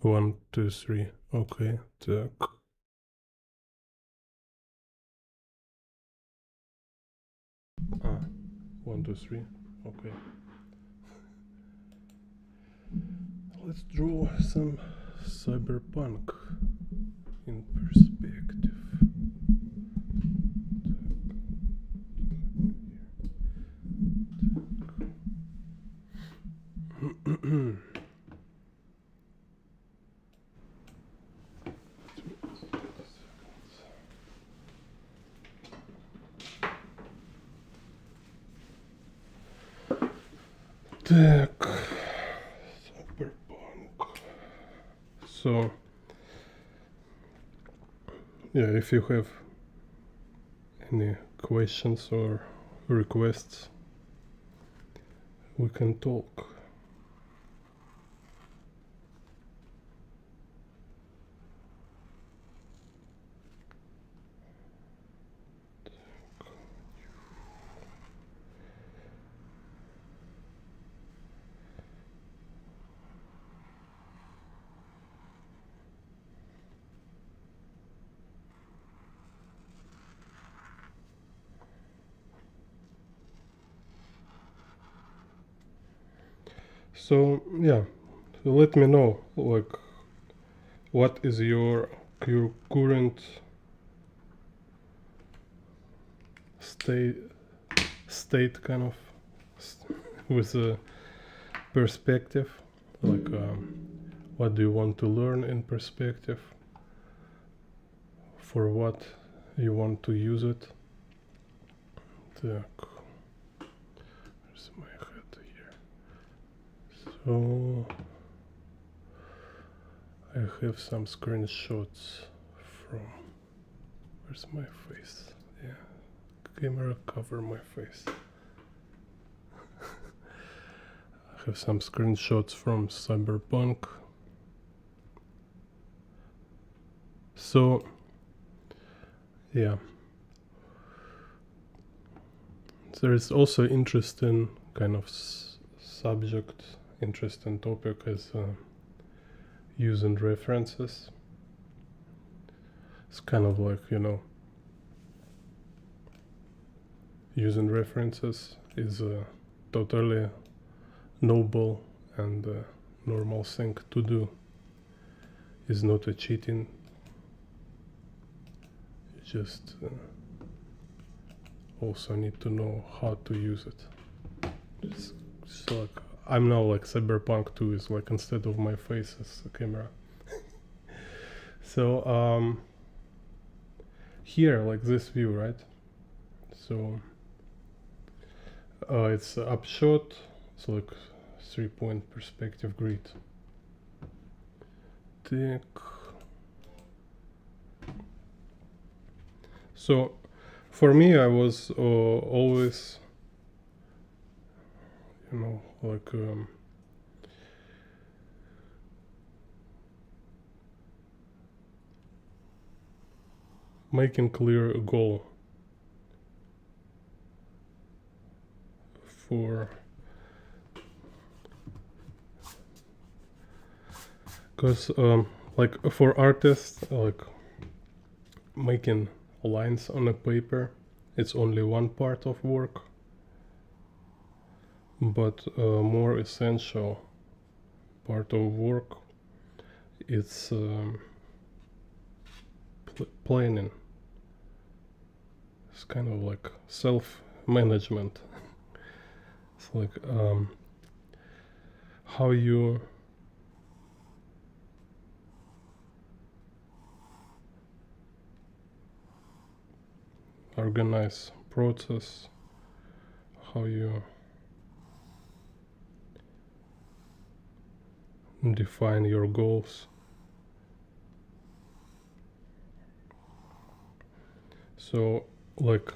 1, 2, 3. Окей, так. А, 1, 2, 3. Okay. Let's draw some cyberpunk in perspective. Так, cyberpunk. So, yeah, if you have any questions or requests, we can talk. So, yeah, let me know, like, what is your current state kind of with a perspective, like what do you want to learn in perspective, for what you want to use it. Так, where's my head here? So I have some screenshots from, where's my face? Yeah, camera cover my face. I have some screenshots from cyberpunk. So yeah, there is also interesting kind of subject, interesting topic as using references. It's kind of like, you know, using references is a totally noble and normal thing to do. Is not a cheating. You just also need to know how to use it. It's like I'm now like cyberpunk 2 is like instead of my face as a camera. So here, like this view, right? So it's upshot. It's like 3-point perspective grid. Так. So for me, I was always, you know, like making clear a goal for, because like for artists, like making lines on a paper, it's only one part of work, but more essential part of work, it's planning. It's kind of like self-management. It's like how you organize process, how you define your goals. So like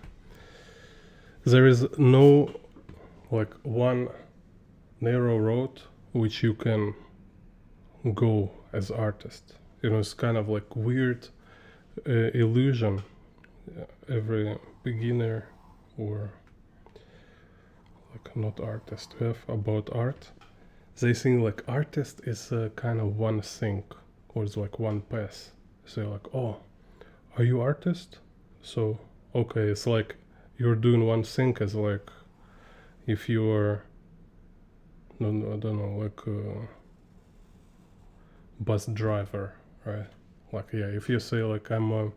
there is no like one narrow road which you can go as artist. You know, it's kind of like weird illusion every beginner or like not artist have about art, they think like artist is kind of one thing, or it's like one path. So like, oh, are you artist? So okay, it's like you're doing one thing as like if you're no, I don't know, like a bus driver, right? Like yeah, if you say like I'm a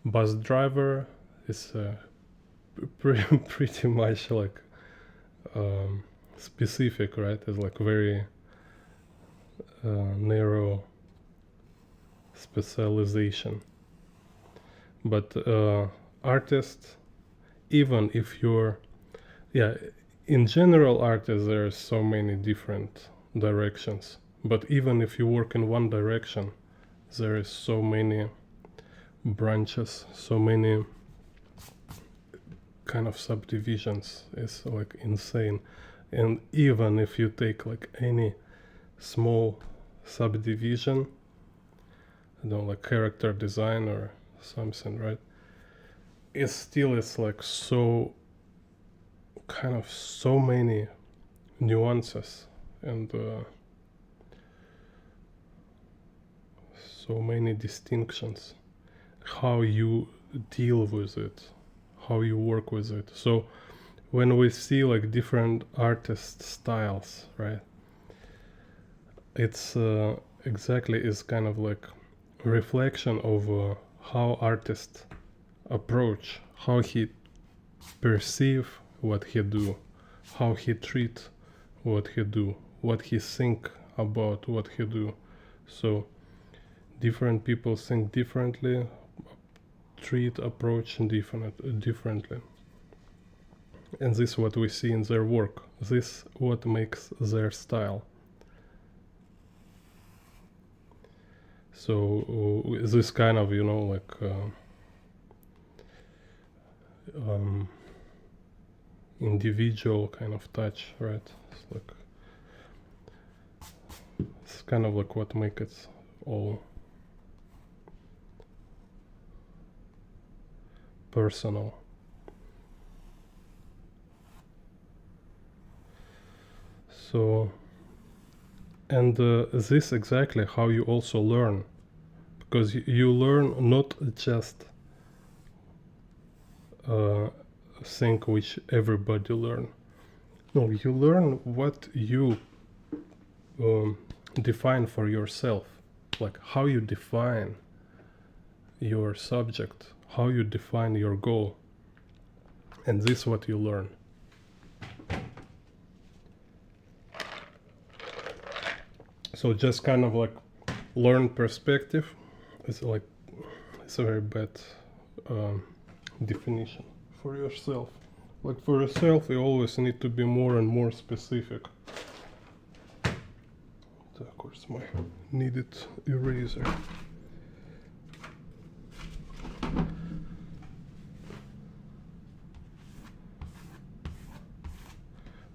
bus driver, it's pretty much like specific, right? It's like very narrow specialization. But artist, even if you're, yeah, in general artists there are so many different directions. But even if you work in one direction, there is so many branches, so many kind of subdivisions. It's like insane. And even if you take like any small subdivision, I don't know, like character design or something, right? It still is like so kind of so many nuances and so many distinctions. How you deal with it, how you work with it. So when we see like different artist styles, right? It's exactly is kind of like a reflection of how artist approach, how he perceive what he do, how he treat what he do, what he think about what he do. So different people think differently, treat approach differently, and this is what we see in their work. This what makes their style. So this kind of, you know, like individual kind of touch, right? It's like it's kind of like what makes it all personal. So, and this exactly how you also learn, because you learn not just thing which everybody learn. No, you learn what you define for yourself, like how you define your subject, how you define your goal, and this is what you learn. So just kind of like learn perspective. It's like it's a very bad definition for yourself. Like for yourself, you always need to be more and more specific. Of course, my needed eraser.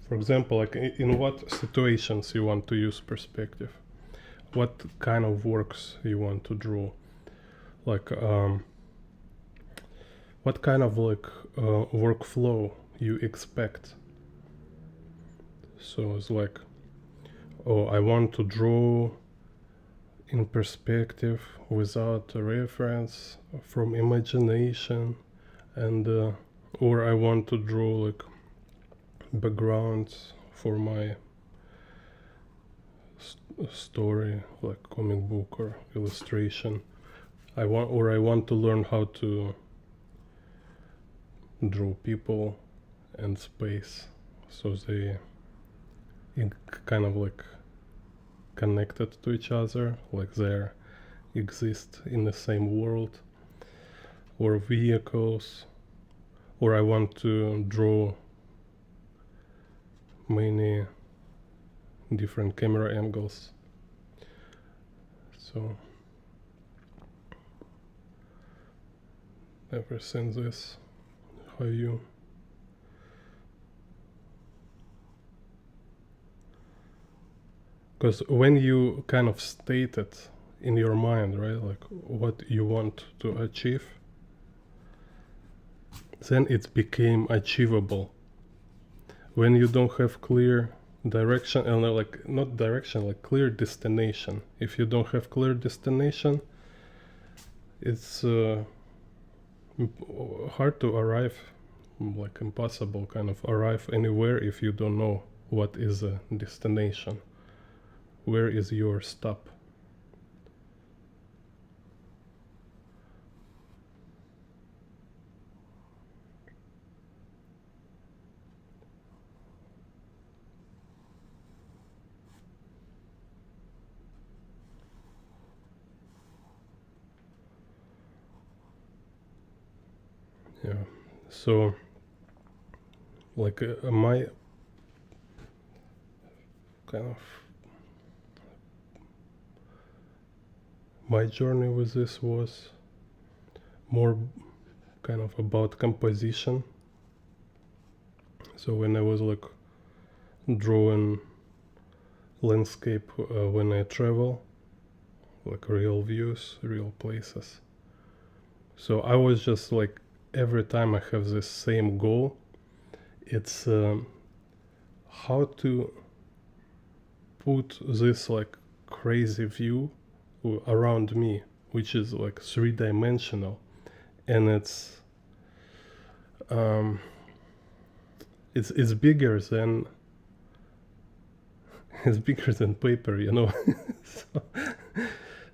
For example, like in what situations you want to use perspective, what kind of works you want to draw, like what kind of like workflow you expect. So it's like, oh, I want to draw in perspective without a reference, from imagination, and or I want to draw like backgrounds for my story, like comic book or illustration. I want to learn how to draw people and space, so they kind of like connected to each other, like they exist in the same world, or vehicles, or I want to draw many different camera angles. So ever since this, how you because when you kind of state it in your mind, right, like what you want to achieve, then it became achievable. When you don't have clear direction, and like not direction, like clear destination. If you don't have clear destination, it's hard to arrive, like impossible kind of arrive anywhere if you don't know what is a destination, where is your stop. Yeah, so like my kind of my journey with this was more kind of about composition. So when I was like drawing landscape when I travel, like real views, real places. So I was just like, every time I have this same goal, it's how to put this like crazy view around me, which is like three-dimensional, and it's bigger than it's bigger than paper, you know.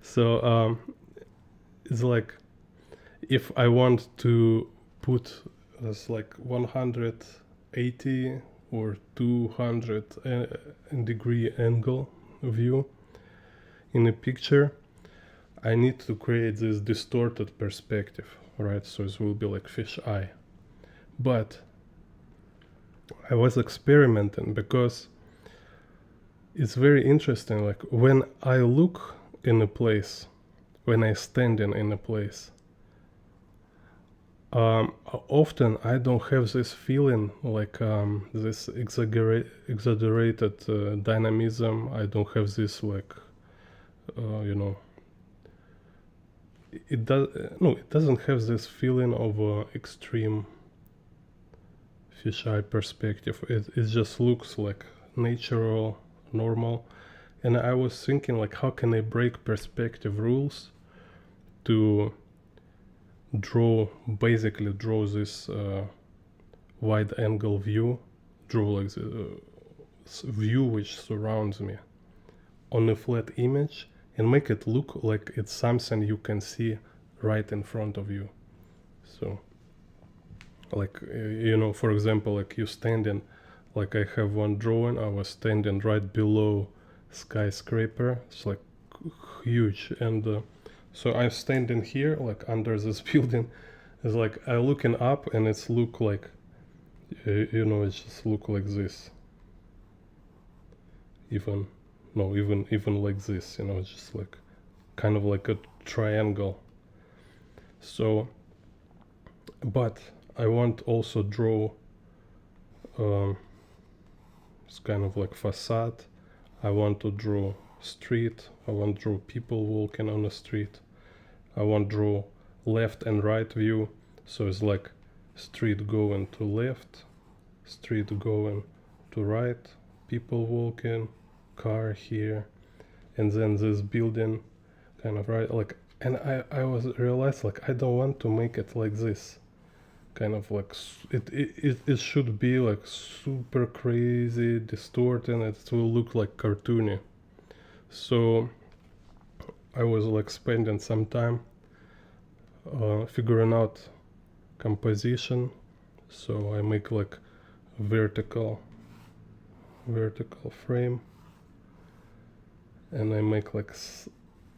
So it's like, if I want to put this like 180 or 200 degree angle view in a picture, I need to create this distorted perspective, right? So it will be like fish eye. But I was experimenting because it's very interesting. Like when I look in a place, when I stand in a place, often I don't have this feeling like this exaggerated dynamism. I don't have this like you know, it doesn't have this feeling of extreme fisheye perspective. It just looks like natural, normal. And I was thinking like, how can I break perspective rules to basically draw this wide angle view, draw like the view which surrounds me on a flat image, and make it look like it's something you can see right in front of you. So like you know, for example, like you standing, like I have one drawing, I was standing right below skyscraper. It's like huge, and so I'm standing here like under this building. It's like I looking up, and it's look like you know, it just look like this, even like this, you know. It's just like kind of like a triangle. So but I want also draw it's kind of like facade. I want to draw street. I want to draw people walking on the street. I want to draw left and right view. So it's like street going to left, street going to right, people walking, car here, and then this building kind of right, like. And I was realized like, I don't want to make it like this, kind of like it should be like super crazy, distorted, and it will look like cartoony. So I was like spending some time figuring out composition. So I make like vertical frame, and I make like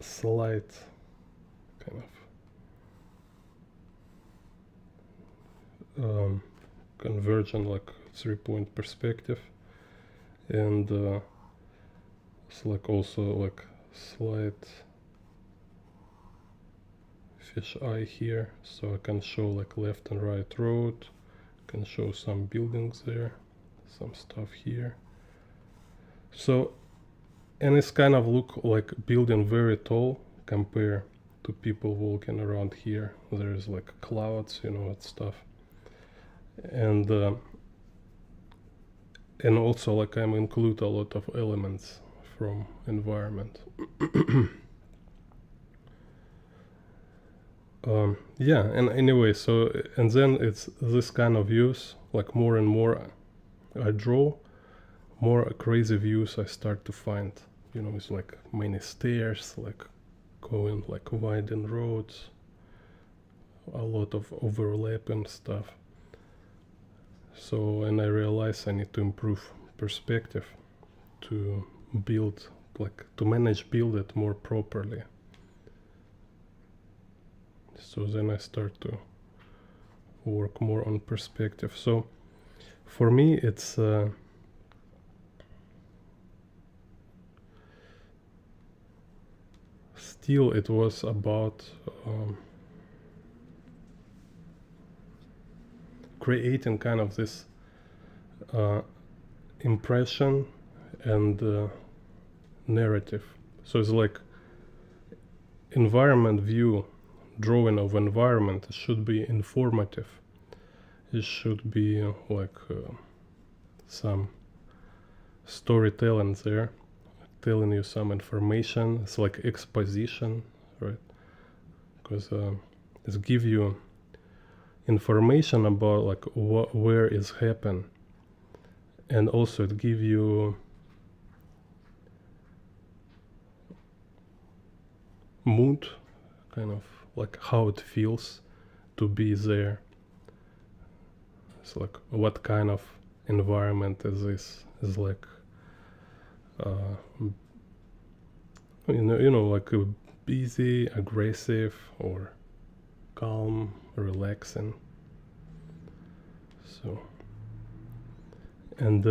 slight kind of convergent, like 3-point perspective, and it's like also like slight fish eye here, so I can show like left and right road, can show some buildings there, some stuff here. So, and it's kind of look like building very tall compared to people walking around here. There's like clouds, you know, and stuff. And and also like I'm include a lot of elements from environment. Yeah, and anyway, so and then it's this kind of views, like more and more I draw, more crazy views I start to find. You know, it's like many stairs, like going like winding roads, a lot of overlapping stuff. So, and I realize I need to improve perspective to build, like to build it more properly. So then I start to work more on perspective. So for me, it's still it was about creating kind of this impression and narrative. So it's like environment view, drawing of environment should be informative. It should be like some storytelling there, telling you some information. It's like exposition, right? Because it give you information about like where is happen, and also it give you mood, kind of like how it feels to be there. It's like what kind of environment is this? Is like you know, like a busy, aggressive, or calm, relaxing. So, and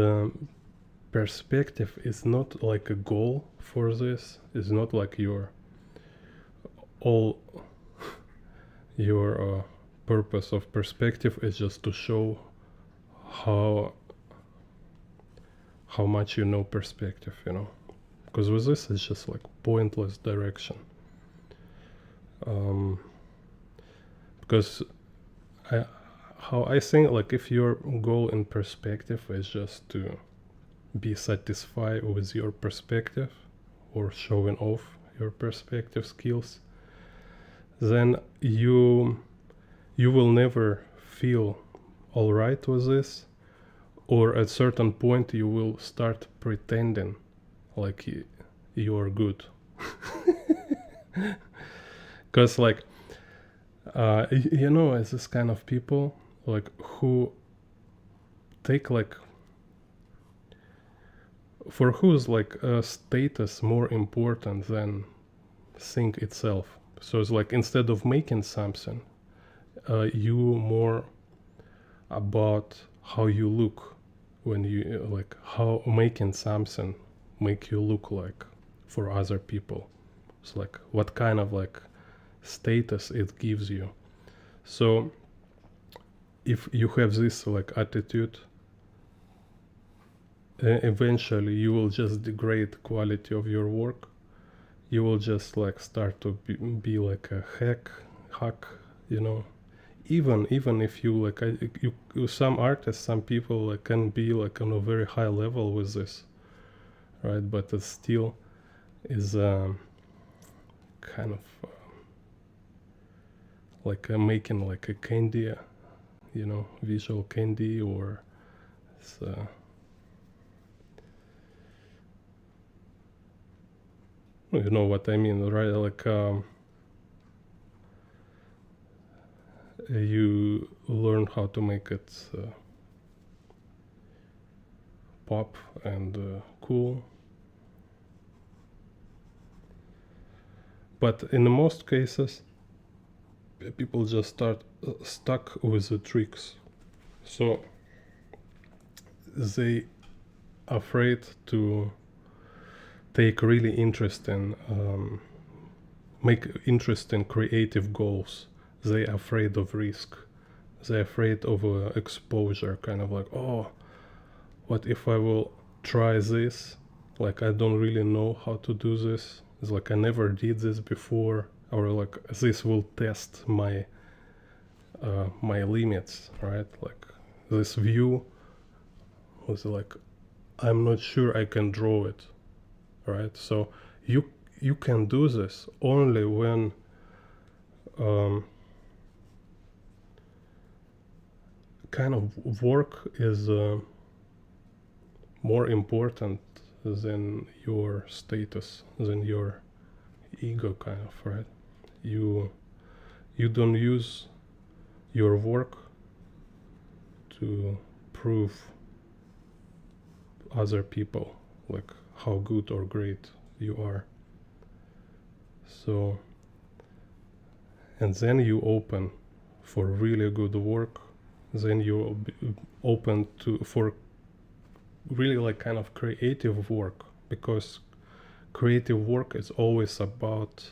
perspective is not like a goal for this. It's not like your purpose of perspective is just to show how much you know perspective, you know, because with this it's just like pointless direction. Because how I think, like if your goal in perspective is just to be satisfied with your perspective or showing off your perspective skills, then you will never feel all right with this, or at certain point you will start pretending like you are good. Because like you know, as this kind of people like who take like, for who's like status more important than thing itself. So it's like instead of making something, you more about how you look when you like how making something make you look like for other people. It's like what kind of like status it gives you. So if you have this like attitude, eventually you will just degrade quality of your work. You will just like start to be like a hack, you know. Even if you like you some artists, some people like can be like on a very high level with this, right? But it still is kind of like making like a candy, you know, visual candy, or it's, you know what I mean, right? Like you learn how to make it pop and cool. But in most cases, people just start stuck with the tricks. So they afraid to take really interesting, make interesting creative goals. They afraid of risk. They're afraid of exposure, kind of like, oh, what if I will try this? Like I don't really know how to do this. It's like I never did this before, or like this will test my my limits, right? Like this view was like I'm not sure I can draw it, right? So you can do this only when kind of work is more important than your status, than your ego, kind of, right? You don't use your work to prove other people like how good or great you are. So, and then you open for really good work, then you open for really like kind of creative work, because creative work is always about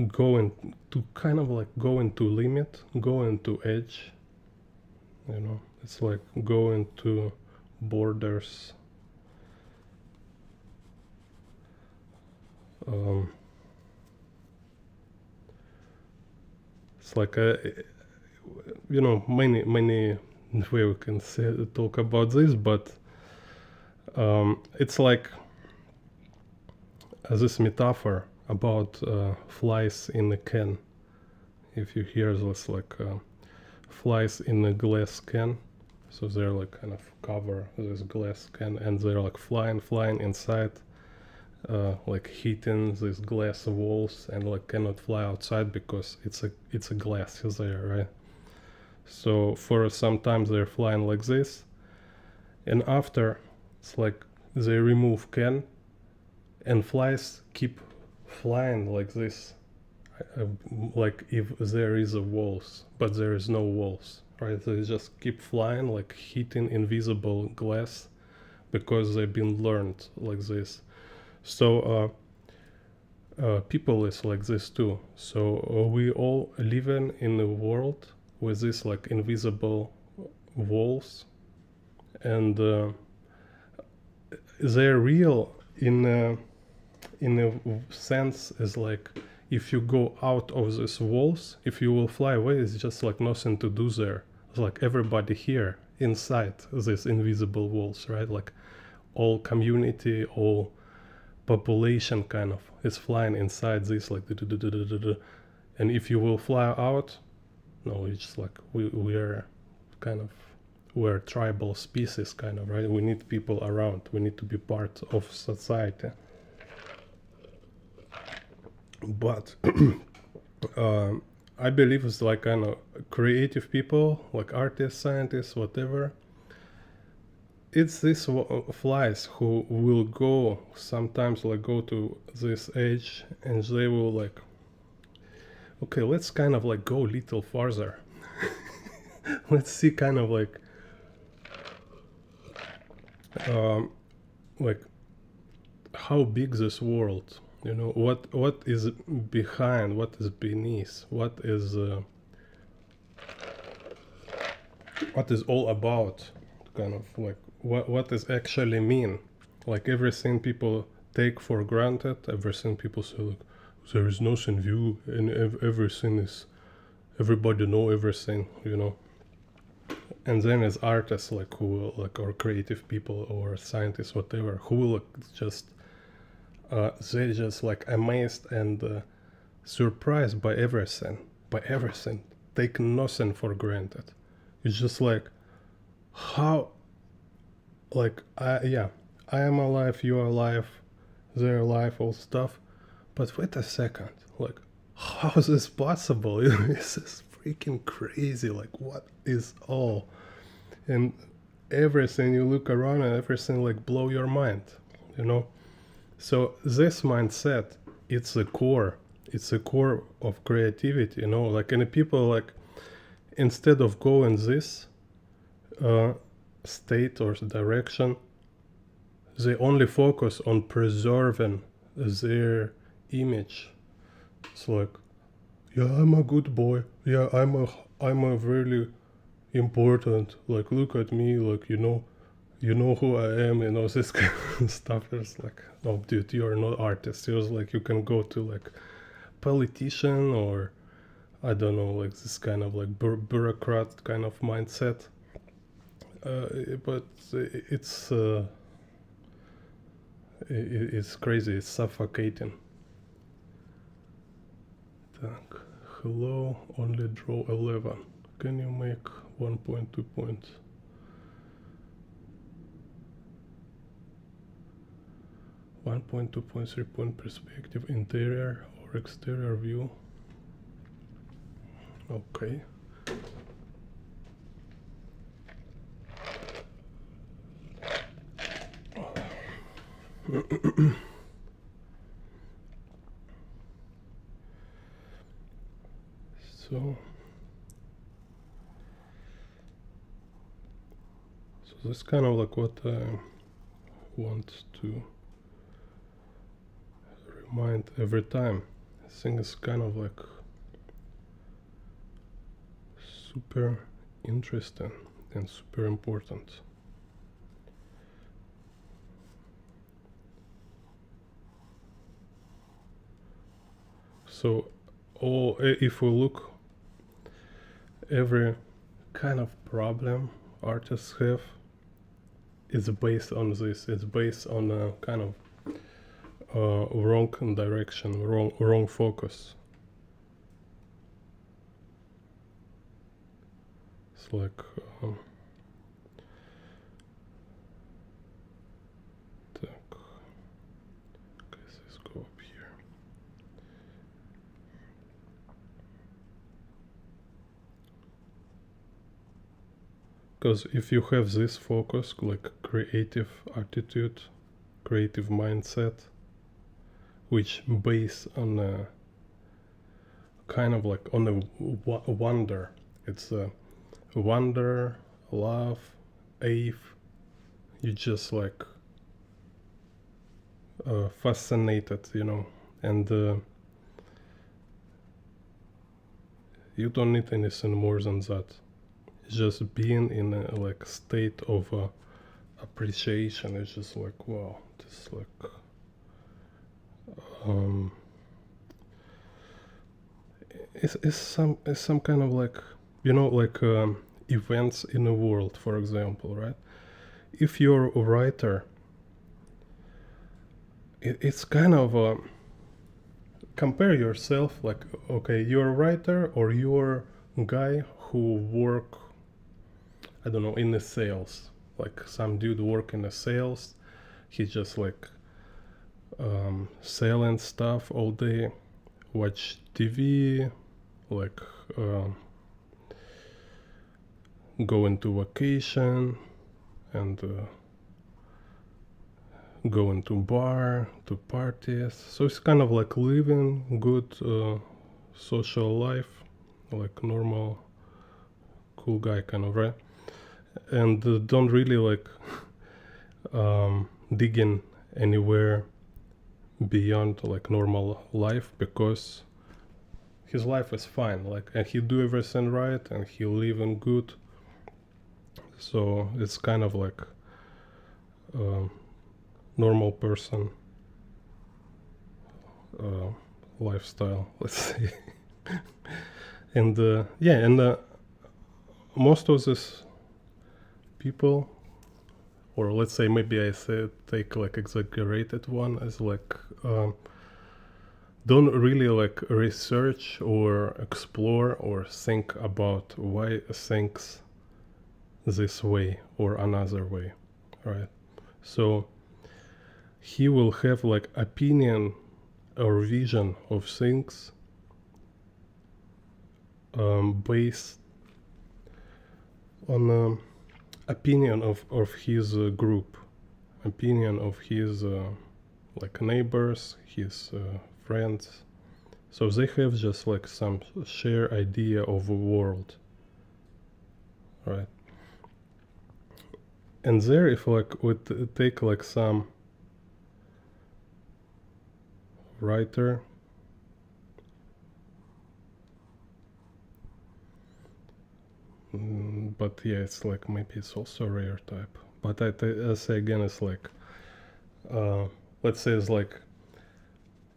going to kind of like going to limit, going to edge, you know. It's like going to borders. It's like you know, many way we can talk about this, but it's like this metaphor about flies in a can. If you hear this, like flies in a glass can, so they're like kind of cover this glass can, and they're like flying inside, like hitting these glass walls, and like cannot fly outside because it's a glass there, right? So for sometimes they're flying like this, and after it's like they remove can, and flies keep flying like this, like if there is a walls, but there is no walls, right? They just keep flying, like hitting invisible glass, because they've been learned like this. So people is like this too. So we all living in a world with this like invisible walls, and they're real in a sense is like, if you go out of these walls, if you will fly away, it's just like nothing to do there. It's like everybody here inside these invisible walls, right? Like all community, all population kind of is flying inside this, like and if you will fly out, no, it's just like we're kind of, we're tribal species kind of, right? We need people around, we need to be part of society. But I believe it's like kind of creative people, like artists, scientists, whatever. It's these flies who will go sometimes, like go to this edge, and they will like, okay, let's kind of like go a little farther. Let's see kind of like how big this world, you know, what is behind, what is beneath, what is all about, kind of like what is actually mean, like everything people take for granted, everything people say like there is nothing view, and everything is, everybody know everything, you know. And then as artists, like who will, like, or creative people or scientists, whatever, who will just they just like amazed and surprised by everything, take nothing for granted. It's just like, how, like, I am alive, you are alive, they're alive, all stuff, but wait a second, like, how is this possible? This is freaking crazy, like, what is all? And everything, you look around and everything like blow your mind, you know. So this mindset, it's a core of creativity, you know. Like, and people, like, instead of going this state or direction, they only focus on preserving their image. It's like, yeah, I'm a good boy, yeah, I'm a really important, like, look at me, like, you know who I am, you know, this kind of stuff. It's like, no, dude, you're not artist. It's like, you can go to like politician, or I don't know, like this kind of like bureaucrat kind of mindset. but it's crazy. It's suffocating. Так, hello, only draw 11. Can you make 1.2 points? One point, 2 point, 3 point perspective, interior or exterior view. Okay. So this kind of like what I want to remind every time. I think it's kind of like super interesting and super important. So if we look, every kind of problem artists have is based on this. It's based on a kind of wrong direction, wrong focus. It's like так. Okay, let's go up here. Because if you have this focus, like creative attitude, creative mindset, which based on a kind of like on a wonder. It's a wonder, love, awe. You just like fascinated, you know, and you don't need anything more than that. Just being in a like state of appreciation is just like wow, just like it's some kind of like, you know, like events in the world, for example, right? If you're a writer, it's kind of compare yourself, like, okay, you're a writer or you're a guy who work, I don't know, in the sales, like some dude work in the sales. He just like selling stuff all day, watch TV, like go into vacation and go into bar, to parties. So it's kind of like living good social life, like normal cool guy kind of, right? And don't really like digging anywhere beyond like normal life, because his life is fine, like, and he do everything right and he living good. So it's kind of like normal person lifestyle, let's say. And yeah, and most of these people, or let's say maybe I say take like exaggerated one, as like don't really like research or explore or think about why things this way or another way, right? So he will have like opinion or vision of things based on opinion of his group, opinion of his like neighbors, his friends. So they have just like some shared idea of a world, right? And there, if like we take like some writer, but yeah, it's like maybe it's also a rare type. But I say again, it's like let's say it's like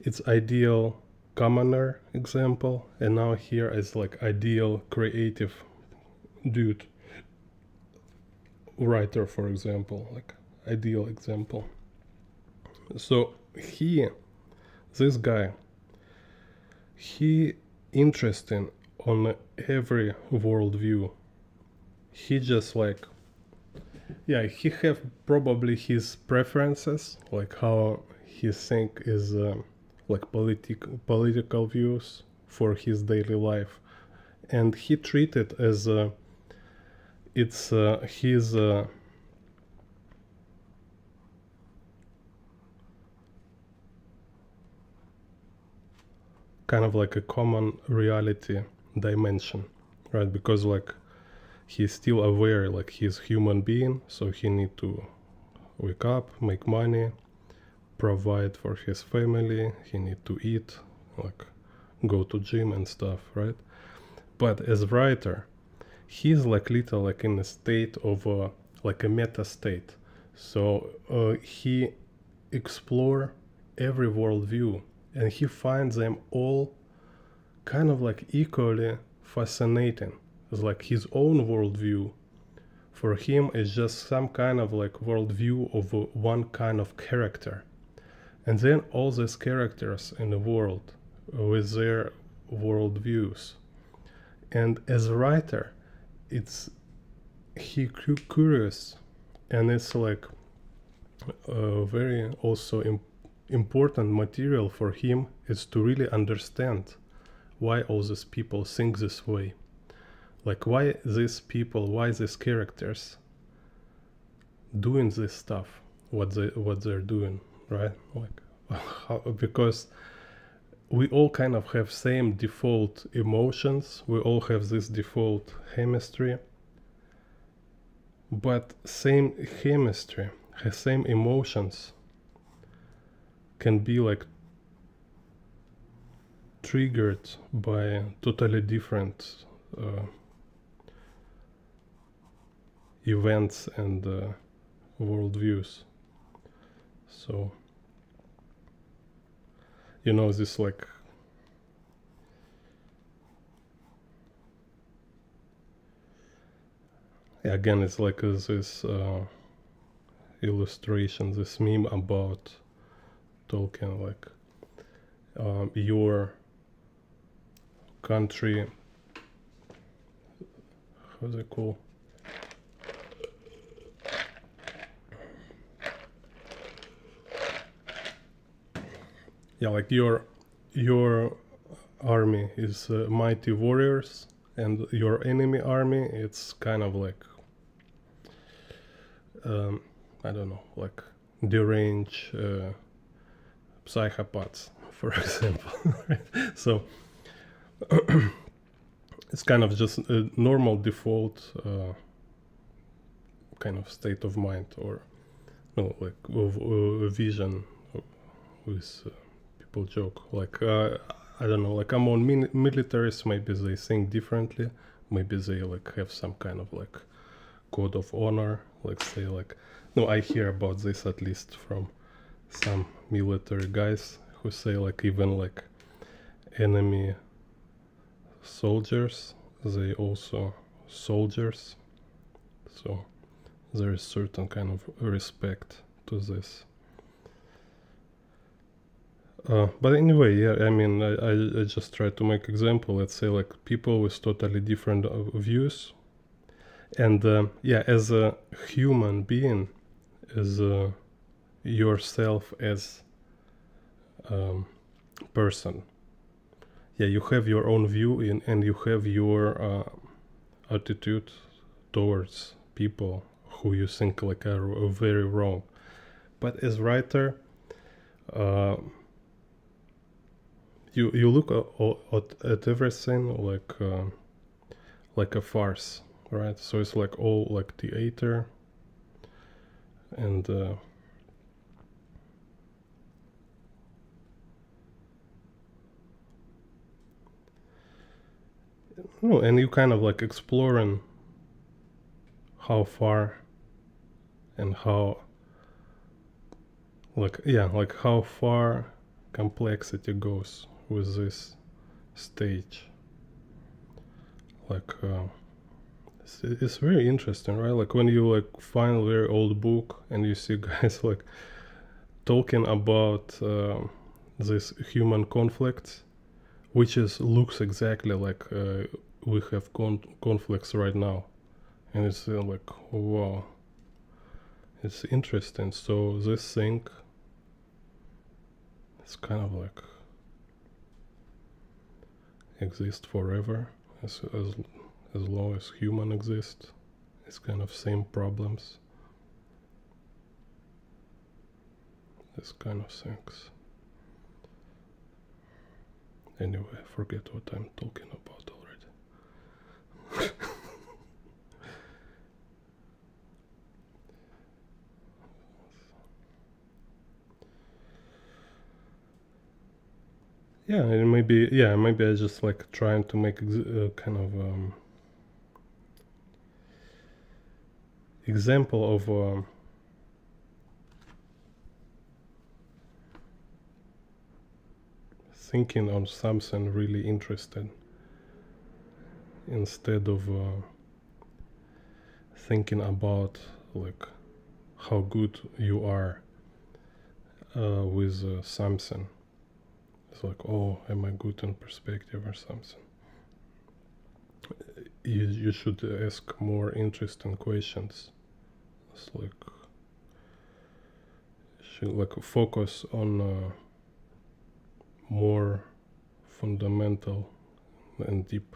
it's ideal commoner example, and now here is like ideal creative dude. writer, for example, like ideal example. So this guy, he interesting on every worldview. He just like, yeah, he have probably his preferences, like how he think is like political views for his daily life, and he treat it as it's his kind of like a common reality dimension, right? Because like he's still aware, like he's human being, so he need to wake up, make money, provide for his family, he need to eat, like go to gym and stuff, right? But as writer, he's like little like in a state of like a meta state. So he explore every worldview, and he finds them all kind of like equally fascinating. It's like his own worldview for him is just some kind of like worldview of one kind of character, and then all these characters in the world with their worldviews. And as a writer, it's he curious, and it's like a very also important material for him is to really understand why all these people think this way, like why these people, why these characters doing this stuff, what they're doing, right? Like how, because we all kind of have same default emotions, we all have this default chemistry, but same chemistry, same emotions can be like triggered by totally different events and worldviews. So you know, this like again, it's like this illustration, this meme about Tolkien, like your country, how's it called? Yeah, like your army is mighty warriors, and your enemy army, it's kind of like I don't know, like deranged psychopaths, for example. So it's kind of just a normal default kind of state of mind, or no, like vision with people joke like I don't know, like among militaries maybe they think differently, maybe they like have some kind of like code of honor, like say like, no, I hear about this at least from some military guys who say like even like enemy soldiers, they also soldiers, so there is certain kind of respect to this. But anyway, yeah, I mean, I just try to make example. Let's say like people with totally different views, and yeah, as a human being, as yourself as person, yeah, you have your own view and you have your attitude towards people who you think like are very wrong. But as writer, you look at everything like a farce, right? So it's like all like theater, and no, and you kind of like exploring how far and how like, yeah, like how far complexity goes with this stage, like It's very interesting, right? Like when you like find a very old book and you see guys like talking about this human conflicts, which is looks exactly like we have conflicts right now, and it's like wow, it's interesting. So this thing, it's kind of like exist forever as long as human exist. It's kind of same problems, this kind of things. Anyway, I forget what I'm talking about already. Yeah, and maybe I just like trying to make kind of example of thinking on something really interesting instead of thinking about like how good you are with something. It's like, oh, am I good in perspective or something? You should ask more interesting questions. It's like should like focus on more fundamental and deep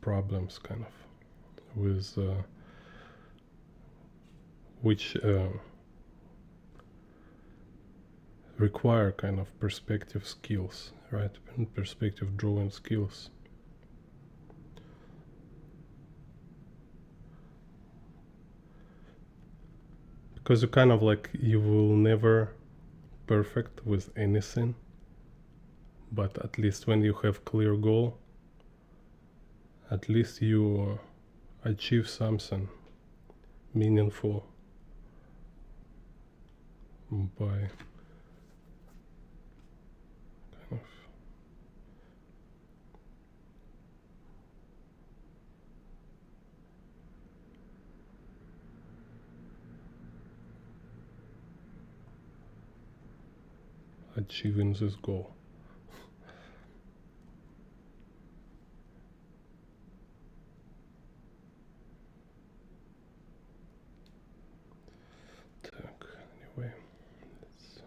problems, kind of, with which require kind of perspective skills, right? Perspective drawing skills. Because you kind of like, you will never perfect with anything, but at least when you have clear goal, at least you achieve something meaningful by kind of achieving this goal. Anyway, let's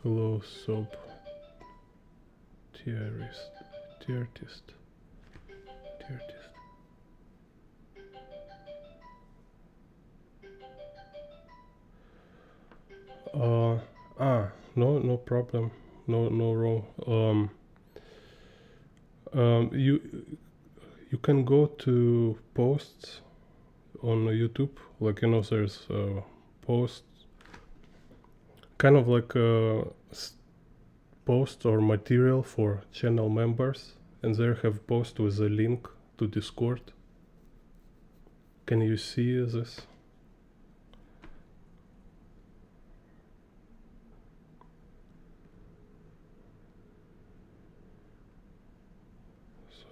hello soap theorist. Uh, no problem. No wrong. You can go to posts on YouTube. Like, there's posts, kind of like post or material for channel members, and there have post with a link to Discord. Can you see this?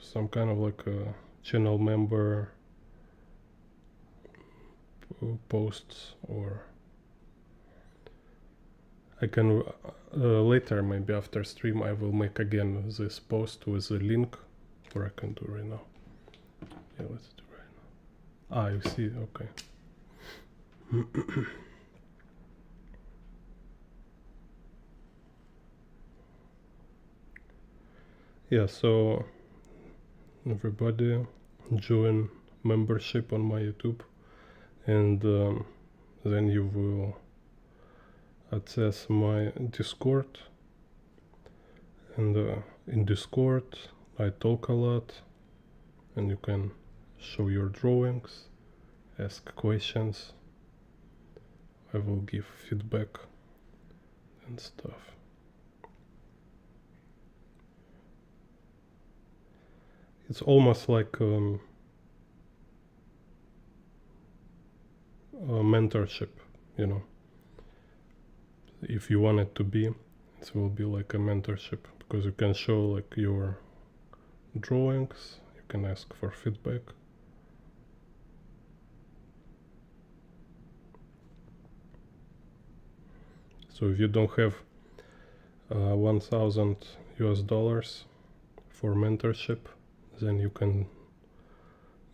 Some kind of like a channel member posts, or I can later, maybe after stream, I will make again this post with a link, or I can do right now. Yeah, let's do right now. You see, okay. Yeah, so everybody join membership on my YouTube, and then you will access my Discord. And in Discord I talk a lot, and you can show your drawings, ask questions, I will give feedback and stuff. It's almost like a mentorship, you know. If you want it to be, it will be like a mentorship, because you can show like your drawings, you can ask for feedback. So if you don't have 1000 US dollars for mentorship, then you can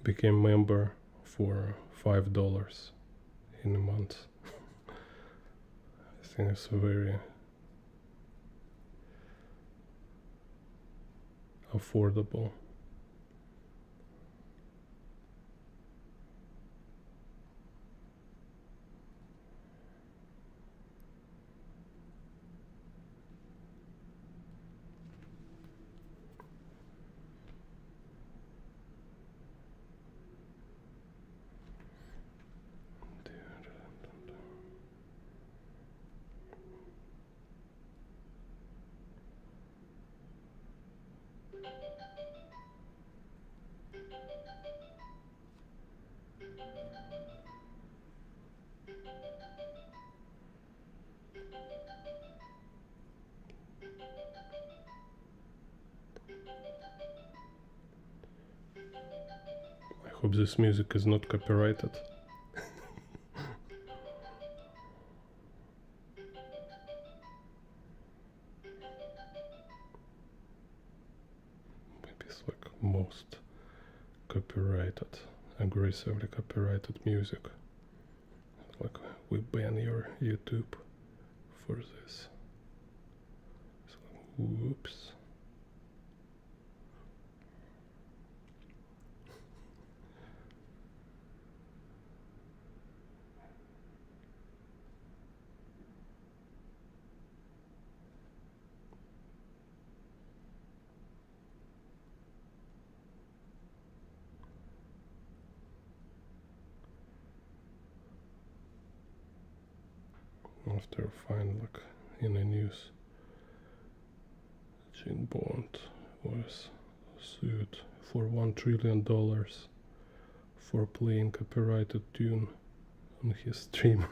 become member for $5 in a month. I think it's very affordable. I hope this music is not copyrighted. Maybe it's like most copyrighted, aggressively copyrighted music. Like we ban your YouTube for this. So, whoops. After I find like in the news, Gene Bond was sued for $1 trillion for playing copyrighted tune on his stream.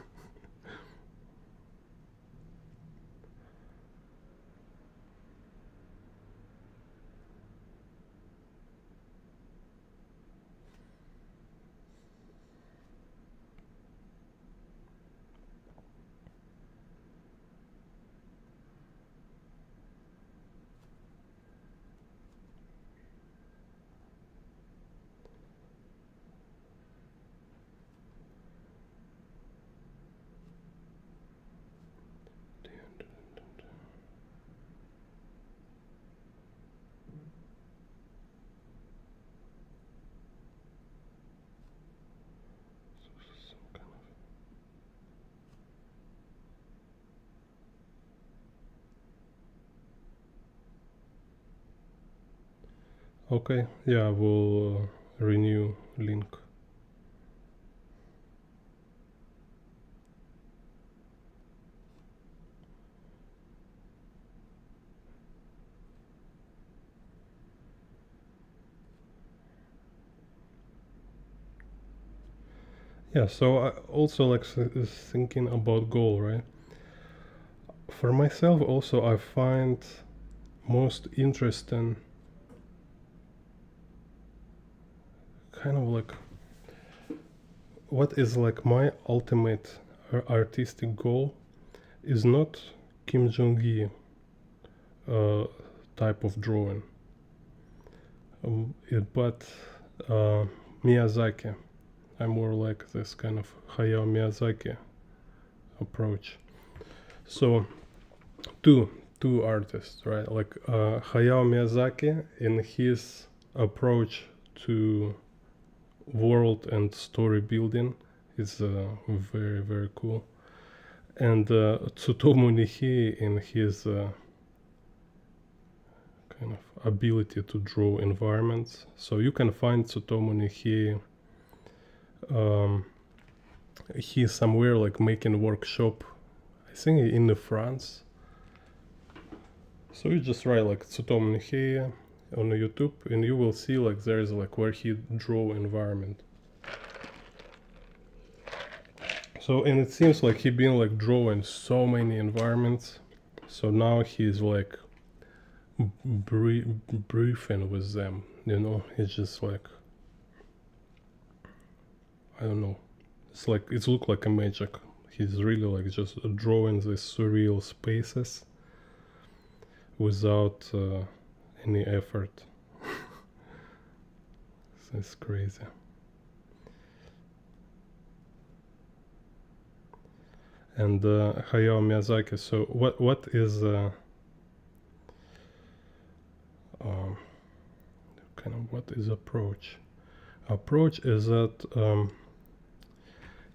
Okay, yeah, I will renew link. Yeah, so I also like thinking about goal, right? For myself also I find most interesting kind of like what is like my ultimate artistic goal is not Kim Jong-gi type of drawing, but Miyazaki. I'm more like this kind of Hayao Miyazaki approach. So to two artists, right? Like Hayao Miyazaki, in his approach to world and story building, is very, very cool. And Tsutomu Nihei, in his kind of ability to draw environments. So you can find Tsutomu Nihei. He's somewhere like making workshop, I think in France. So you just write like Tsutomu Nihei on YouTube, and you will see like there is like where he draw environment. So, and it seems like he been like drawing so many environments. So now he's like briefing with them, you know. It's just like, I don't know. It's like, it's look like a magic. He's really like just drawing these surreal spaces without any effort. It's crazy. And Hayao Miyazaki. So what is kind of what is approach? Approach is that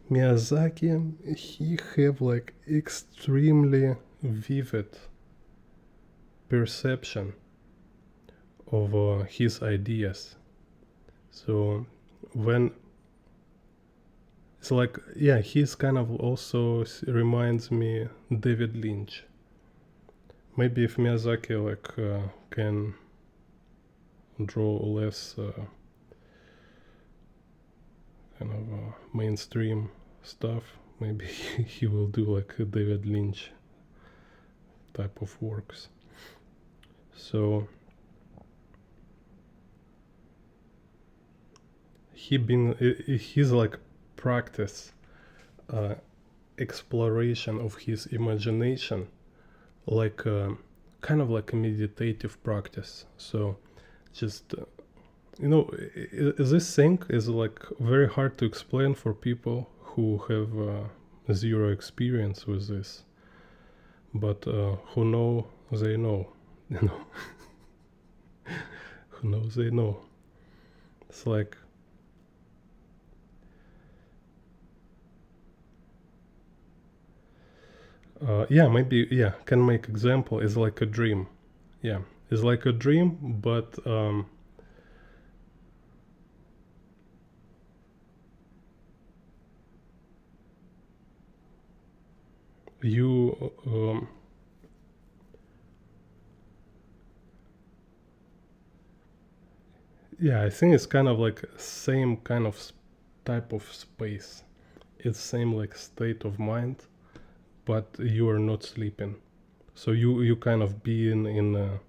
Miyazaki, he have like extremely vivid perception of his ideas. So when it's like, yeah, he's kind of also reminds me David Lynch. Maybe if Miyazaki like can draw less kind of mainstream stuff, maybe he will do like a David Lynch type of works. So he's like practice exploration of his imagination, like kind of like a meditative practice. So just you know, this thing is like very hard to explain for people who have zero experience with this, but who know they know, you know. Who knows they know. It's like yeah, maybe, yeah, can make example is like a dream. Yeah, it's like a dream, but you yeah, I think it's kind of like same kind of type of space. It's same like state of mind, but you are not sleeping. So you kind of be in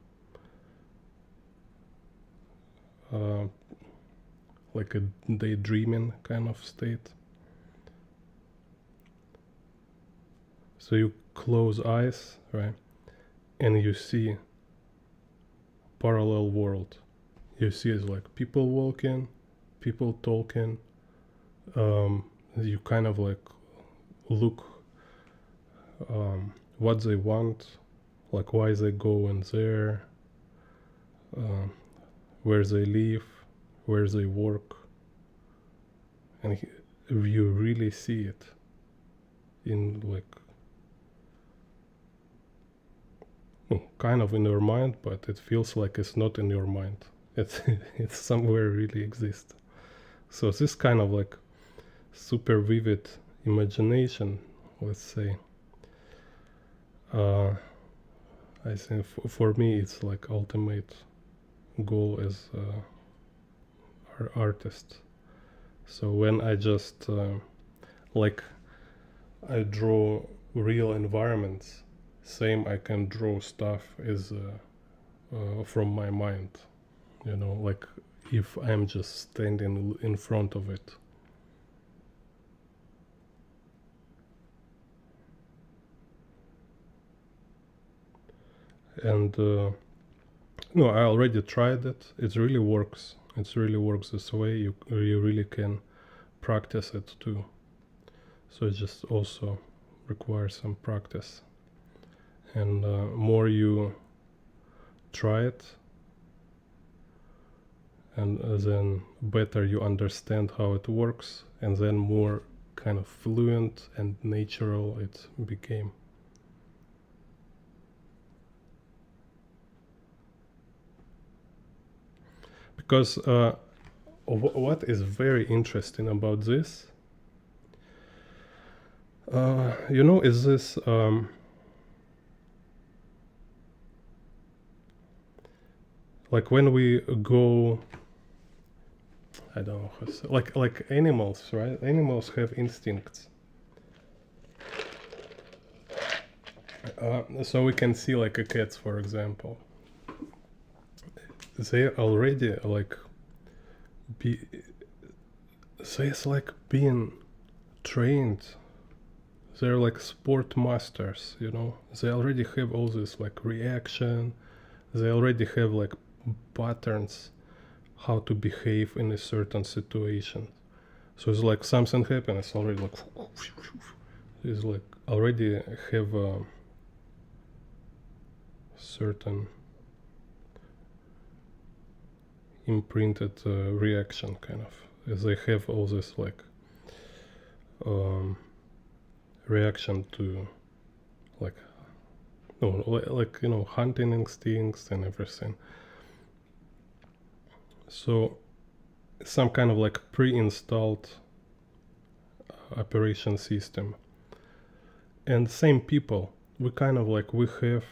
like a daydreaming kind of state. So you close eyes, right, and you see parallel world. You see it's like people walking, people talking. You kind of like look what they want, like why they go in there, where they live, where they work, and you really see it in like kind of in your mind, but it feels like it's not in your mind. It's somewhere really exists. So this kind of like super vivid imagination, let's say. I think for me it's like ultimate goal as artist. So when I just like I draw real environments, same I can draw stuff is from my mind, you know, like if I'm just standing in front of it. And no, I already tried it. It really works. It really works this way. You really can practice it too. So it just also requires some practice. and more you try it, and then better you understand how it works, and then more kind of fluent and natural it became. Because what is very interesting about this, is this like when we go, I don't know how to say, like animals, right? Animals have instincts. So we can see like a cats, for example. They already like it's like being trained. They're like sport masters, They already have all this like reaction. They already have like patterns how to behave in a certain situation. So it's like something happens, it's already like it's like already have a certain imprinted reaction, kind of, as they have all this like reaction to like hunting instincts and everything. So some kind of like pre-installed operation system. And same people, we kind of like, we have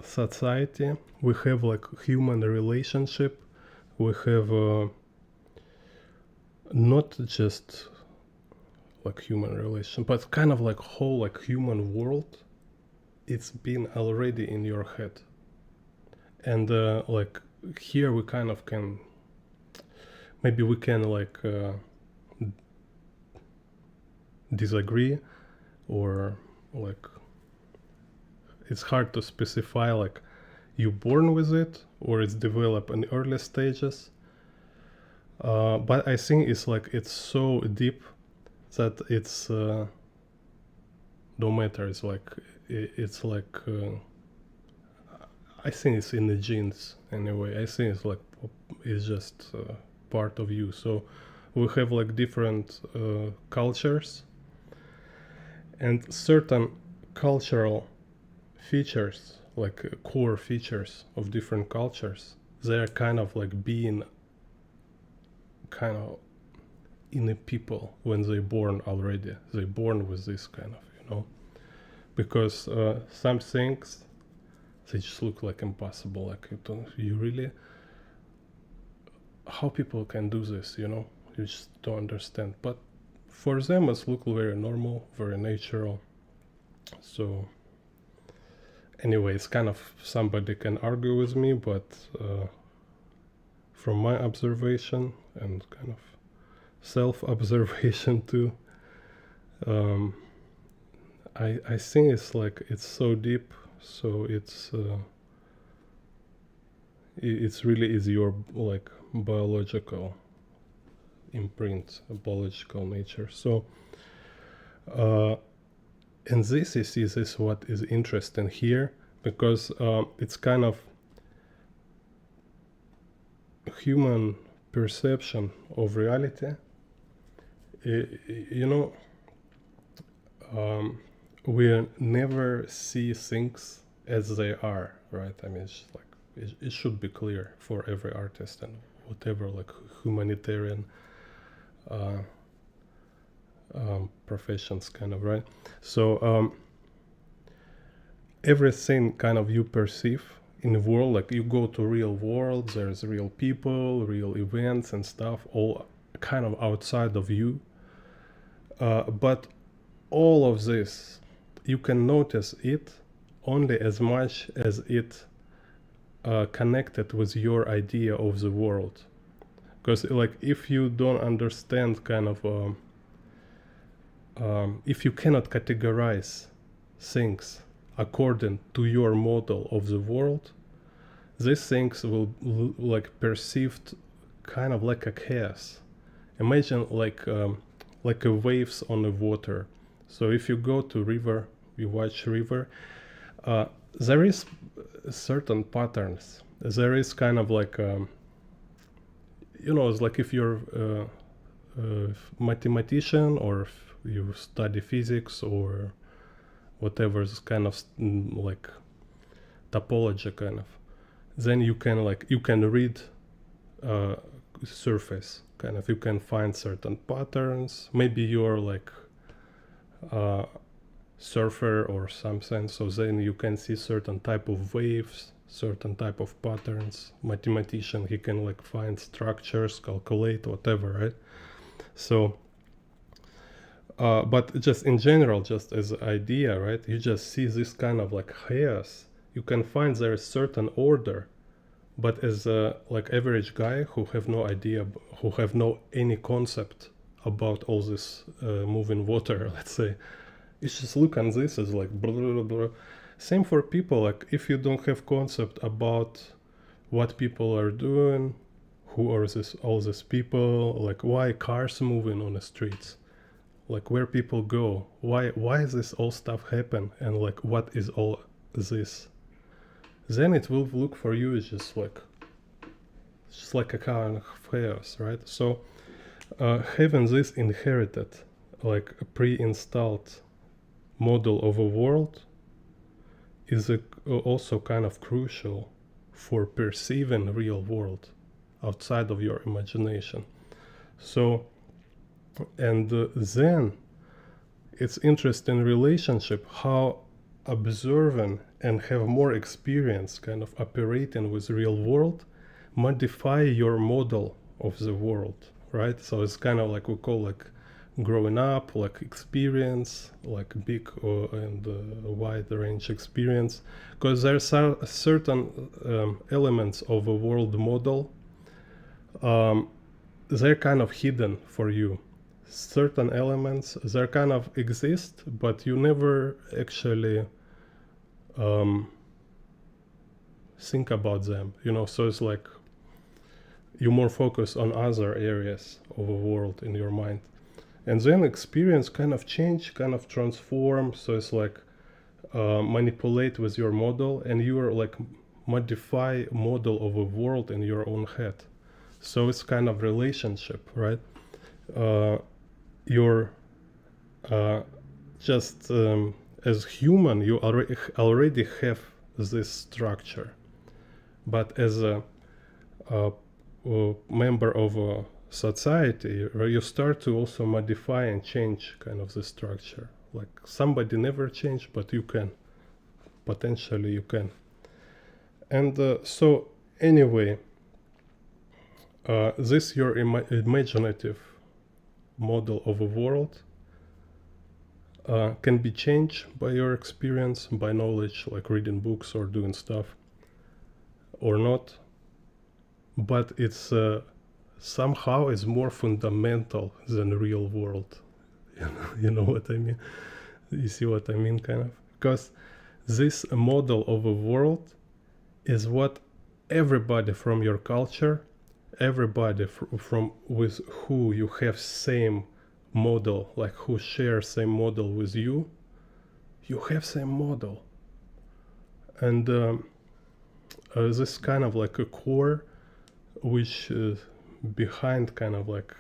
society, we have like human relationship, we have not just like human relation, but kind of like whole like human world. It's been already in your head, and like here we kind of can, maybe we can like disagree, or like it's hard to specify like you born with it or it's developed in early stages. But I think it's like it's so deep that it's no matter. It's like I think it's in the genes anyway. I think it's like it's just part of you. So we have like different cultures, and certain cultural features, like core features of different cultures, they're kind of like being kind of in the people when they're born already. They're born with this kind of, because some things, they just look like impossible. Like you really, how people can do this, you just don't understand. But for them, it's look very normal, very natural. So anyway, it's kind of, somebody can argue with me, but from my observation and kind of self-observation too, I think it's like it's so deep, so it's really is your like biological imprint, biological nature. So and this is what is interesting here, because it's kind of human perception of reality. We never see things as they are, right? I mean, it's like it should be clear for every artist and whatever like humanitarian professions, kind of, right? So everything kind of you perceive in the world, like you go to real world, there's real people, real events and stuff, all kind of outside of you. But all of this, you can notice it only as much as it connected with your idea of the world. Because like if you don't understand kind of if you cannot categorize things according to your model of the world, these things will like perceived kind of like a chaos. Imagine like a waves on the water. So if you go to river you watch river, there is certain patterns. There is kind of like it's like if you're a mathematician, or if you study physics or whatever, is kind of like topology kind of, then you can read surface kind of, you can find certain patterns. Maybe you're like surfer or something, so then you can see certain type of waves, certain type of patterns. Mathematician, he can like find structures, calculate whatever, right? So but just in general, just as an idea, right, you just see this kind of like chaos. You can find there is certain order, but as a like average guy who have no idea, who have no any concept about all this moving water, let's say, it's just look on this as like blah, blah, blah, blah. Same for people, like if you don't have concept about what people are doing, who are all these people, like why cars moving on the streets, like where people go, why this all stuff happen, and like what is all this, then it will look for you as just like a kind of chaos, right? So having this inherited, like a pre-installed model of a world is also kind of crucial for perceiving real world outside of your imagination. So, and then it's interesting relationship how observing and have more experience kind of operating with real world modify your model of the world, right? So it's kind of like we call like growing up, like experience, like big and wide range experience, because there's certain elements of a world model, they're kind of hidden for you. Certain elements, they kind of exist, but you never actually think about them, so it's like you more focus on other areas of a world in your mind, and then experience kind of change, kind of transform, so it's like manipulate with your model, and you are like modify model of a world in your own head. So it's kind of relationship, right? You're just as human, you already have this structure, but as a member of a society, you start to also modify and change kind of the structure. Like somebody never changed, but you can, potentially you can. And so anyway, this your imaginative model of a world can be changed by your experience, by knowledge, like reading books or doing stuff, or not. But it's somehow is more fundamental than the real world. You know what I mean? You see what I mean, kind of? Because this model of a world is what everybody from your culture, everybody from with who you have same model, like who share same model with you, you have same model. And this kind of like a core which behind kind of like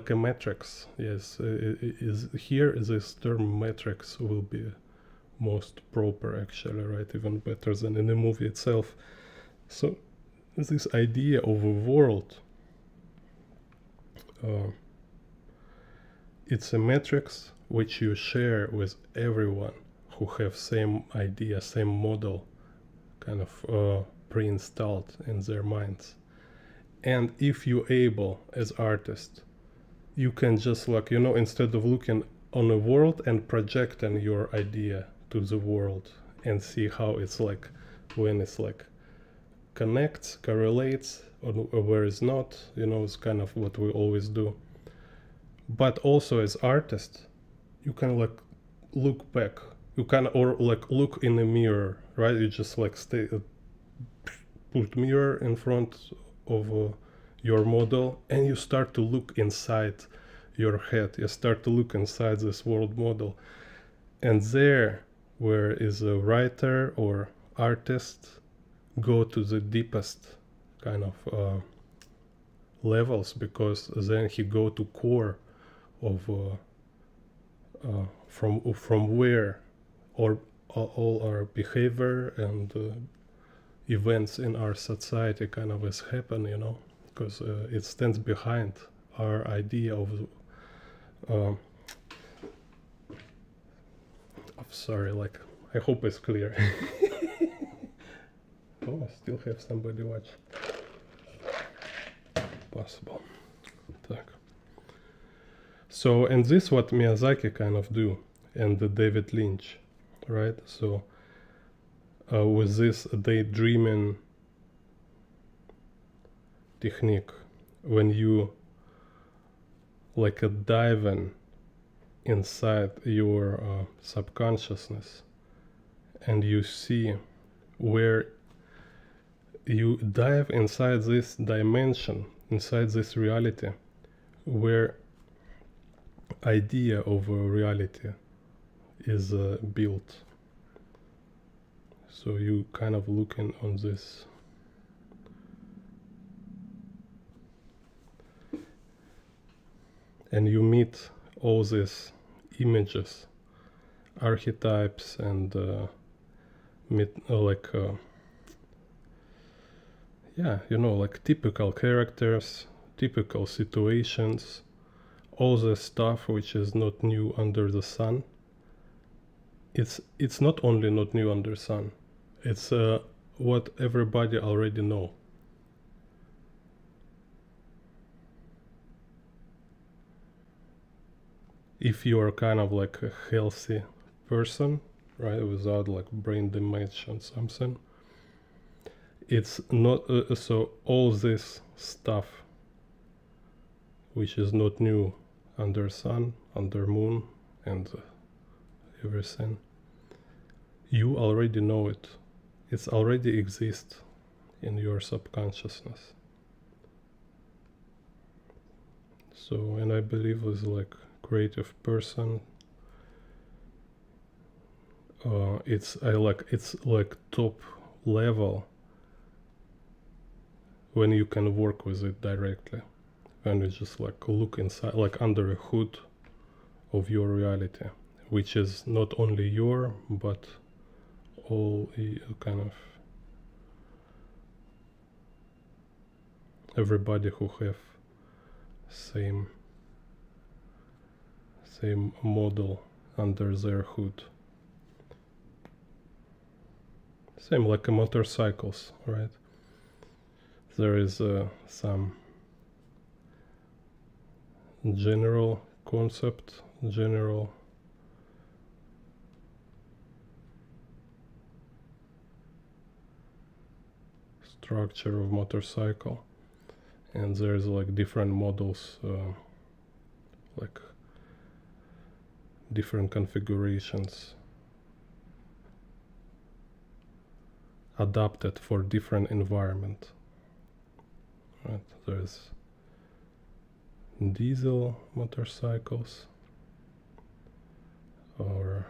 a matrix. Yes, is here this term matrix will be most proper actually, right? Even better than in the movie itself. So this idea of a world, it's a matrix which you share with everyone who have same idea, same model, kind of pre-installed in their minds. And if you're able as artist, you can just like, instead of looking on a world and projecting your idea to the world and see how it's like when it's like connects, correlates, or where it's not, it's kind of what we always do. But also as artist, you can like look back, you can, or like look in a mirror, right? You just like put mirror in front of your model, and you start to look inside your head. You start to look inside this world model, and there where is a writer or artist go to the deepest kind of levels, because then he go to core of from where all our behavior and events in our society kind of is happen, you know, because it stands behind our idea of sorry, like, I hope it's clear. Oh, I still have somebody watch. Possible. Так. So, and this what Miyazaki kind of do, and David Lynch, right? So, with this daydreaming technique, when you like a diving inside your subconsciousness, and you see where you dive inside this dimension, inside this reality, where idea of a reality is built. So you kind of looking on this. And you meet all these images, archetypes, and yeah, you know, like typical characters, typical situations, all the stuff which is not new under the sun. It's not only not new under sun, it's what everybody already know. If you are kind of like a healthy person, right, without like brain damage and something, it's not so all this stuff which is not new under sun, under moon, and everything, you already know it. It's already exists in your subconsciousness. So, and I believe as like creative person, it's like top level when you can work with it directly, when you just like look inside, like under a hood of your reality, which is not only your but all kind of everybody who have same model under their hood. Same like motorcycles, right? There is some general concept, general structure of motorcycle, and there's like different models, like different configurations adapted for different environment, right? There's diesel motorcycles, or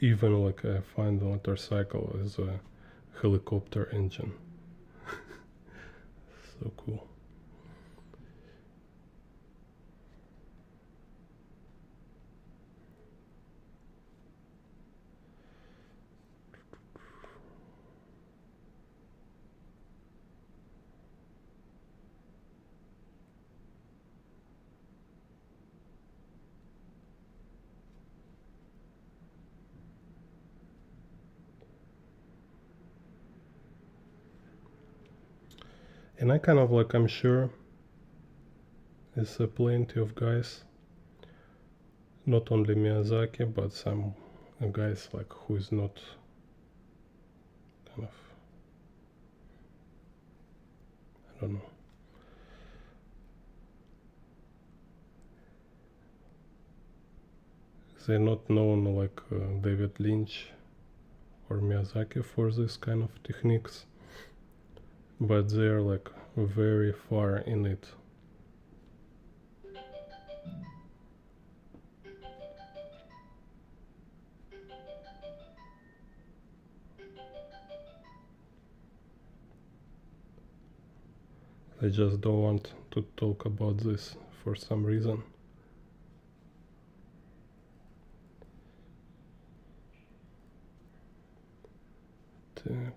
even like I find the motorcycle is a helicopter engine. So cool. And I kind of like, I'm sure there's plenty of guys, not only Miyazaki, but some guys like who is not kind of, I don't know. They're not known like David Lynch or Miyazaki for this kind of techniques, but they're like very far in it. I just don't want to talk about this for some reason. Так.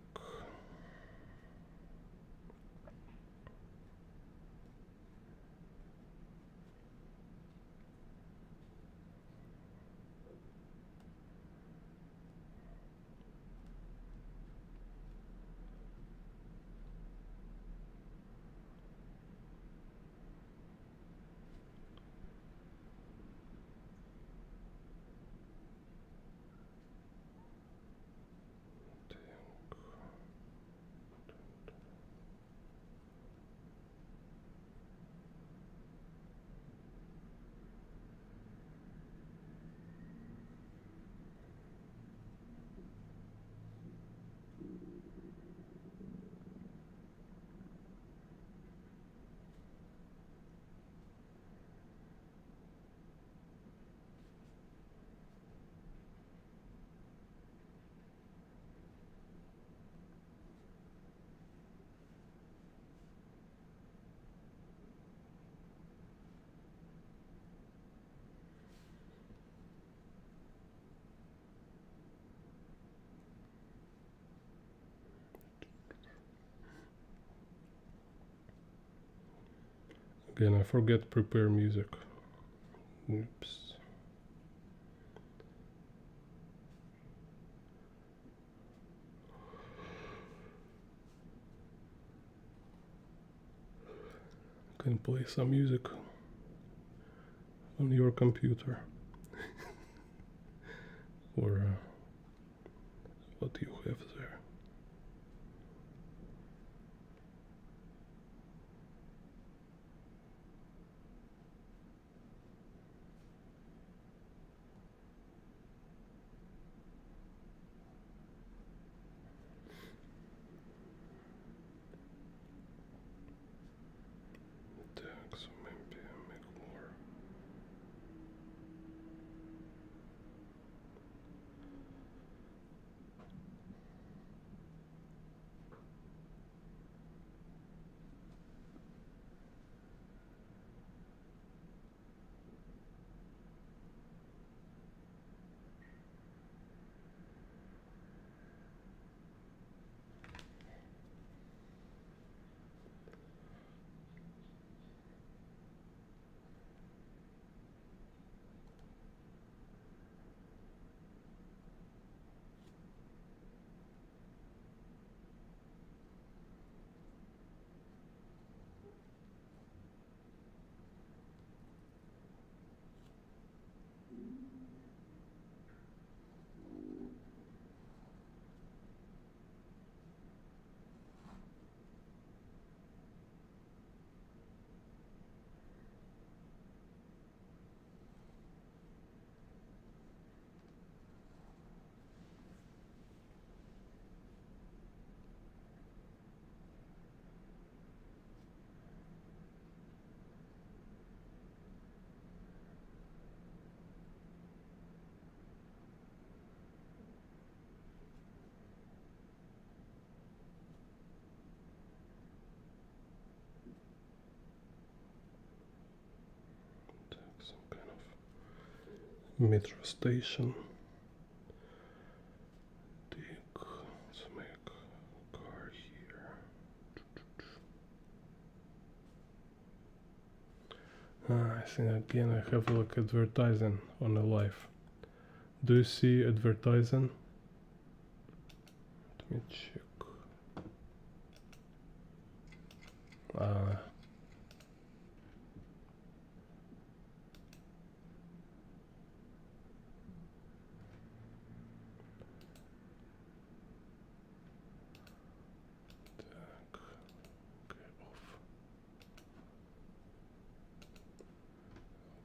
Again, I forget prepare music. Oops. Can play some music on your computer. Or what you have there. Так, so maybe I make more. Some kind of metro station. Let's make a car here. I think again I have like advertising on the live. Do you see advertising? Let me check.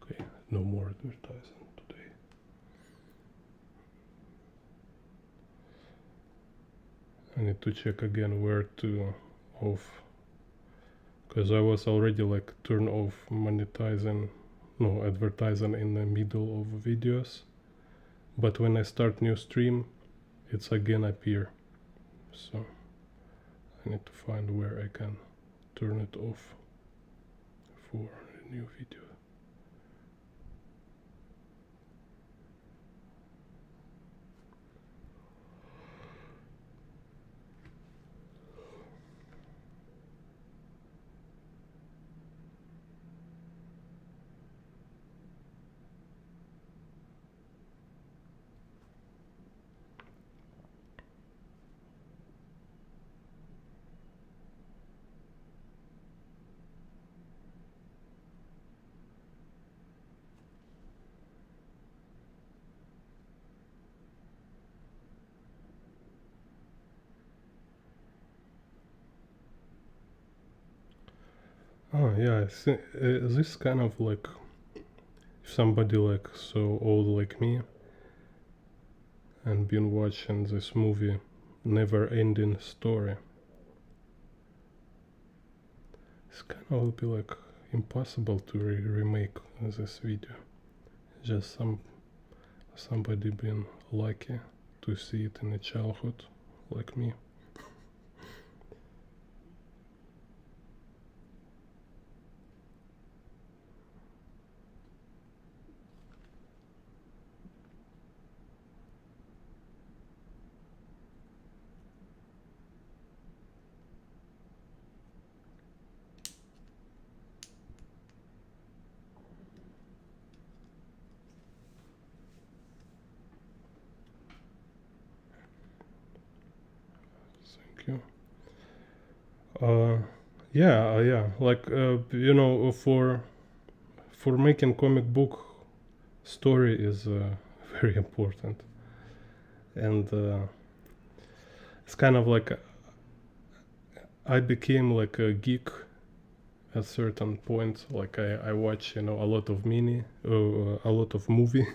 Okay, no more advertising today. I need to check again where to off, because I was already like turn off monetizing, no, advertising in the middle of videos, but when I start new stream, it's again appear. So I need to find where I can turn it off for a new video. Oh yeah, this kind of like, if somebody like so old like me and been watching this movie Never Ending Story, it's kind of will be like impossible to remake this video. Just somebody been lucky to see it in a childhood like me. Thank you. Yeah, like you know, for making comic book, story is very important, and it's kind of like I became like a geek at certain point. Like I watch, you know, a lot of a lot of movie,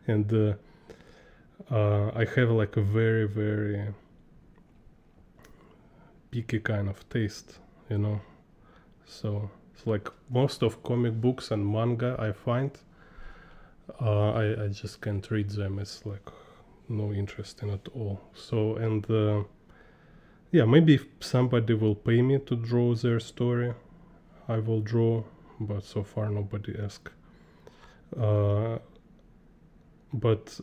and I have like a very very picky kind of taste, you know. So it's like most of comic books and manga I find, I just can't read them. It's like no interest in at all. So and yeah, maybe if somebody will pay me to draw their story, I will draw. But so far nobody asked. But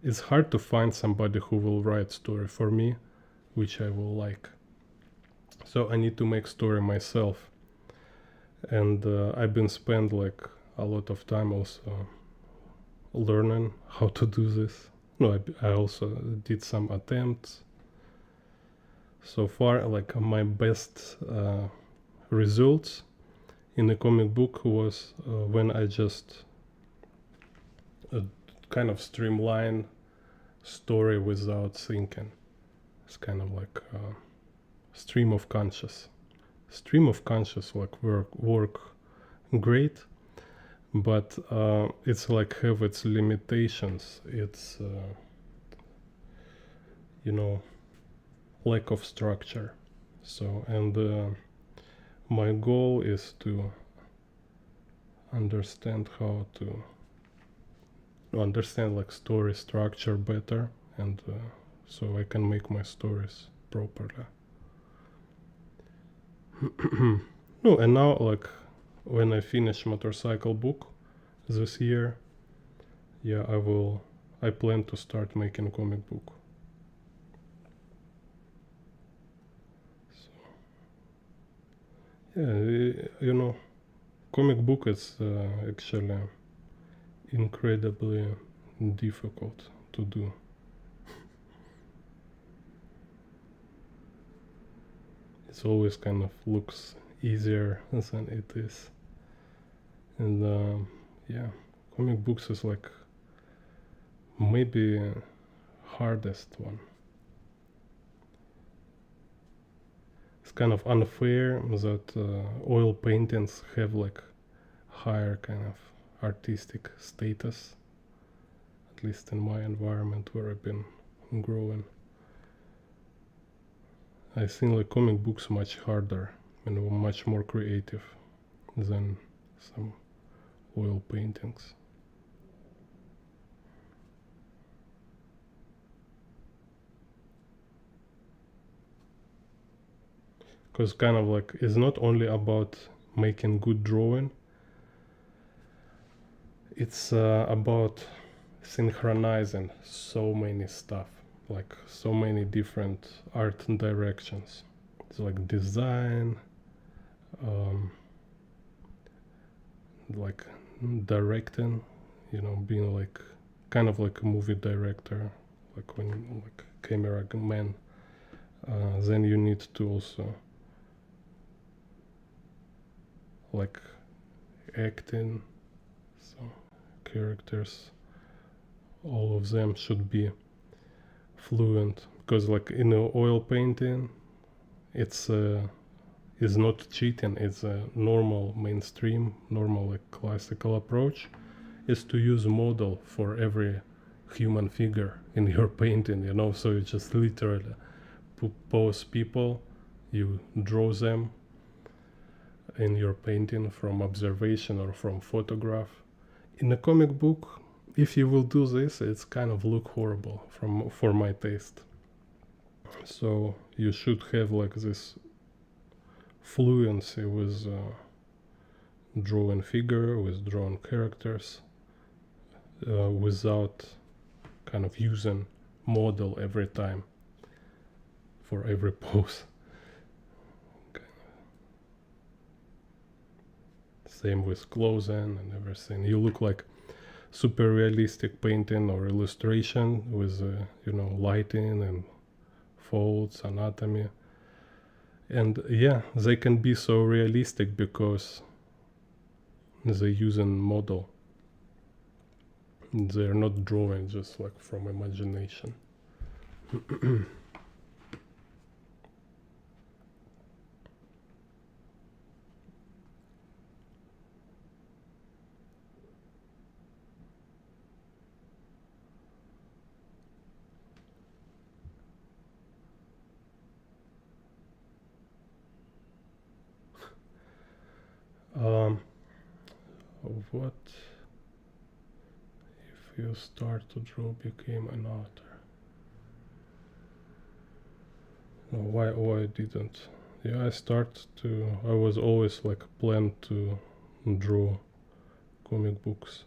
it's hard to find somebody who will write story for me, which I will like. So I need to make story myself, and I've been spend like a lot of time also learning how to do this. No, I also did some attempts. So far, like my best results in the comic book was when I just kind of streamline story without thinking. It's kind of like stream of conscious like work great, but it's like have its limitations. It's you know, lack of structure. So and my goal is to understand how to understand like story structure better, and so I can make my stories properly. No, and now like when I finish motorcycle book this year, yeah, I plan to start making comic book. So yeah, you know, comic book is actually incredibly difficult to do. It's always kind of looks easier than it is, and yeah, comic books is like maybe hardest one. It's kind of unfair that oil paintings have like higher kind of artistic status, at least in my environment where I've been growing. I think like comic books much harder and much more creative than some oil paintings. because kind of like it's not only about making good drawing, it's about synchronizing so many stuff, like so many different art directions. It's like design, like directing, you know, being like kind of like a movie director, like when like camera man. Then you need to also like acting, so characters, all of them should be fluent, because like in the oil painting, it's is not cheating. It's a normal mainstream, normal like classical approach, is to use a model for every human figure in your painting, you know. So you just literally pose people, you draw them in your painting from observation or from photograph. In a comic book, if you will do this, it's kind of look horrible for my taste. So you should have like this fluency with drawing figure, with drawn characters, without kind of using model every time for every pose. Okay. Same with clothing and everything. You look like super realistic painting or illustration with you know, lighting and folds, anatomy. And yeah, they can be so realistic because they use a model. They're not drawing just like from imagination. What if you start to draw became an author? No, why didn't? Yeah, I was always like planned to draw comic books.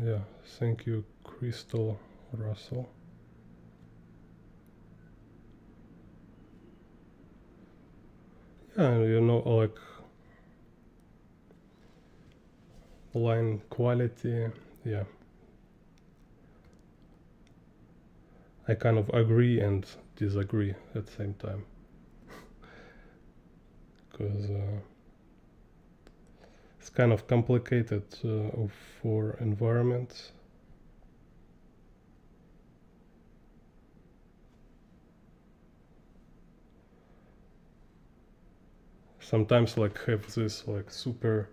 Yeah, thank you, Crystal Russell. Yeah, you know, like line quality, yeah. I kind of agree and disagree at the same time. Because it's kind of complicated for environments. Sometimes like have this like super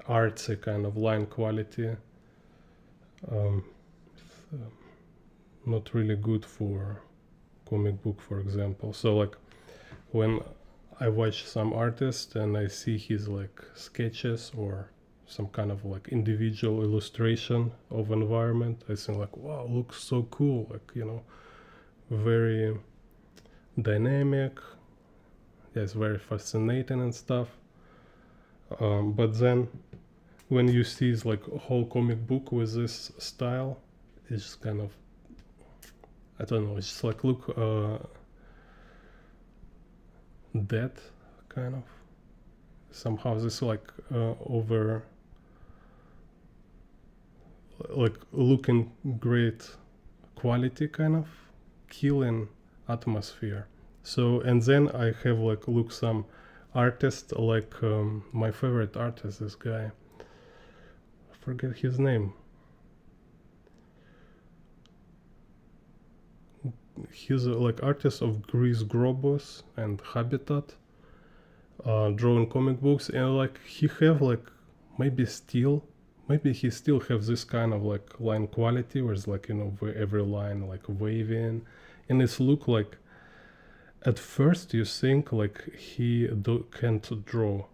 artsy kind of line quality. Not really good for comic book, for example. So like when I watch some artist and I see his like sketches or some kind of like individual illustration of environment, I think like, wow, looks so cool, like, you know, very dynamic. Yeah, it's very fascinating and stuff. But then when you see like a whole comic book with this style, it's just kind of, I don't know, it's just like look dead, kind of. Somehow this like over like looking great quality, kind of killing atmosphere. So and then I have like look some artists, like my favorite artist, this guy, I forget his name. He's like artist of Grease Grobos and Habitat, drawing comic books, and like he have like maybe he still have this kind of like line quality where it's like, you know, every line like waving, and it's look like at first you think like can't draw,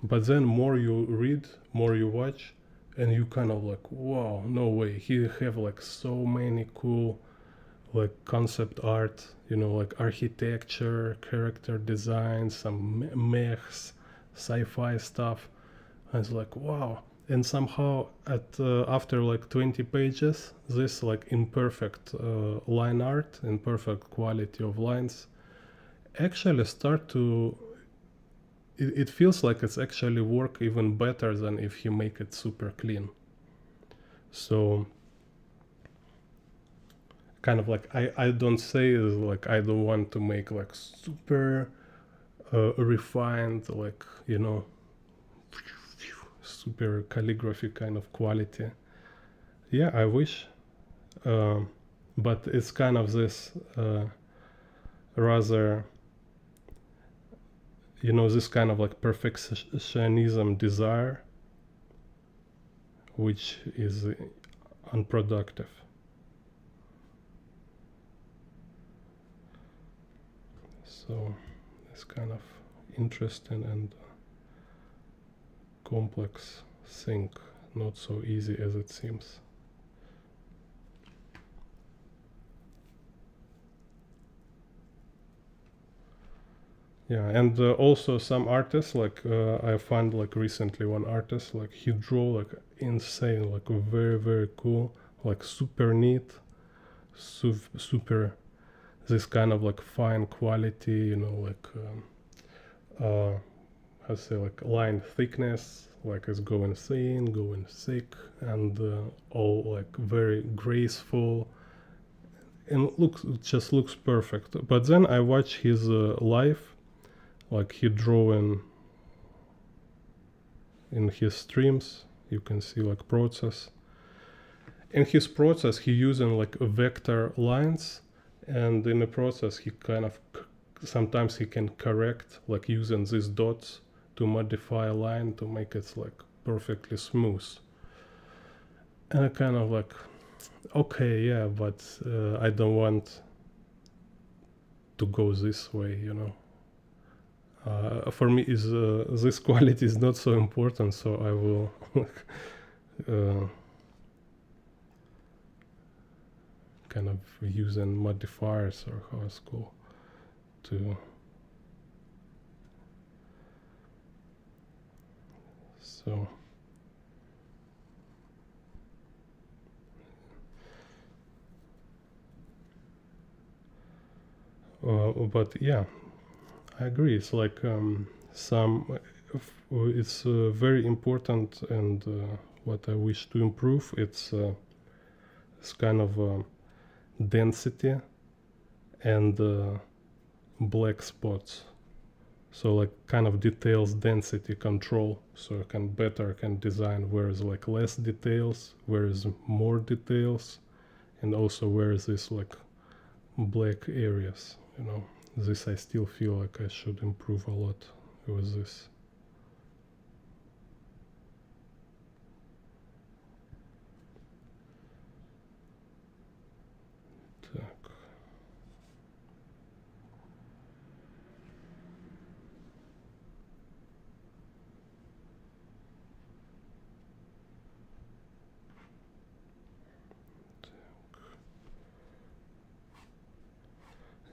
but then more you read, more you watch, and you kind of like, wow, no way, he have like so many cool like concept art, you know, like architecture, character design, some mechs, sci-fi stuff. And it's like, wow. And somehow at after like 20 pages, this like imperfect line art, imperfect quality of lines actually start to it feels like it's actually work even better than if you make it super clean. So kind of like I don't say like I don't want to make like super refined, like, you know, super calligraphy kind of quality. Yeah, I wish, um, but it's kind of this rather, you know, this kind of like perfectionism desire, which is unproductive. So it's kind of interesting and complex thing, not so easy as it seems. Yeah, and also some artists, like I found like recently one artist, like he drew like insane, like very very cool, like super neat, super this kind of like fine quality, you know, like how to say, like line thickness, like it's going thin, going thick, and all like very graceful, and just looks perfect. But then I watch his live, like he drawing in his streams. You can see like process. In his process, he using like vector lines, and in the process, he kind of sometimes he can correct, like using these dots to modify a line to make it like perfectly smooth. And I kind of like, okay, yeah, but I don't want to go this way, you know. For me, is this quality is not so important, so I will uh, kind of using modifiers, or how it's called, to so. But yeah, I agree. It's like it's very important, and what I wish to improve, it's kind of density and black spots. So like kind of details density control, so I can design where is like less details, where is more details, and also where is this like black areas, you know. This I still feel like I should improve a lot with this. Так.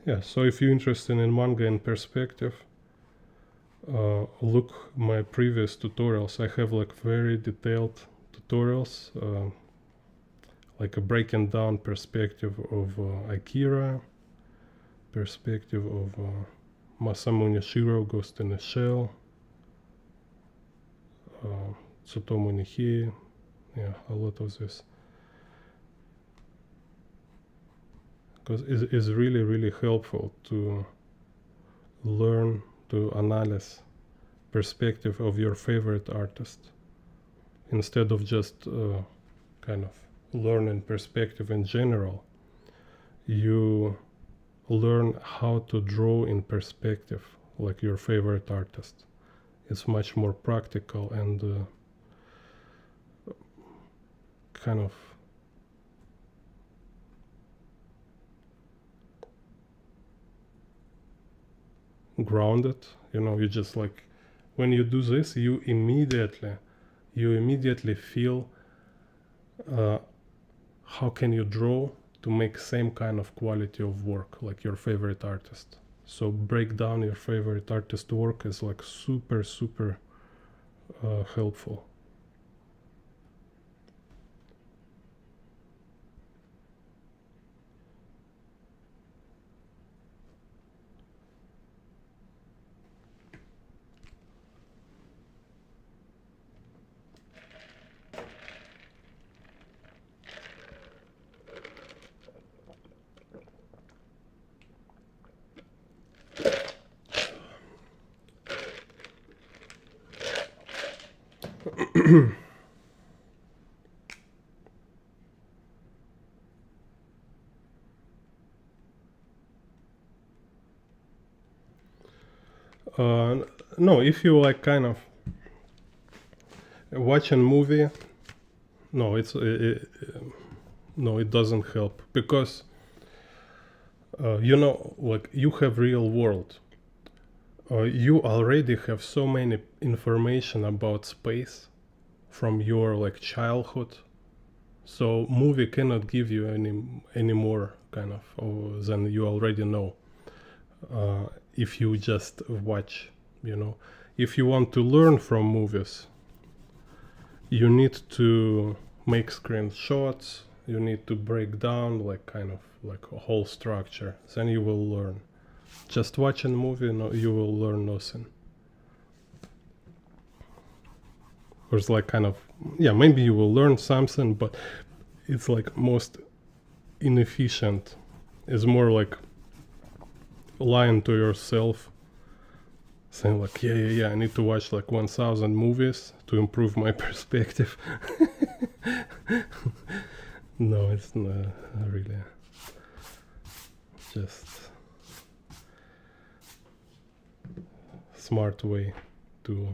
Yeah, so if you're interested in manga in perspective, look my previous tutorials. I have like very detailed tutorials, like a breaking down perspective of Akira, perspective of Masamu Nishiro, Ghost in a Shell, Tsutomu Nihei, yeah, a lot of this. because it's really really helpful to learn to analyze perspective of your favorite artist instead of just kind of learning perspective in general. You learn how to draw in perspective like your favorite artist. It's much more practical and kind of grounded. You just like when you do this, you immediately feel how can you draw to make same kind of quality of work like your favorite artist. So break down your favorite artist work is like super helpful. No, if you like kind of watch a movie, no, no, it doesn't help because like you have real world. You already have so many information about space from your like childhood, so movie cannot give you any more kind of than you already know. If you just watch, if you want to learn from movies, you need to make screenshots, you need to break down like kind of like a whole structure, then you will learn. Just watching a movie, no, you will learn nothing. Or it's like kind of, yeah, maybe you will learn something, but it's like most inefficient. It's more like lying to yourself, saying like, yeah, I need to watch like 1,000 movies to improve my perspective. No, it's not really. Just smart way to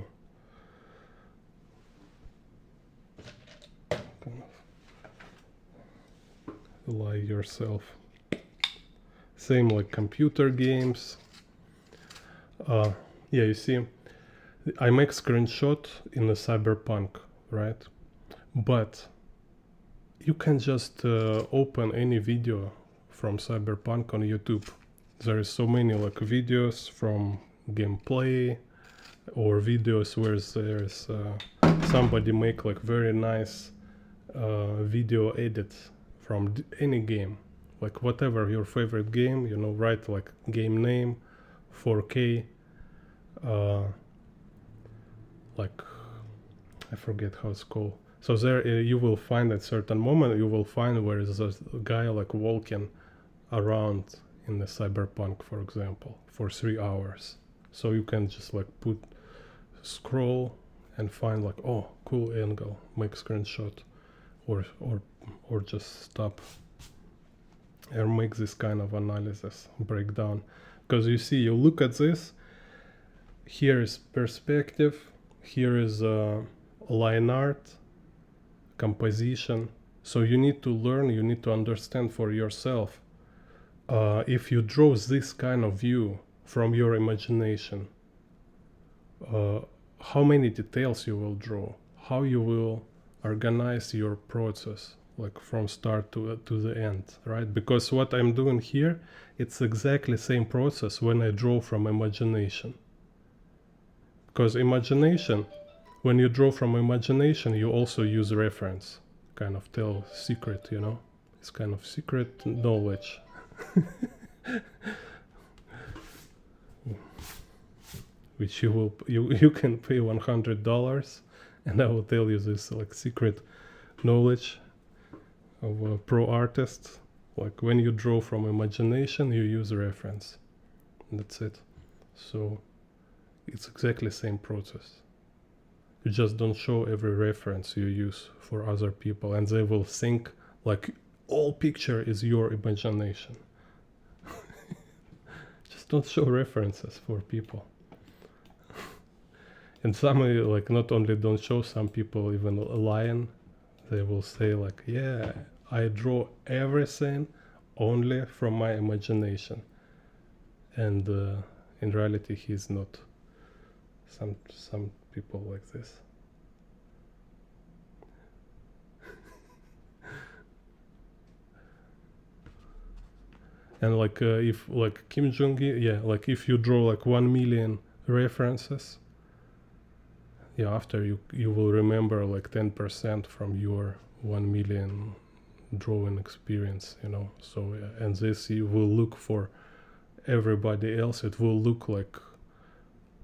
kind of lie yourself. Same like computer games. Yeah, you see, I make screenshot in a cyberpunk, right? But you can just open any video from cyberpunk on YouTube. There is so many like videos from gameplay or videos where there's somebody make like very nice video edits from any game, like whatever your favorite game, write like game name 4K, like I forget how it's called. So there you will find at certain moment, you will find where is a guy like walking around in the cyberpunk, for example, for 3 hours. So you can just like scroll and find like, oh, cool angle, make screenshot, or just stop and make this kind of analysis breakdown. Because you see, you look at this, here is perspective, here is line art, composition. So you need to learn, you need to understand for yourself. If you draw this kind of view from your imagination, how many details you will draw, how you will organize your process, like from start to the end, right? Because what I'm doing here, it's exactly same process when I draw from imagination. Because imagination, when you draw from imagination, you also use reference, kind of tell secret, it's kind of secret knowledge. Which you can pay $100 and I will tell you this like secret knowledge of a pro artist Like when you draw from imagination, you use a reference. That's it. So it's exactly the same process. You just don't show every reference you use for other people, and they will think like all picture is your imagination. Just don't show references for people. And some like not only don't show, some people even lying. They will say like, yeah, I draw everything only from my imagination, and in reality he's not. Some people like this. And like if like Kim Jong-il, yeah, like if you draw like 1 million references, yeah, after you will remember like 10% from your 1 million drawing experience, you know. So and this you will look for everybody else. It will look like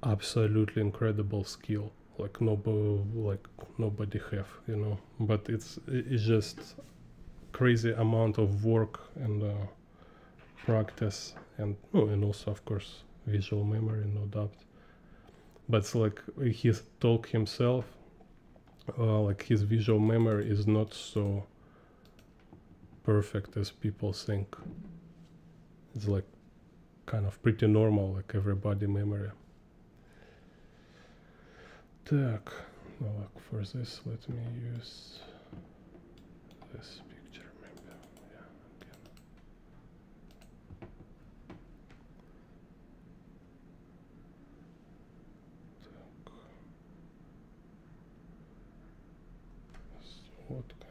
absolutely incredible skill, like nobody have, you know. But it's just crazy amount of work and practice, and and also of course visual memory, no doubt. But it's like he told himself, like his visual memory is not so perfect as people think. It's like kind of pretty normal, like everybody memory. Так, like for this, let me use this picture maybe. Yeah, again. Так. So what kind of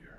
here?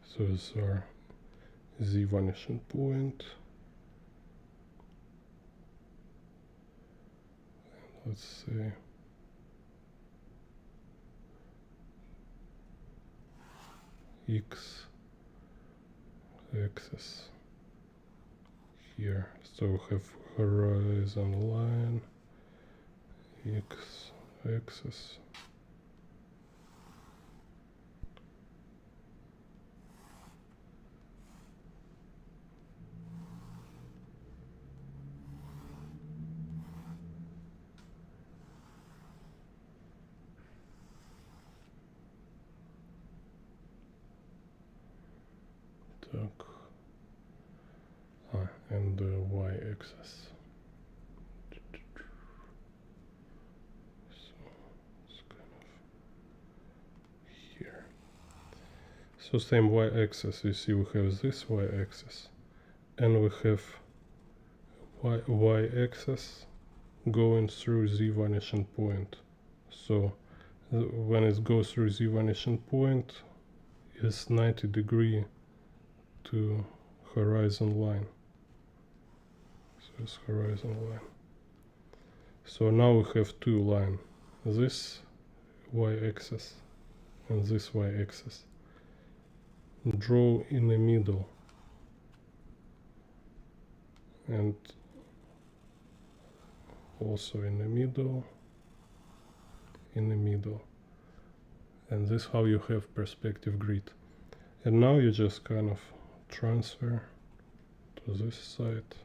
So these are the vanishing point. And let's say x axis here. So we have horizon line, x axis. Так. And the y-axis. So it's kind of here. So same y-axis. You see, we have this y-axis, and we have y-axis going through the vanishing point. So when it goes through the vanishing point, it's 90 degree to horizon line. So it's horizon line. So now we have two lines, this y-axis and this y-axis. Draw in the middle, and also in the middle, and this how you have perspective grid. And now you just kind of transfer to this side,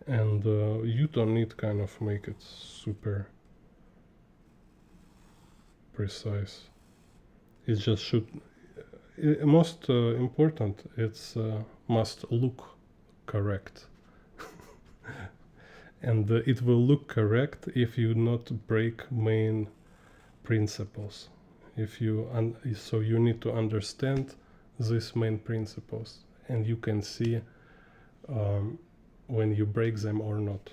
and you don't need kind of make it super precise. It just should, most important, it's must look correct. And it will look correct if you not break main principles. If you so you need to understand these main principles, and you can see when you break them or not.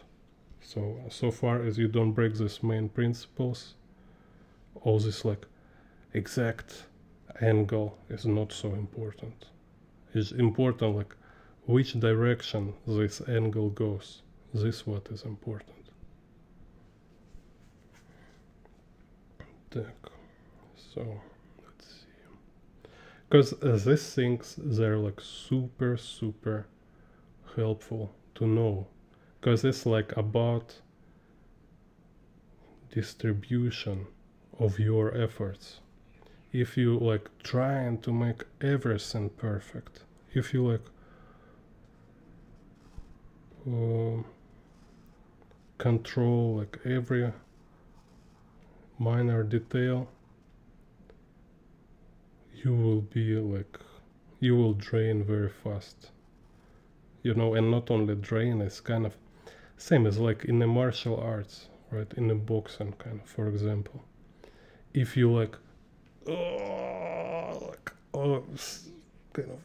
So far as you don't break these main principles, all this like exact angle is not so important. It's important like which direction this angle goes. This what is important. So let's see, because these things, they're like super helpful to know, because it's like about distribution of your efforts. If you like trying to make everything perfect, if you like control like every minor detail, you will be like, you will drain very fast, you know. And not only drain, it's kind of same as like in the martial arts, right? In the boxing, kind of, for example, if you like kind of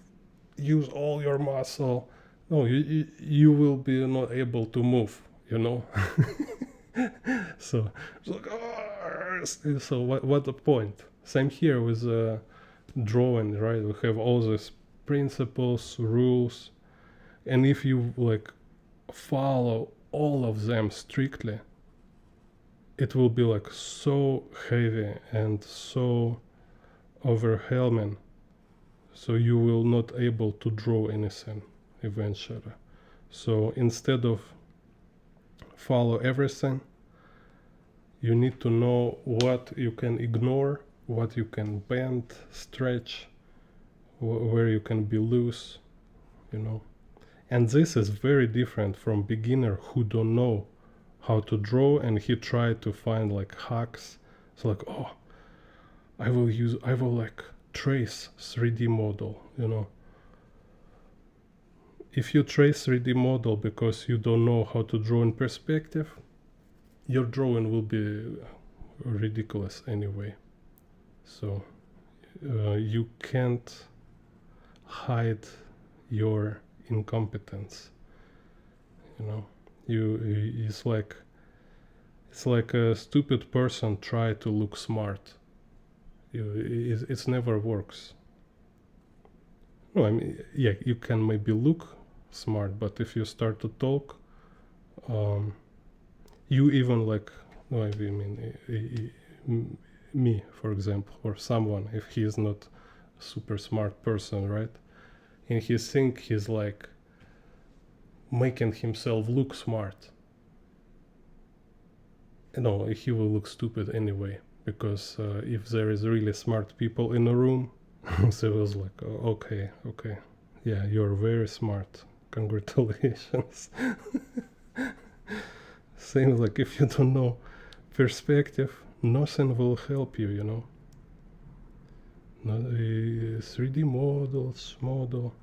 use all your muscle, no, you will be not able to move, you know. So it's like, so what the point? Same here with drawing, right? We have all these principles, rules, and if you like follow all of them strictly, it will be like so heavy and so overwhelming, so you will not able to draw anything eventually. So instead of follow everything, you need to know what you can ignore, what you can bend, stretch, where you can be loose, you know. And this is very different from beginner who don't know how to draw, and he tried to find like hacks. It's like, oh, I will like trace 3D model, you know. If you trace 3D model because you don't know how to draw in perspective, your drawing will be ridiculous anyway. So you can't hide your incompetence, you know. It's like a stupid person try to look smart. It never works. No, I mean, yeah, you can maybe look smart, but if you start to talk, you even like, no, I mean, me, for example, or someone, if he is not a super smart person, right? And he think he's like making himself look smart. No, he will look stupid anyway, because if there is really smart people in a room, so it was like, oh, okay, yeah, you're very smart, congratulations. Same like if you don't know perspective, nothing will help you, you know. No, 3D model,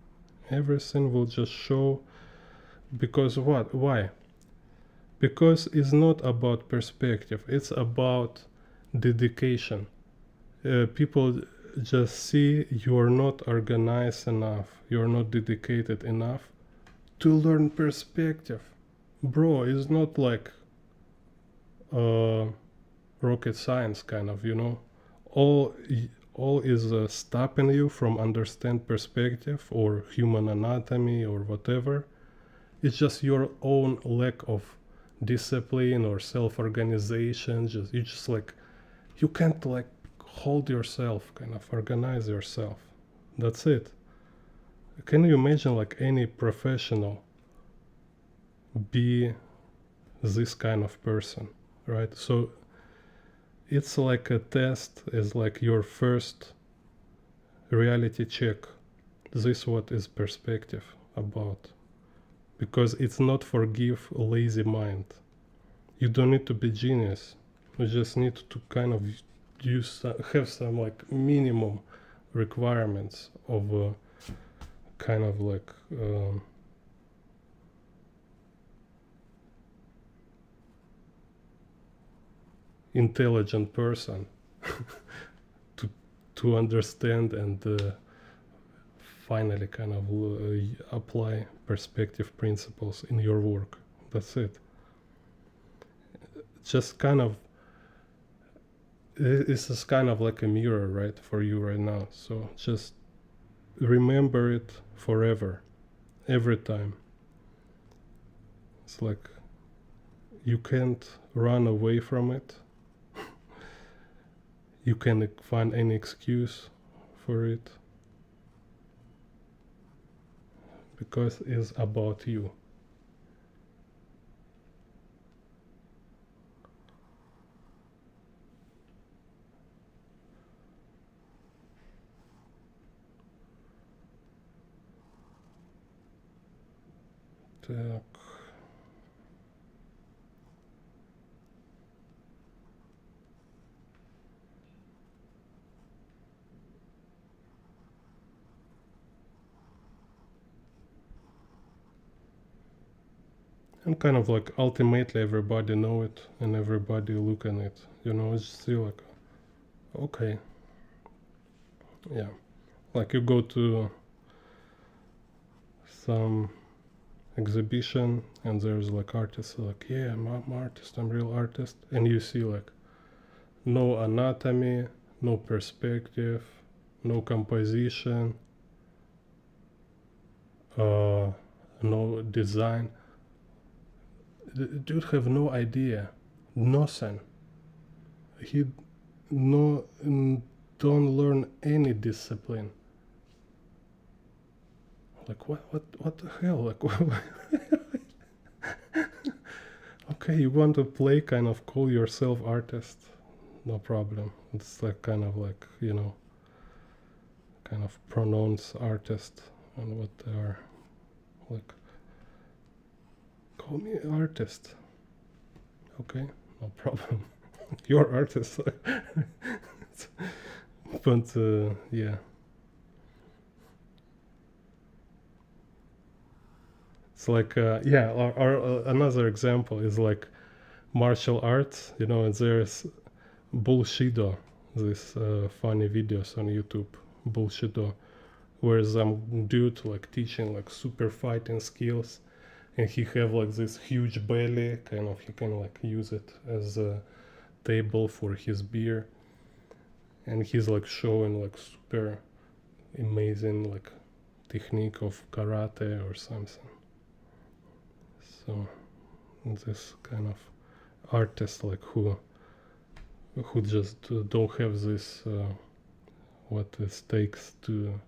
everything will just show. Because what? Why? Because it's not about perspective, it's about dedication. People just see you're not organized enough, you're not dedicated enough to learn perspective. Bro, it's not like rocket science, kind of, you know. All is stopping you from understand perspective or human anatomy or whatever. It's just your own lack of discipline or self-organization. You just like, you can't like hold yourself, kind of organize yourself. That's it. Can you imagine like any professional be this kind of person, right? So it's like a test, is like your first reality check. This what is perspective about. Because it's not forgive a lazy mind. You don't need to be genius. You just need to kind of have some like minimum requirements of kind of like intelligent person to understand and finally kind of apply perspective principles in your work. That's it. Just kind of, this is kind of like a mirror, right, for you right now. So just remember it forever, every time. It's like you can't run away from it. You can't find any excuse for it, because it's about you. Так. And kind of like ultimately everybody know it and everybody look at it. You know, it's still like, okay. Yeah. Like you go to some exhibition and there's like artists like, yeah, I'm artist, I'm real artist. And you see like no anatomy, no perspective, no composition, no design. The dude have no idea, nothing. He don't learn any discipline. Like what the hell? Like okay, you want to play, kind of call yourself artist, no problem. It's like kind of like, you know, kind of pronounce artist and what they are. Like, call me artist. Okay, no problem. You're artist. But yeah. It's like, yeah, or another example is like martial arts, you know, and there's Bullshido, this funny videos on YouTube, Bullshido, where some dude like teaching like super fighting skills, and he have like this huge belly, kind of he can like use it as a table for his beer, and he's like showing like super amazing like technique of karate or something. So this kind of artist like who just don't have this what it takes to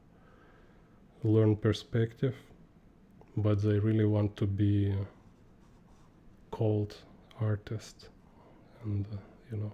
learn perspective, but they really want to be called artist, and you know.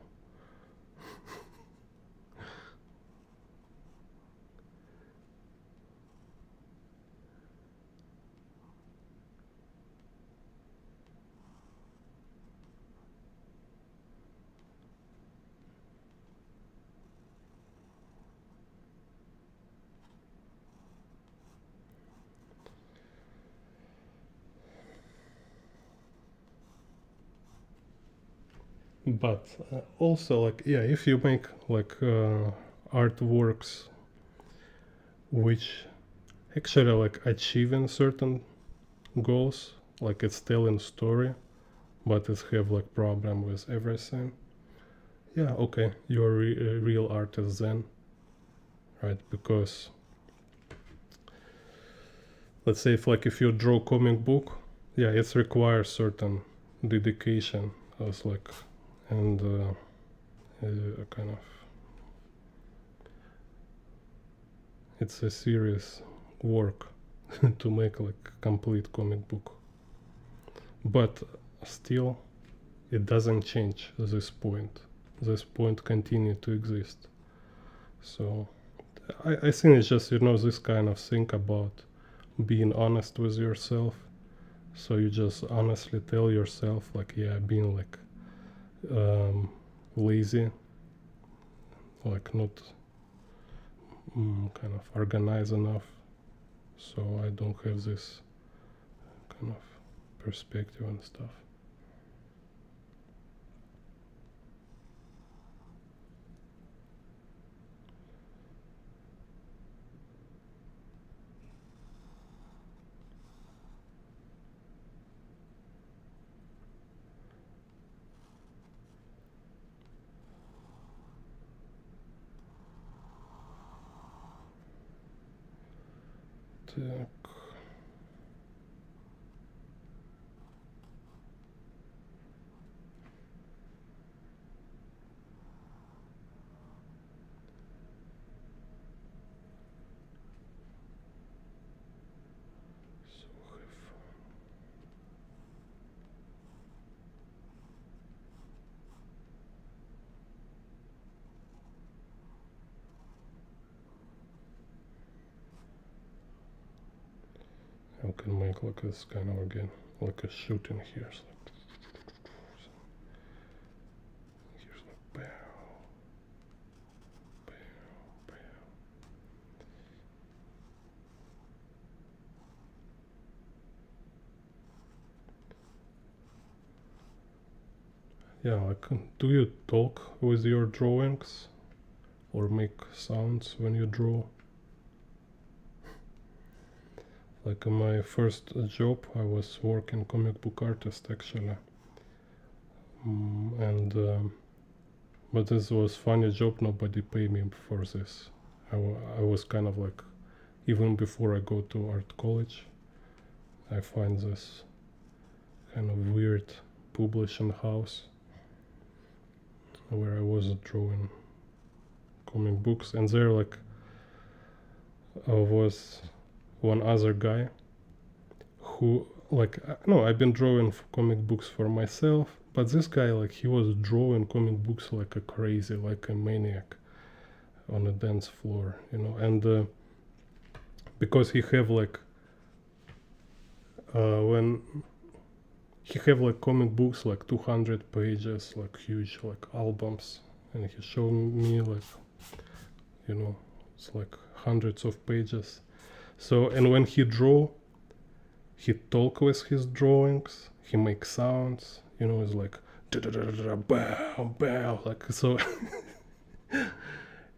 But also like, yeah, if you make like artworks which actually like achieving certain goals, like it's telling story, but it have like problem with everything, yeah, okay, you're a real artist then, right? Because let's say if you draw comic book, yeah, it requires certain dedication as like, and kind of, it's a serious work to make like complete comic book, but still it doesn't change this point. This point continue to exist. So I think it's just, you know, this kind of thing about being honest with yourself. So you just honestly tell yourself like, yeah, being like lazy, like not kind of organized enough, so I don't have this kind of perspective and stuff. Так. I can make like this kind of again, like a shooting here. So here's like bow, bow, bow. Yeah, like, do you talk with your drawings or make sounds when you draw? Like in my first job, I was working comic book artist actually, but this was funny job. Nobody paid me for this. I was kind of like, even before I go to art college, I find this kind of weird publishing house where I was drawing comic books, and there like was one other guy who like no, I've been drawing comic books for myself, but this guy like he was drawing comic books like a crazy, like a maniac on a dance floor, and because he have like when he have like comic books like 200 pages, like huge like albums, and he showed me like it's like hundreds of pages. So, and when he draw, he talk with his drawings, he makes sounds, it's like bow, bow, like so.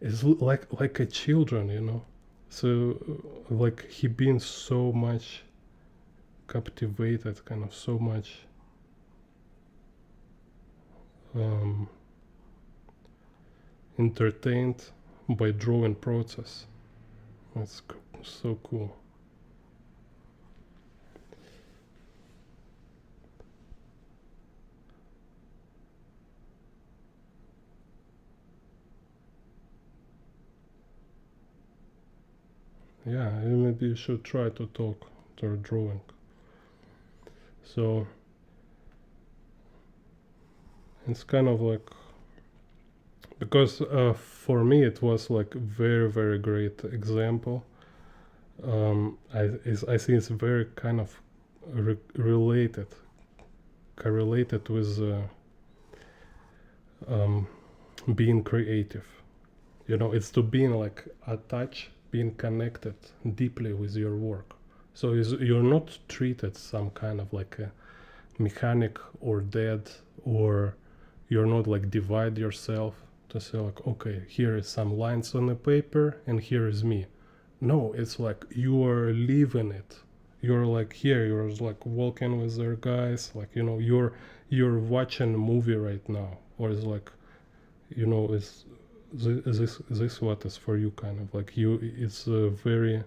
It's like a children. So like he been so much captivated, kind of so much entertained by drawing process. That's so cool. Yeah, maybe you should try to talk to a drawing. So it's kind of like, because for me it was like very, very great example. I think it's very kind of correlated with being creative. It's to being like attached, being connected deeply with your work. So you're not treated some kind of like a mechanic or dead, or you're not like divide yourself to say like, okay, here is some lines on the paper and here is me. No, it's like you are living it. You're like here, you're like walking with their guys, like you're watching a movie right now, or it's like it's this what is for you, kind of like you. It's a very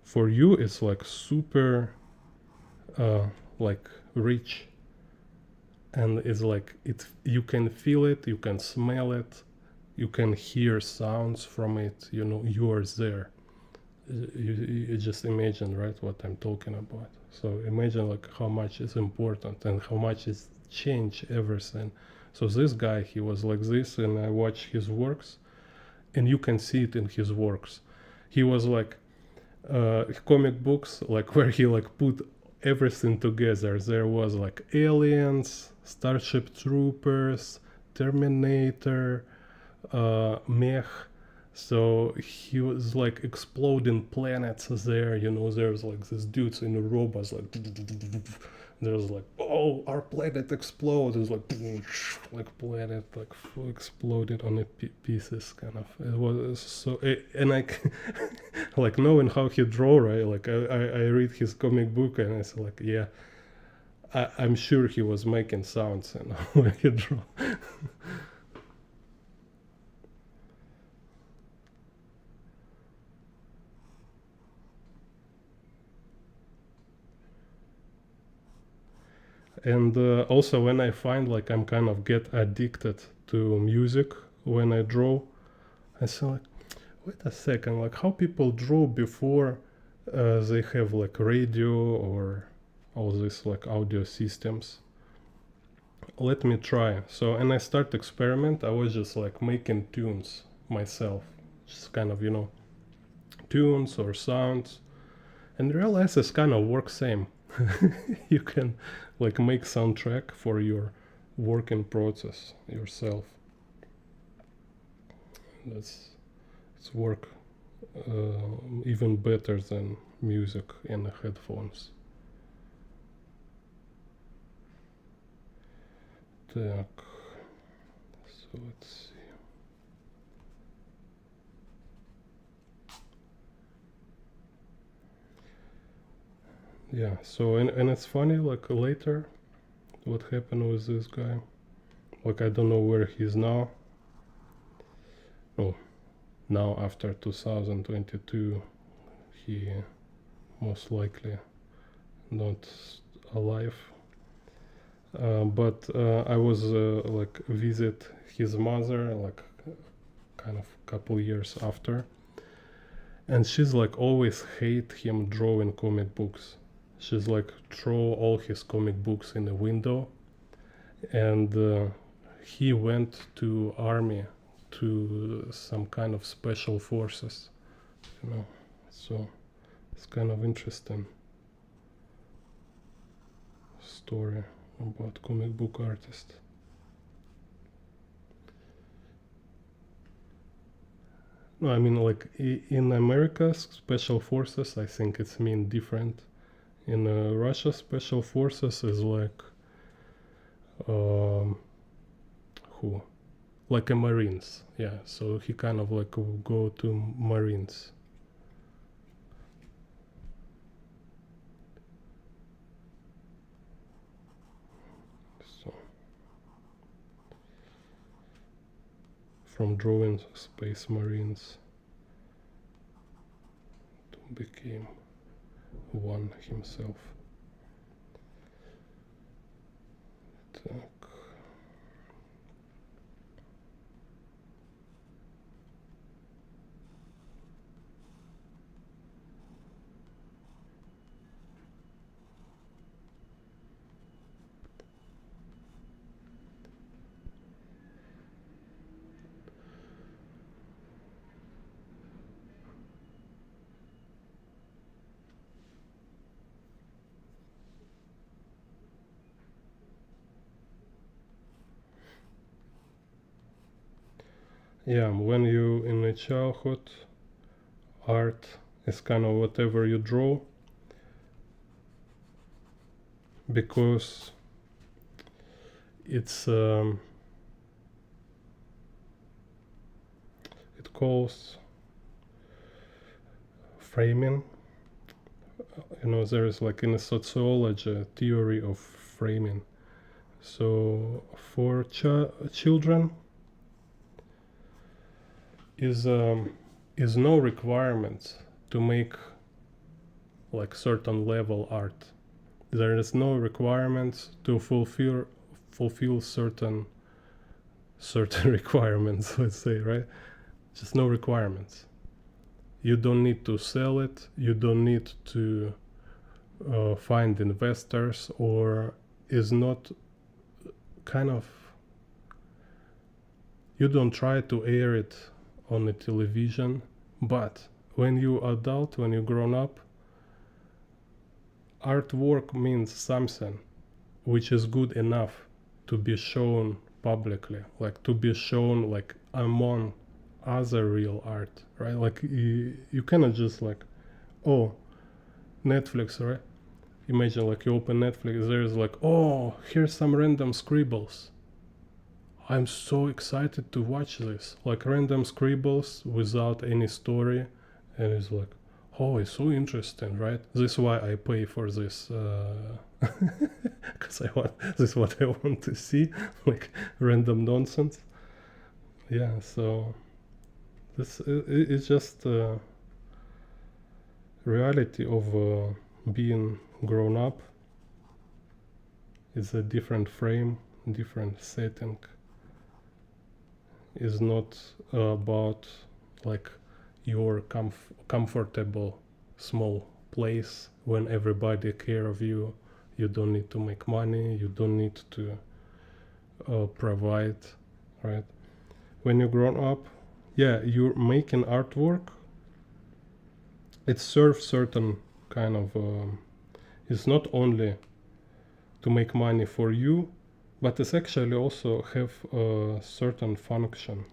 for you it's like super like rich, and it's like you can feel it, you can smell it, you can hear sounds from it, you are there. You just imagine, right, what I'm talking about. So imagine like how much is important and how much is change everything. So this guy, he was like this, and I watch his works, and you can see it in his works. He was like comic books, like where he like put everything together. There was like aliens, Starship Troopers, Terminator, mech. So he was like exploding planets there. There's like these dudes in the robots, like there's like, oh, our planet explodes. It's like planet like exploded on the pieces, kind of. It was so, and I like knowing how he draw, right? Like I read his comic book, and it's like, yeah, I'm sure he was making sounds, when he draw. And also when I find like I'm kind of get addicted to music when I draw, I say like, wait a second, like how people draw before they have like radio or all this like audio systems. Let me try. So, and I start experiment. I was just like making tunes myself, just kind of, you know, tunes or sounds, and realize it's kind of work same. You can like make soundtrack for your working process yourself. That's it's work even better than music in the headphones. Так, so let's see. Yeah, so and it's funny, like later, what happened with this guy. Like I don't know where he's now. Oh, now after 2022, he most likely not alive. But I was like visit his mother like kind of couple years after, and she's like always hate him drawing comic books. She's like throw all his comic books in the window, and he went to army, to some kind of special forces, you know. So it's kind of interesting story about comic book artist. No, I mean like in America, special forces, I think it's mean different. In Russia, special forces is like um, who, like a Marines. Yeah, so he kind of like go to Marines. So from drawing Space Marines to became one himself. Так. Yeah, when you in a childhood, art is kind of whatever you draw, because it's it calls framing. You know, there is like in sociology a theory of framing. So for children is no requirement to make like certain level art. There is no requirement to fulfill certain requirements, let's say, right? Just no requirements. You don't need to sell it, you don't need to find investors, or is not kind of, you don't try to air it on the television. But when you adult, when you grown up, artwork means something which is good enough to be shown publicly, like to be shown like among other real art, right? Like you cannot just like, oh, Netflix, right? Imagine like you open Netflix, there's like, oh, here's some random scribbles. I'm so excited to watch this. Like random scribbles without any story, and it's like, oh, it's so interesting, right? This is why I pay for this, because I want this is what I want to see, like random nonsense. Yeah, so this is just reality of being grown up. It's a different frame, different setting. Is not about like your comfortable small place when everybody care of you. You don't need to make money, you don't need to provide, right? When you grown up, yeah, you're making artwork. It serves certain kind of it's not only to make money for you, but it's actually also have a certain function,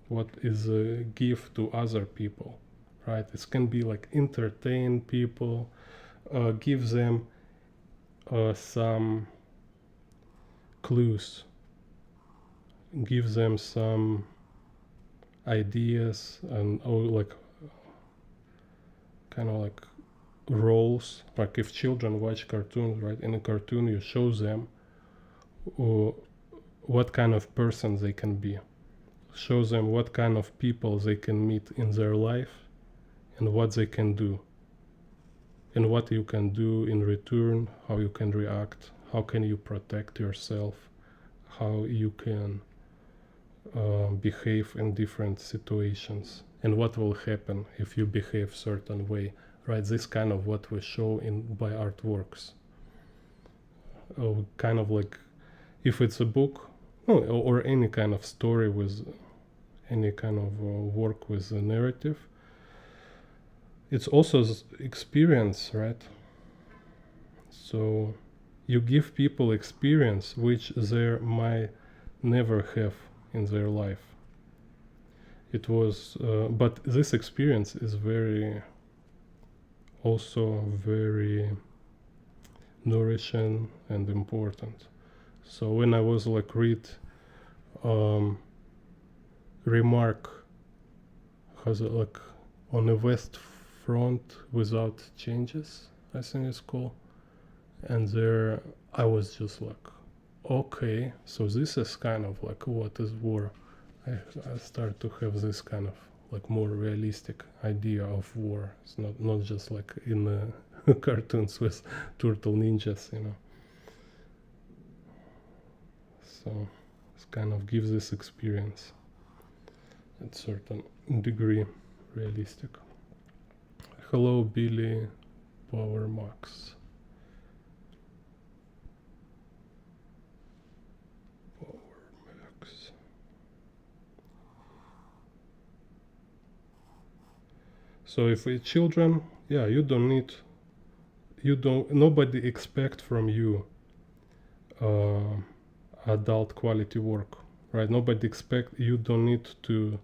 what is a gift to other people, right? It can be like entertain people, give them some clues, give them some ideas, and like kind of like roles. Like if children watch cartoons, right? In a cartoon, you show them what kind of person they can be, show them what kind of people they can meet in their life, and what they can do, and what you can do in return, how you can react, how can you protect yourself, how you can behave in different situations, and what will happen if you behave certain way, right? This kind of what we show in by artworks. Kind of like if it's a book, or any kind of story with any kind of work with a narrative, it's also experience, right? So you give people experience which they might never have in their life. It was, but this experience is also very nourishing and important. So when I was like read remark, has like on the west front without changes, I think it's called, and there I was just like, okay, so this is kind of like what is war. I start to have this kind of like more realistic idea of war. It's not just like in the cartoons with turtle ninjas, you know. So it kind of gives this experience at certain degree realistic. Hello, Billy Power Max. So if we children, yeah, nobody expect from you adult quality work, right? Nobody expect, you don't need to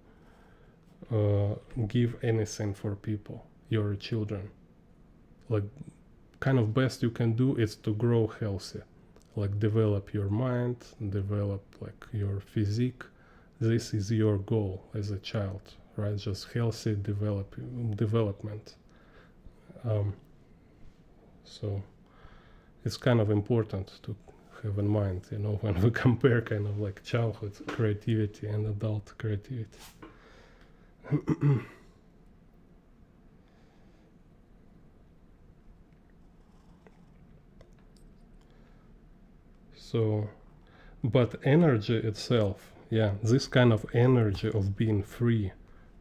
give anything for people, your children. Like kind of best you can do is to grow healthy, like develop your mind, develop like your physique. This is your goal as a child, right? Just healthy development. So it's kind of important to have in mind, you know, when we compare kind of like childhood creativity and adult creativity. So, but energy itself, yeah, this kind of energy of being free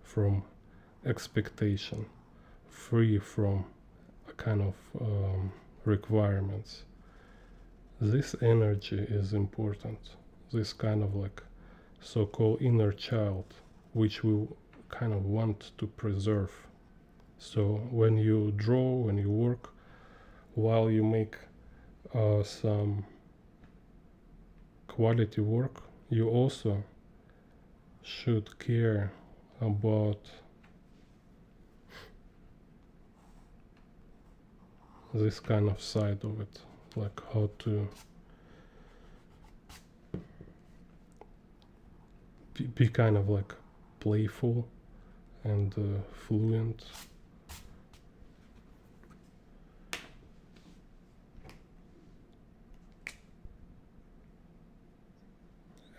from expectation, free from a kind of requirements. This energy is important. This kind of like so-called inner child, which we kind of want to preserve. So when you draw, when you work, while you make some quality work, you also should care about this kind of side of it, like how to be kind of like playful and fluent.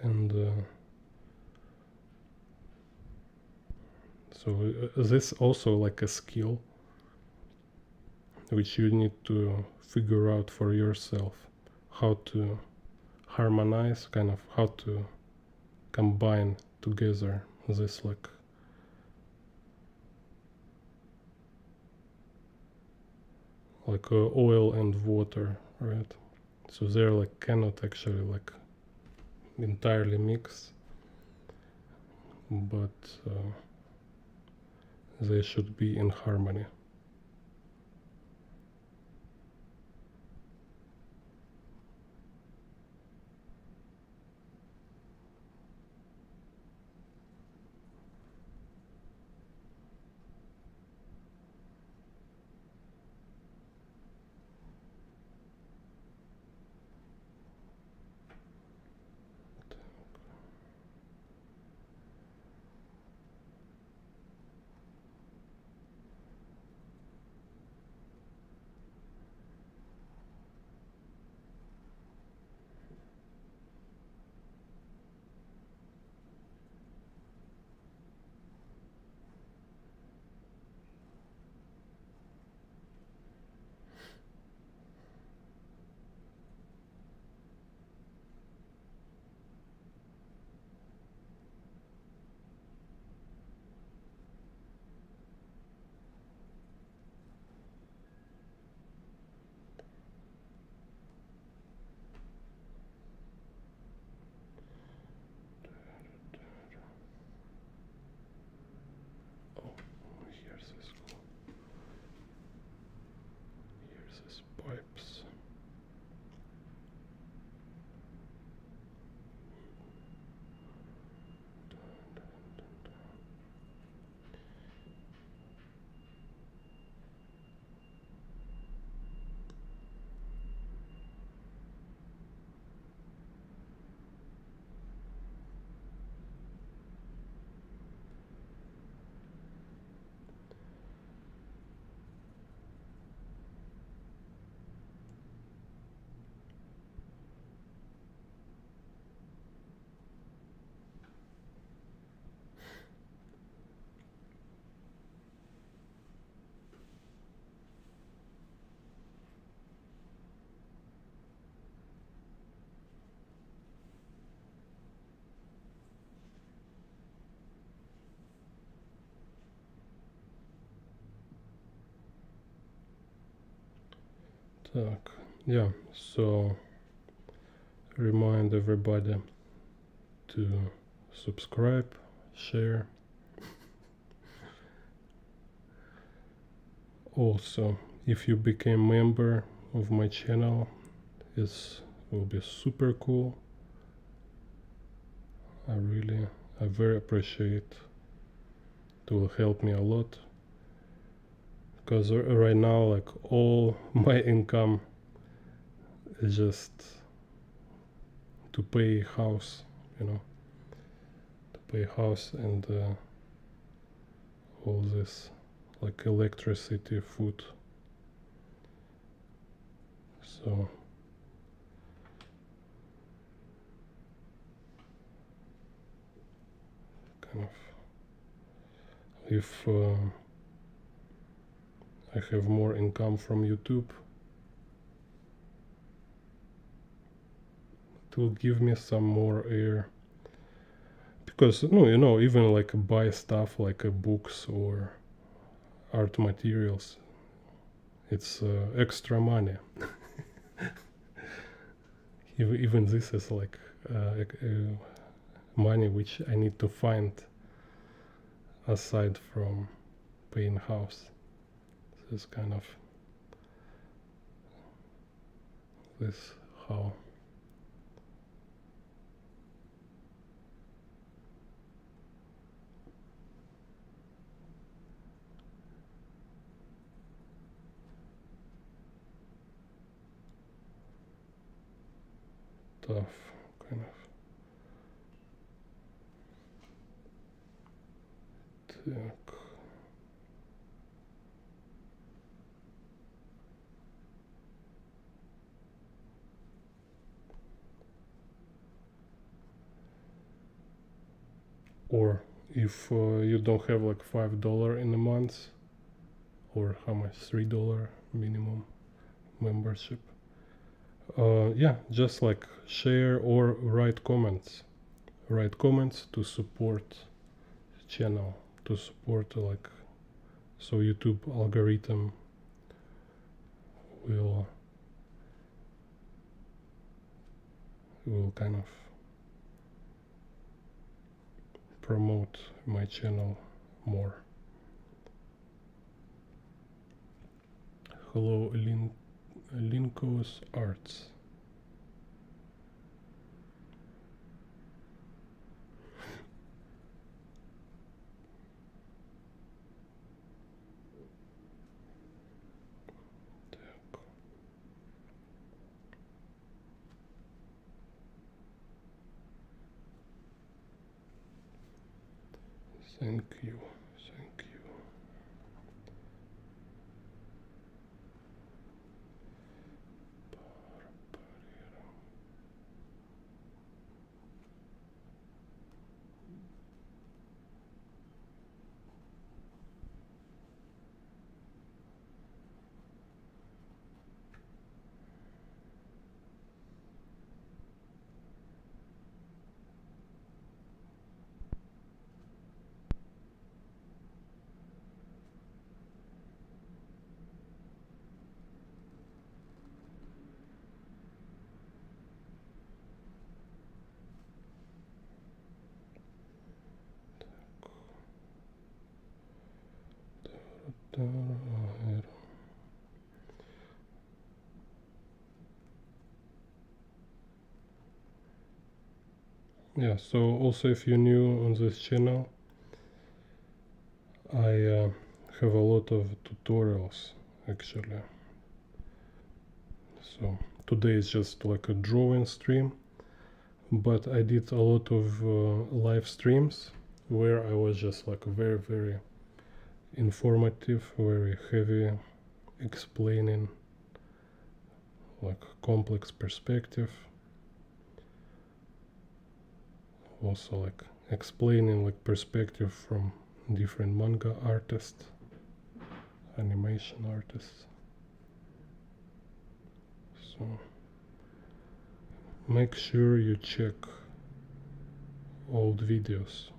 And so this also like a skill which you need to figure out for yourself, how to harmonize, kind of how to combine together this like oil and water, right? So they're like cannot actually like entirely mix, but they should be in harmony. Here's this pipes. Так, yeah, so remind everybody to subscribe, share. Also, if you became member of my channel, it will be super cool. I very appreciate. It will help me a lot, because right now like all my income is just to pay house, to pay house and all this like electricity, food. So kind of if I have more income from YouTube, it will give me some more air, because even like buy stuff like books or art materials, it's extra money. Even this is like money which I need to find aside from paying house. This is kind of this how tough kind of. Так. Or if you don't have like $5 in a month, or how much, $3 minimum membership, Yeah, just like share or write comments. Write comments to support channel, to support like, so YouTube algorithm will kind of promote my channel more. Hello, Linkos Arts. Thank you, thank you. Yeah, so also if you're new on this channel, I have a lot of tutorials actually. So today is just like a drawing stream, but I did a lot of live streams where I was just like very informative, very heavy, explaining like complex perspective, also like explaining like perspective from different manga artists, animation artists. So make sure you check old videos.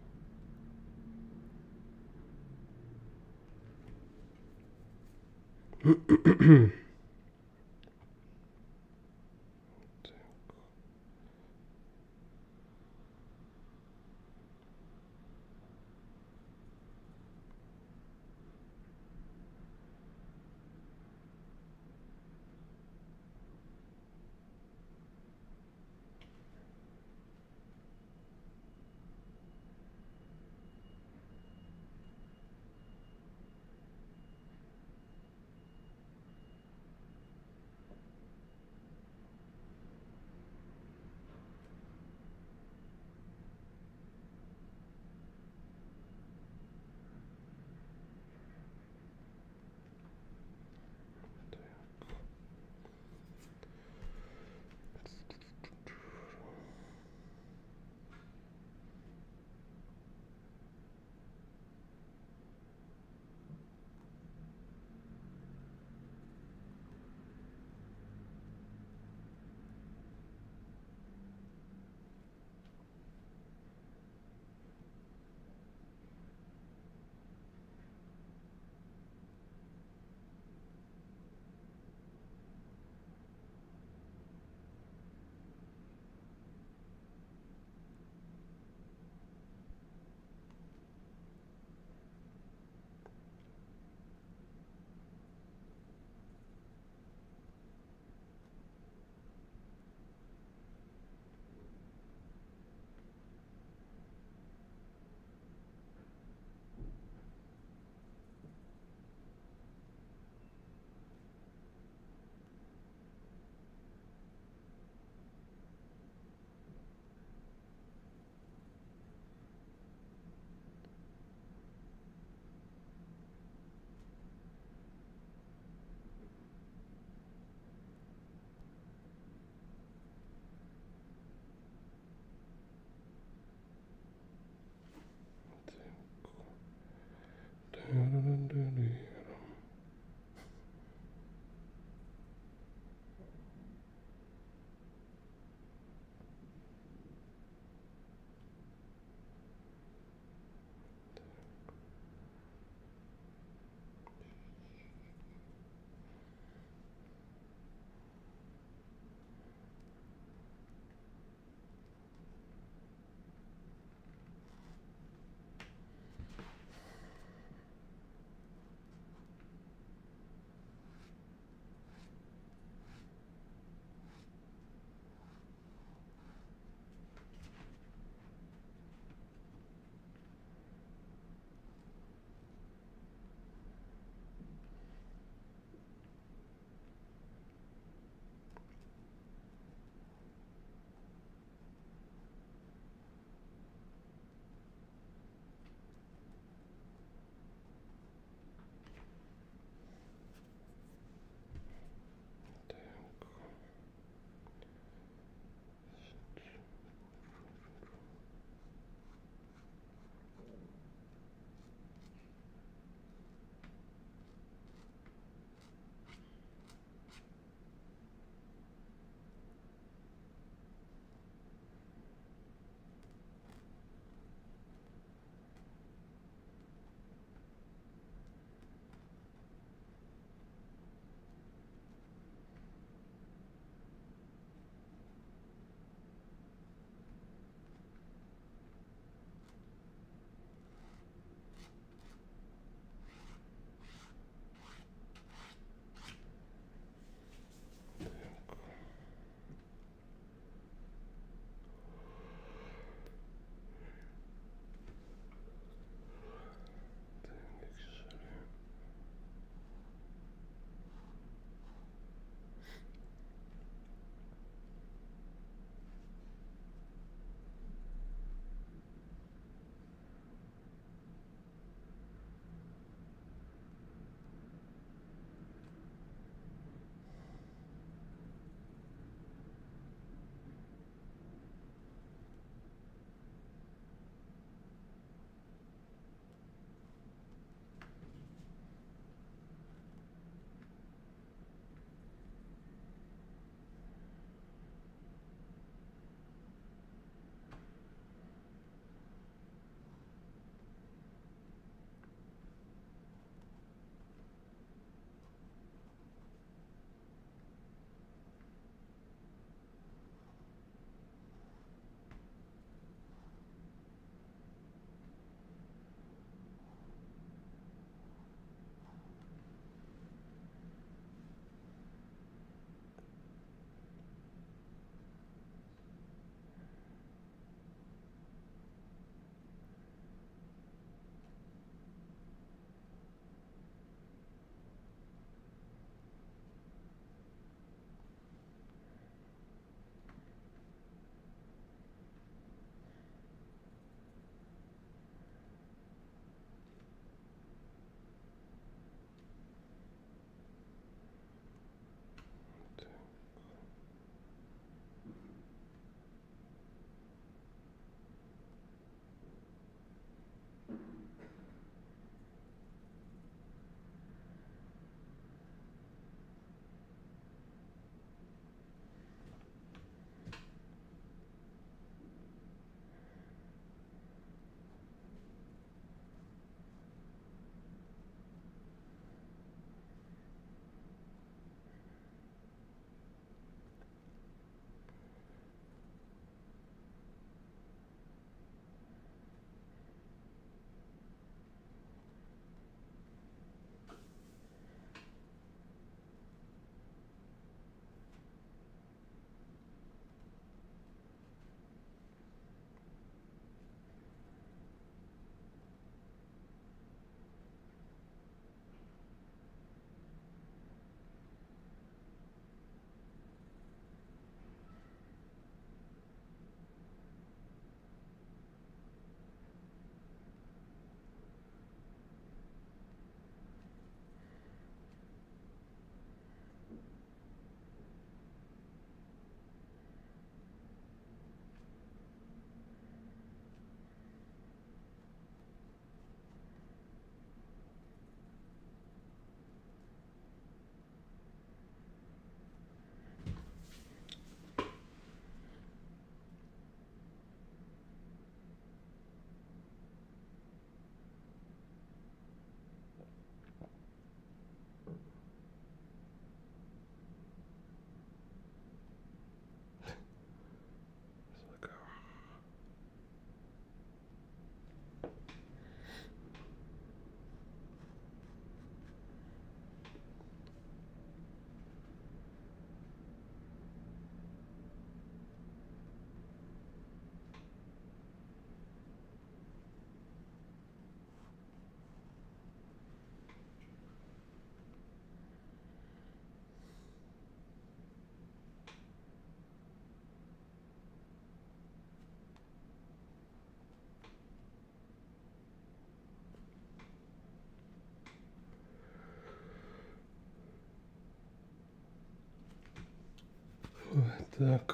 Так.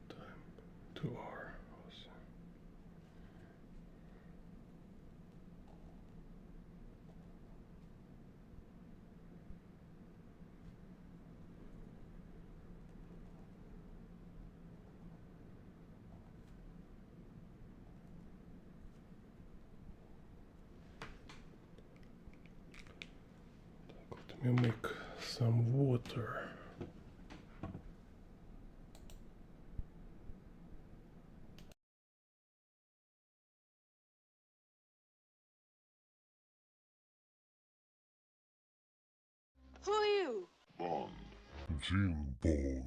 Time 2 hours. Let me make some water. Who are you? Bond. Jim Bond.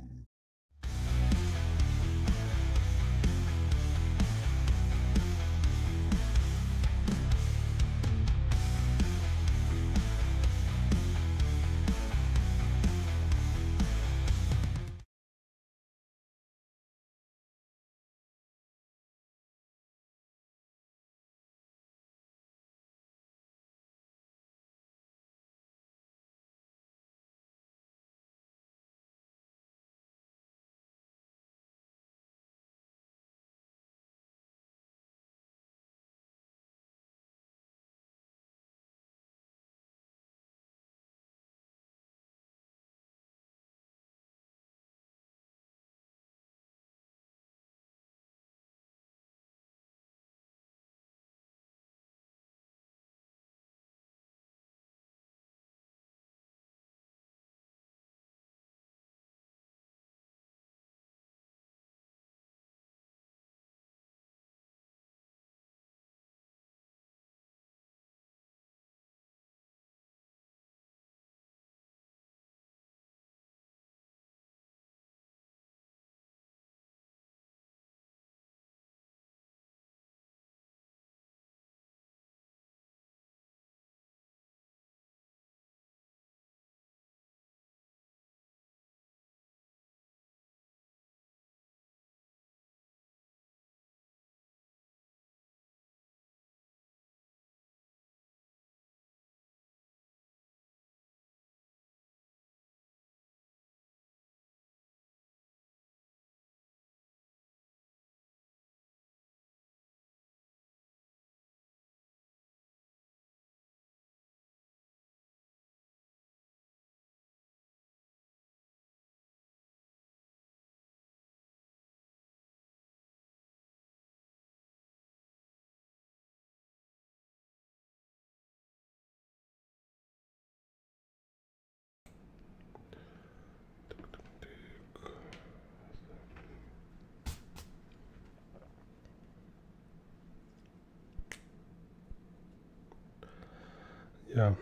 Yeah.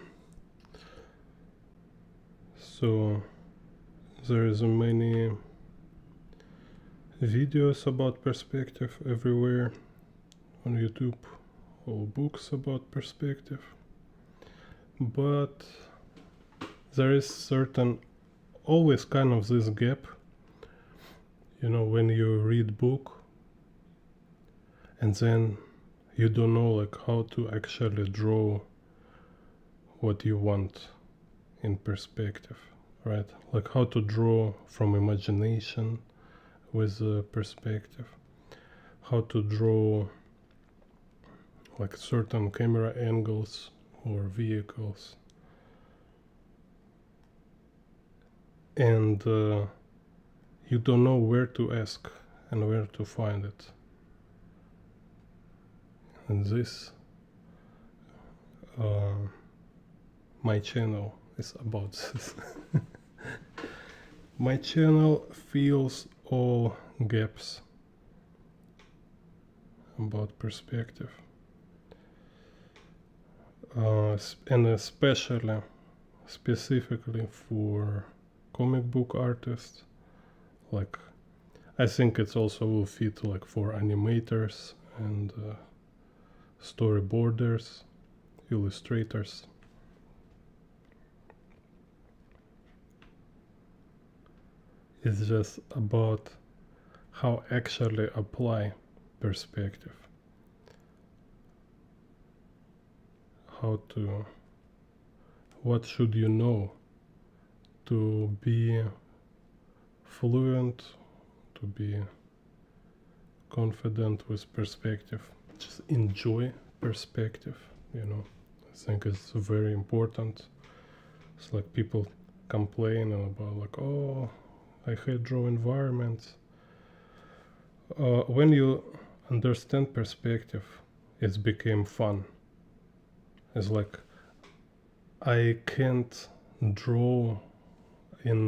So there is many videos about perspective everywhere on YouTube, or books about perspective, but there is certain always kind of this gap, you know, when you read book and then you don't know like how to actually draw what you want in perspective, right? Like how to draw from imagination with perspective, how to draw like certain camera angles or vehicles, and you don't know where to ask and where to find it. And this my channel is about this. My channel fills all gaps about perspective, and especially specifically for comic book artists. Like I think it's also will fit like for animators and storyboarders, illustrators. It's just about how actually apply perspective. What should you know to be fluent, to be confident with perspective. Just enjoy perspective, I think it's very important. It's like people complaining about like, oh, I hate draw environments. When you understand perspective, it became fun. It's like I can't draw in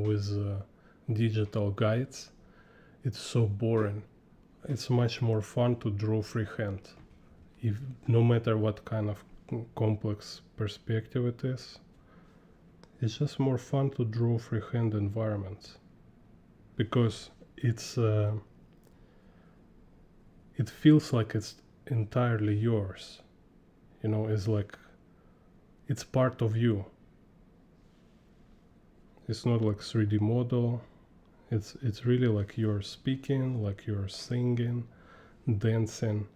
with digital guides. It's so boring. It's much more fun to draw freehand. If no matter what kind of complex perspective it is, it's just more fun to draw freehand environments because it feels like it's entirely yours. It's like it's part of you. It's not like 3D model. It's really like you're speaking, like you're singing, dancing,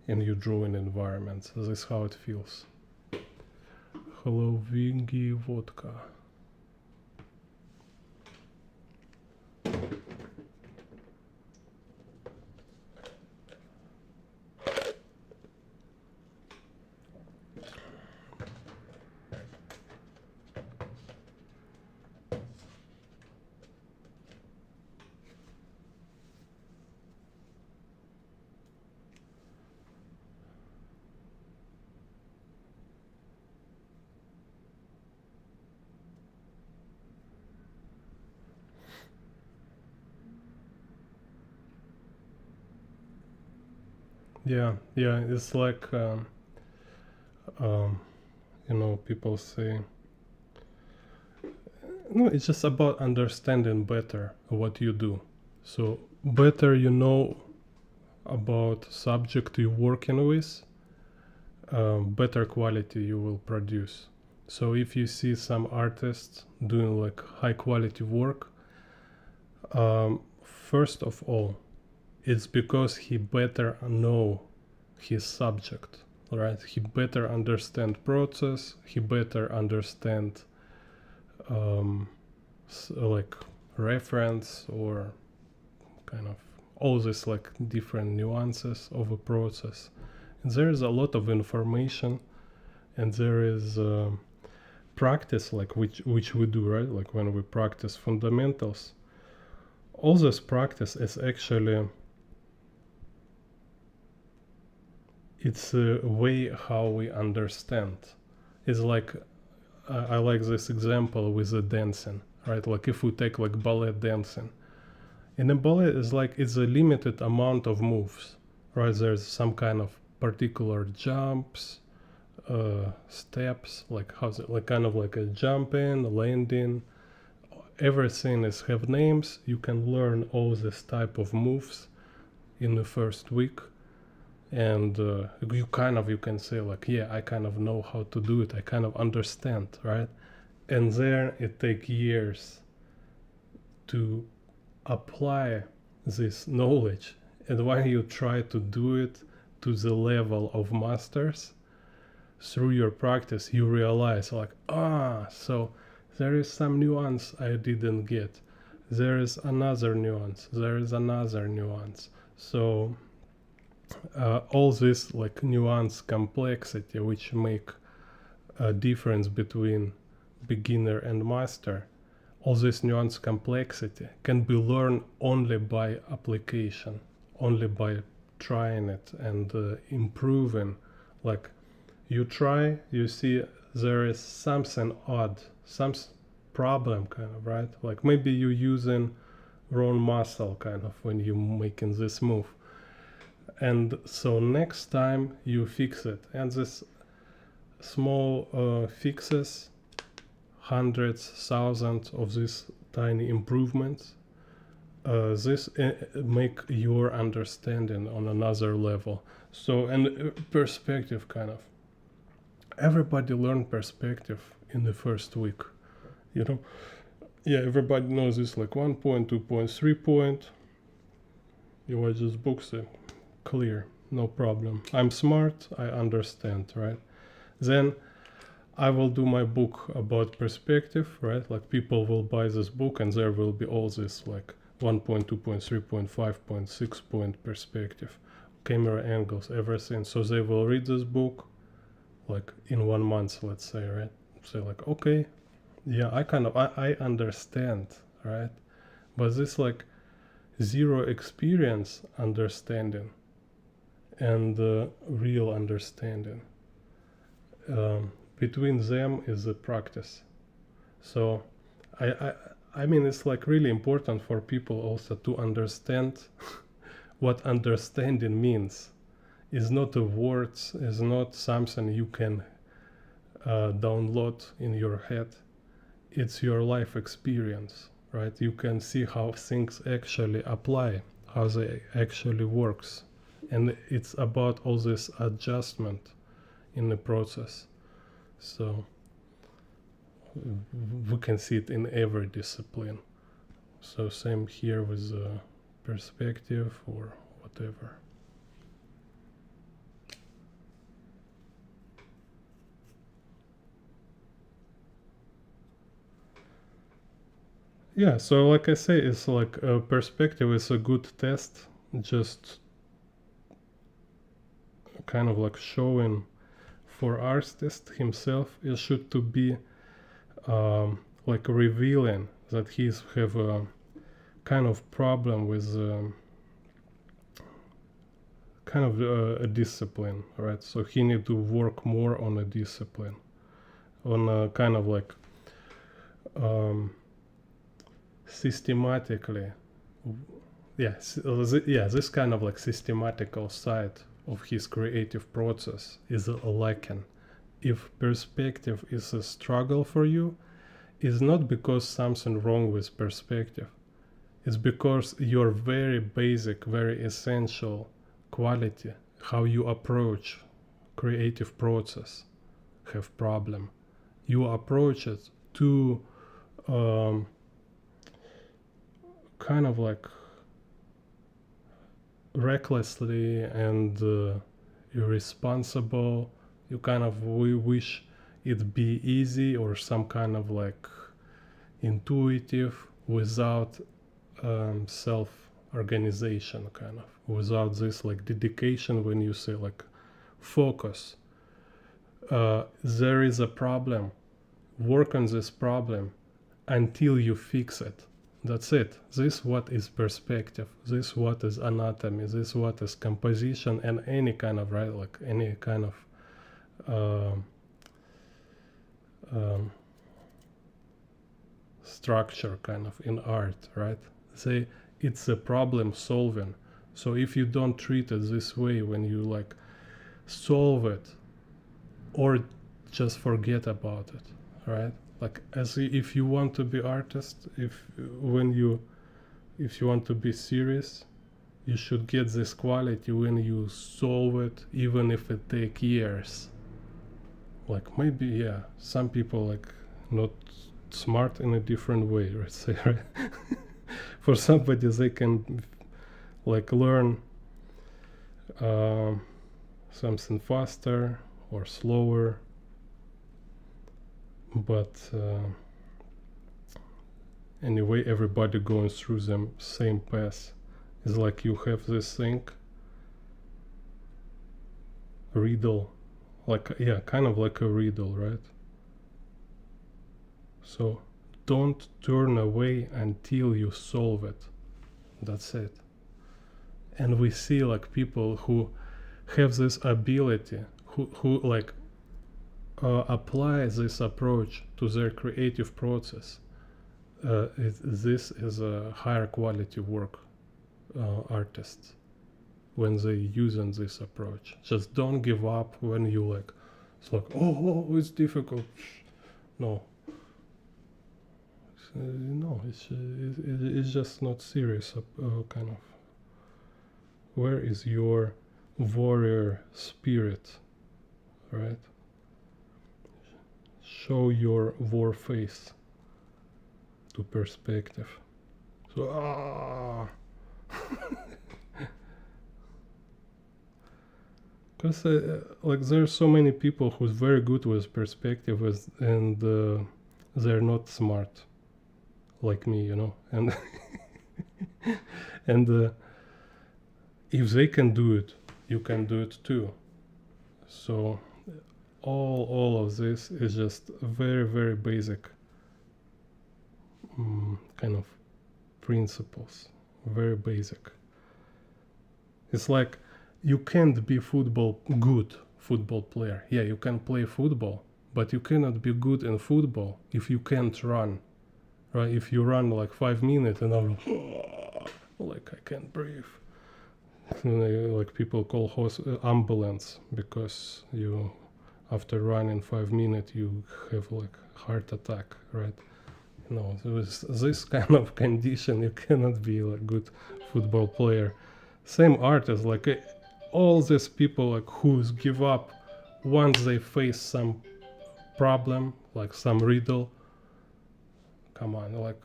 and you draw in environments. This is how it feels. Hello, Vingy Vodka. Yeah, it's like, people say, no, it's just about understanding better what you do. So better you know about subject you're working with, better quality you will produce. So if you see some artists doing like high quality work, first of all, it's because he better know his subject, right? He better understand process, he better understand like reference or kind of all this like different nuances of a process. And there is a lot of information, and there is practice like which we do, right? Like when we practice fundamentals, all this practice is actually it's a way how we understand. It's like I like this example with the dancing, right? Like if we take like ballet dancing, in a ballet is like it's a limited amount of moves, right? There's some kind of particular jumps, steps, like how's it, like kind of like a jumping, landing. Everything is have names. You can learn all this type of moves in the first week, and you can say like, yeah, I kind of know how to do it, I kind of understand, right? And then it takes years to apply this knowledge, and when you try to do it to the level of masters through your practice, you realize like, so there is some nuance I didn't get, there is another nuance, there is another nuance. So all this like nuance complexity which make a difference between beginner and master, all this nuance complexity can be learned only by application, only by trying it and improving. Like you try, you see there is something odd, some problem kind of, right? Like maybe you're using wrong muscle kind of when you're making this move. And so next time you fix it, and this small fixes, hundreds, thousands of these tiny improvements, this make your understanding on another level. So, and perspective kind of, everybody learn perspective in the first week, you know. Yeah, everybody knows this, like 1 point, 2 points, 3 point. You watch these books, clear, no problem. I'm smart, I understand, right? Then I will do my book about perspective, right? Like people will buy this book and there will be all this like 1 point, 2 point, 3 point, 5 point, 6 point perspective, camera angles, everything. So they will read this book like in 1 month, let's say, right? Say like, okay, yeah, I understand, right? But this like zero experience understanding and real understanding, between them is a practice. So I mean, it's like really important for people also to understand what understanding means. Is not a words, is not something you can download in your head. It's your life experience, right? You can see how things actually apply, how they actually works. And it's about all this adjustment in the process. So we can see it in every discipline. So same here with perspective or whatever. Yeah, so like I say, it's like a perspective is a good test, just kind of like showing for artist himself. It should to be like revealing that he's have a kind of problem with kind of a discipline, right? So he need to work more on a discipline, on a kind of like systematically, this kind of like systematical side of his creative process is lacking. If perspective is a struggle for you, it's not because something wrong with perspective. It's because your very basic, very essential quality, how you approach creative process, have problem. You approach it too kind of like recklessly and irresponsible. You kind of wish it be easy or some kind of like intuitive without self-organization, kind of without this like dedication. When you say like focus, there is a problem, work on this problem until you fix it. That's it. This what is perspective, this what is anatomy, this what is composition, and any kind of, right, like any kind of structure kind of in art, right? Say it's a problem solving. So if you don't treat it this way, when you like solve it or just forget about it, right? Like as if you want to be artist, if you want to be serious, you should get this quality when you solve it, even if it take years. Like maybe, yeah, some people like not smart in a different way, let's say, right? For somebody, they can like learn something faster or slower, but anyway, everybody going through the same path. It's like you have this thing, riddle, like, yeah, kind of like a riddle, right? So don't turn away until you solve it. That's it. And we see like people who have this ability, who like apply this approach to their creative process. This is a higher quality work, artists, when they using this approach. Just don't give up when you like, it's like, oh, it's difficult. No. No, it's just not serious, kind of. Where is your warrior spirit, right? show your war face to perspective. So because like there's so many people who's very good with perspective and they're not smart like me, you know, and and if they can do it, you can do it too. So all of this is just very, very basic kind of principles, very basic. It's like you can't be good football player. Yeah, you can play football, but you cannot be good in football if you can't run, right? If you run like 5 minutes and I'm like I can't breathe. Like people call ambulance because you after running 5 minutes you have like heart attack, right? No, with this kind of condition you cannot be a good football player. Same artist, like all these people like who give up once they face some problem, like some riddle. Come on, like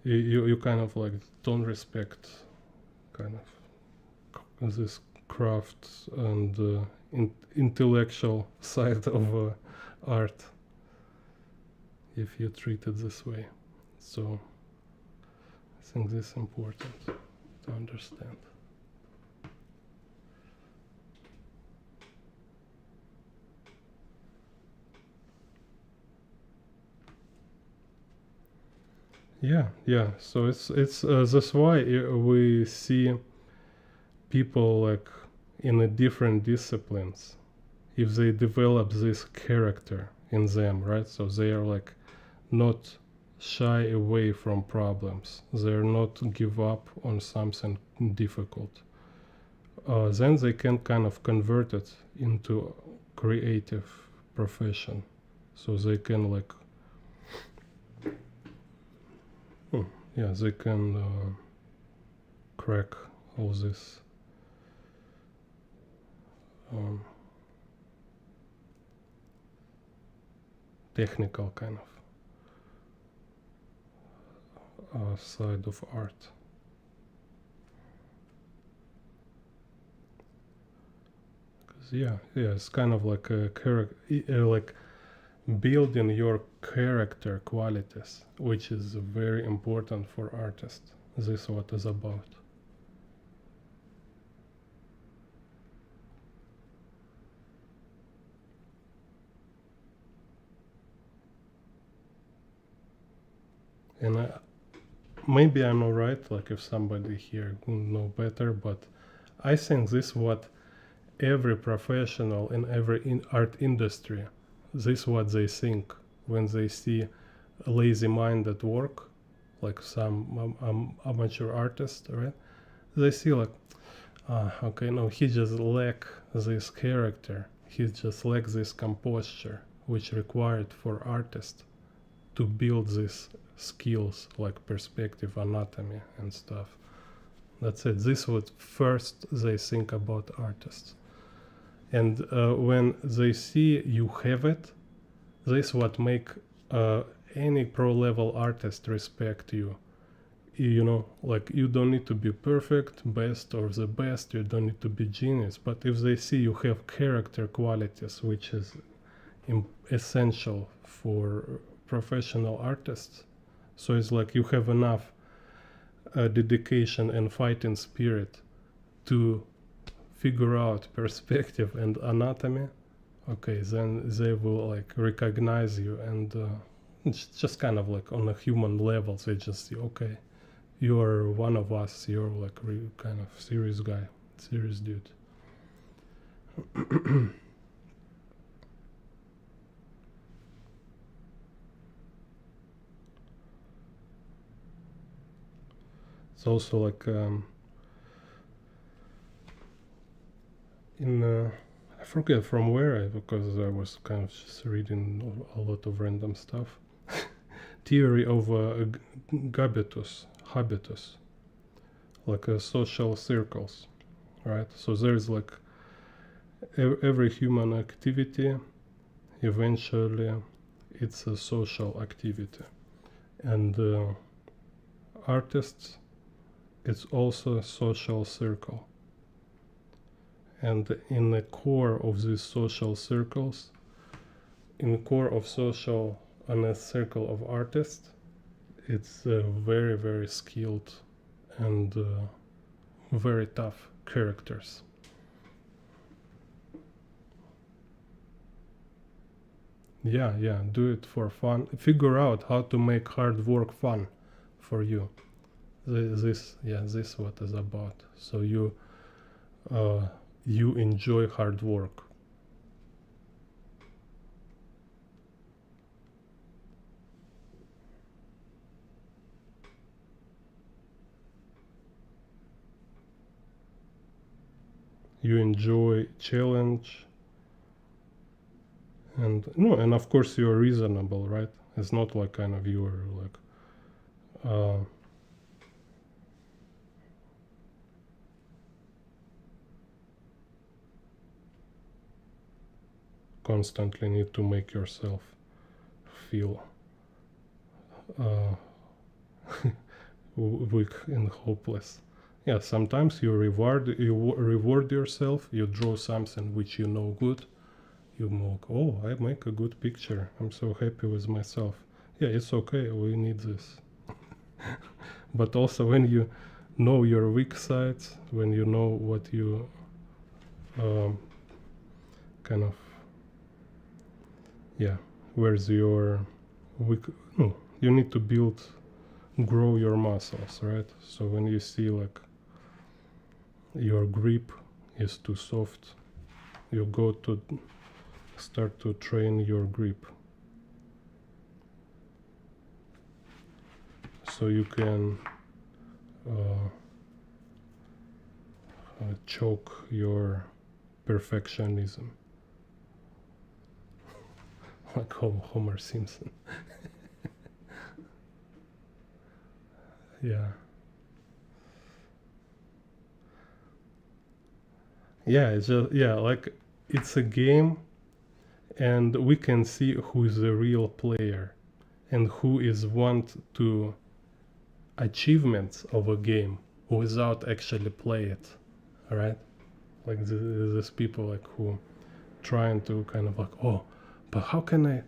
you kind of like don't respect kind of this craft and intellectual side of art if you treat it this way. So I think this is important to understand. Yeah. So it's that's why we see people like in a different disciplines if they develop this character in them, right? So they are like not shy away from problems. They're not give up on something difficult. Then they can kind of convert it into creative profession. So they can like they can crack all this technical kind of side of art. It's kind of like a like building your character qualities, which is very important for artists. This is what is about. And maybe I'm not right, like if somebody here will know better, but I think this is what every professional in every art industry, this is what they think when they see a lazy mind at work, like some amateur artist, right? They see like, okay, no, he just lack this character, he just lacks this composure, which required for artist to build these skills like perspective, anatomy, and stuff. That's it. This is what first they think about artists. And when they see you have it, this is what make any pro-level artist respect you. You know, like you don't need to be perfect, best or the best, you don't need to be genius, but if they see you have character qualities, which is essential for professional artists, so it's like you have enough dedication and fighting spirit to figure out perspective and anatomy, okay, then they will like recognize you, and it's just kind of like on a human level they just see, okay, you are one of us, you're like kind of serious guy, serious dude. It's also like in I forget from where because I was kind of just reading a lot of random stuff. Theory of habitus, like social circles, right? So there's like every human activity eventually it's a social activity, and artists, it's also a social circle, and in the core of these social circles, in the core of social and a circle of artists, it's very very skilled and very tough characters. Yeah, do it for fun. Figure out how to make hard work fun for you. This what is about. So you enjoy hard work. You enjoy challenge, and no, and of course you're reasonable, right? It's not like kind of you're like constantly need to make yourself feel weak and hopeless. Yeah, sometimes you reward yourself. You draw something which you know good. You make, oh, I make a good picture. I'm so happy with myself. Yeah, it's okay. We need this. But also when you know your weak sides, when you know what you kind of, yeah, where's your weak, no, you need to grow your muscles, right? So when you see like your grip is too soft, you go to start to train your grip, so you can choke your perfectionism. Like Homer Simpson. Yeah. Yeah, it's just, yeah, like it's a game, and we can see who is the real player and who is want to achievements of a game without actually play it, right? Like these people like who trying to kind of like, oh, but how can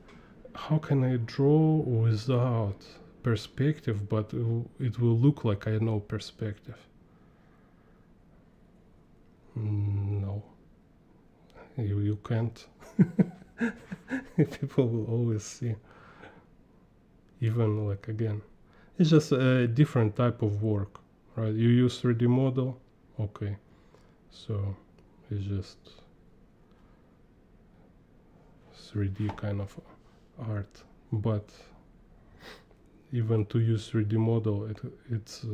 I draw without perspective, but it will look like I know perspective. No, you can't. People will always see, even like again, it's just a different type of work, right? You use 3D model, okay, so it's just 3D kind of art, but even to use 3D model, it's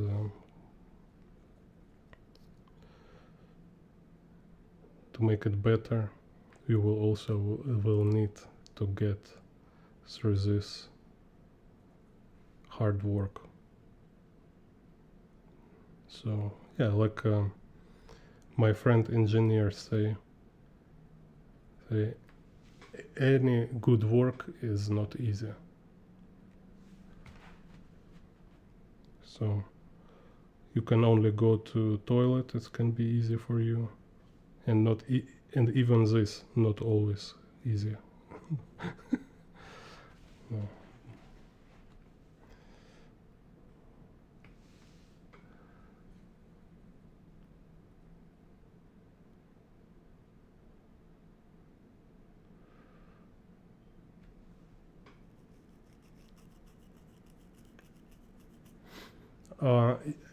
to make it better, you will also will need to get through this hard work. So yeah, like my friend engineers say any good work is not easy. So you can only go to toilet, it can be easy for you, and not and even this not always easy. No.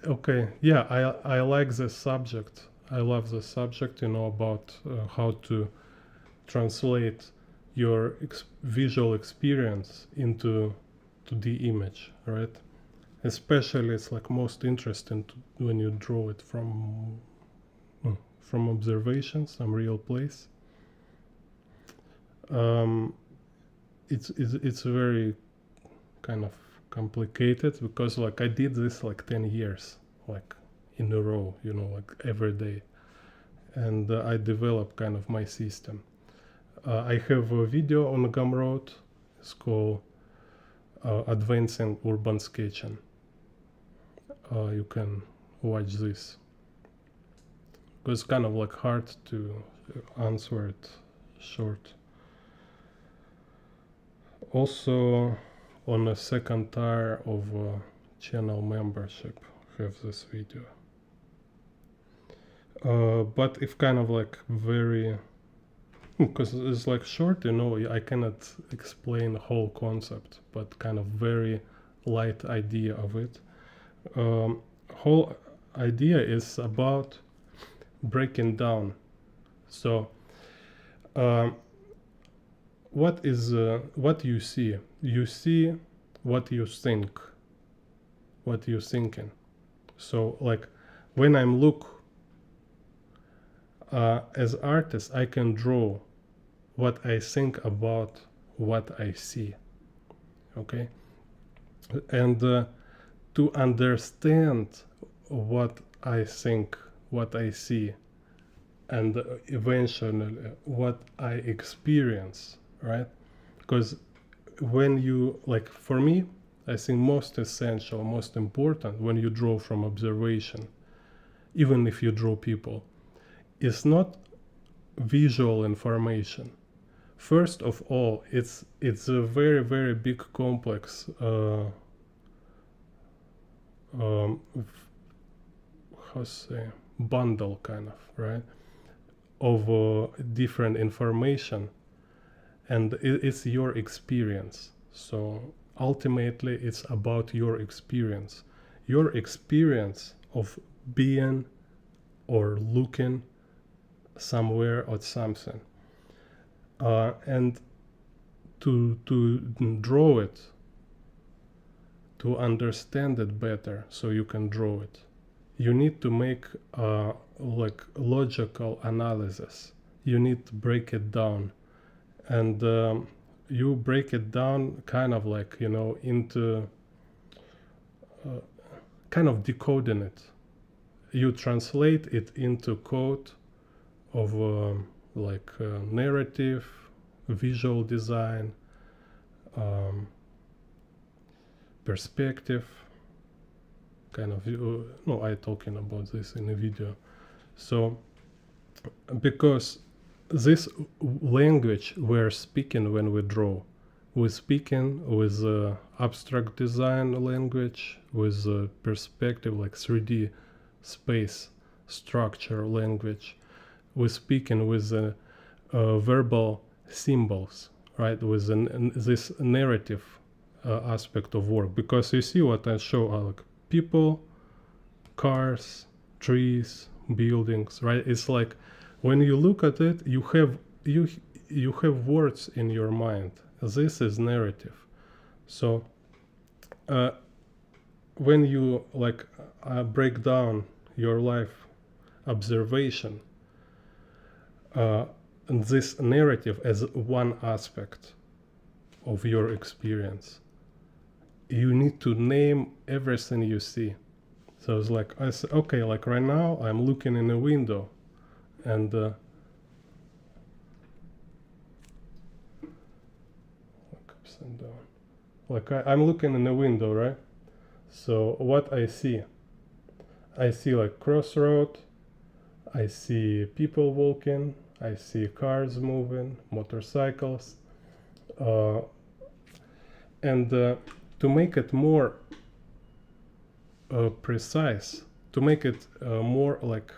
Okay, yeah, I like this subject. I love the subject, about how to translate your visual experience into 2D image, right? Especially it's like most interesting when you draw it from observation, some real place. It's very kind of complicated because like I did this like 10 years, like in a row, like every day. and I develop kind of my system. I have a video on Gumroad. It's called Advancing Urban Sketching. You can watch this. It's kind of like hard to answer it short. Also, on a second tier of channel membership, have this video. But if kind of like very, because it's like short, you know, I cannot explain the whole concept, but kind of very light idea of it. Whole idea is about breaking down. So what what you see? You see what you think, what you're thinking. So like when I'm look as artist, I can draw what I think about what I see. Okay, and to understand what I think, what I see, and eventually what I experience, right? Because when you, like for me, I think most essential, most important when you draw from observation, even if you draw people, is not visual information. First of all, it's a very, very big complex how to say, bundle kind of, right, of different information, and it's your experience. So ultimately it's about your experience of being or looking somewhere or something, and to draw it, to understand it better so you can draw it, you need to make like logical analysis. You need to break it down, and you break it down kind of like, you know, into kind of decoding it. You translate it into code of like narrative, visual design, perspective, kind of. No, I talking about this in a video. So because this language we're speaking when we draw, we're speaking with abstract design language, with perspective, like 3D space structure language. We're speaking with verbal symbols, right, with this narrative aspect of work. Because you see what I show, like people, cars, trees, buildings, right? It's like when you look at it, you have words in your mind. This is narrative. So when you like break down your life observation, and this narrative as one aspect of your experience, you need to name everything you see. So it's like, I say, okay, like right now I'm looking in a window, and like ups and down. Like I'm looking in a window, right? So what I see like crossroad, I see people walking, I see cars moving, motorcycles, and to make it more precise, to make it more like,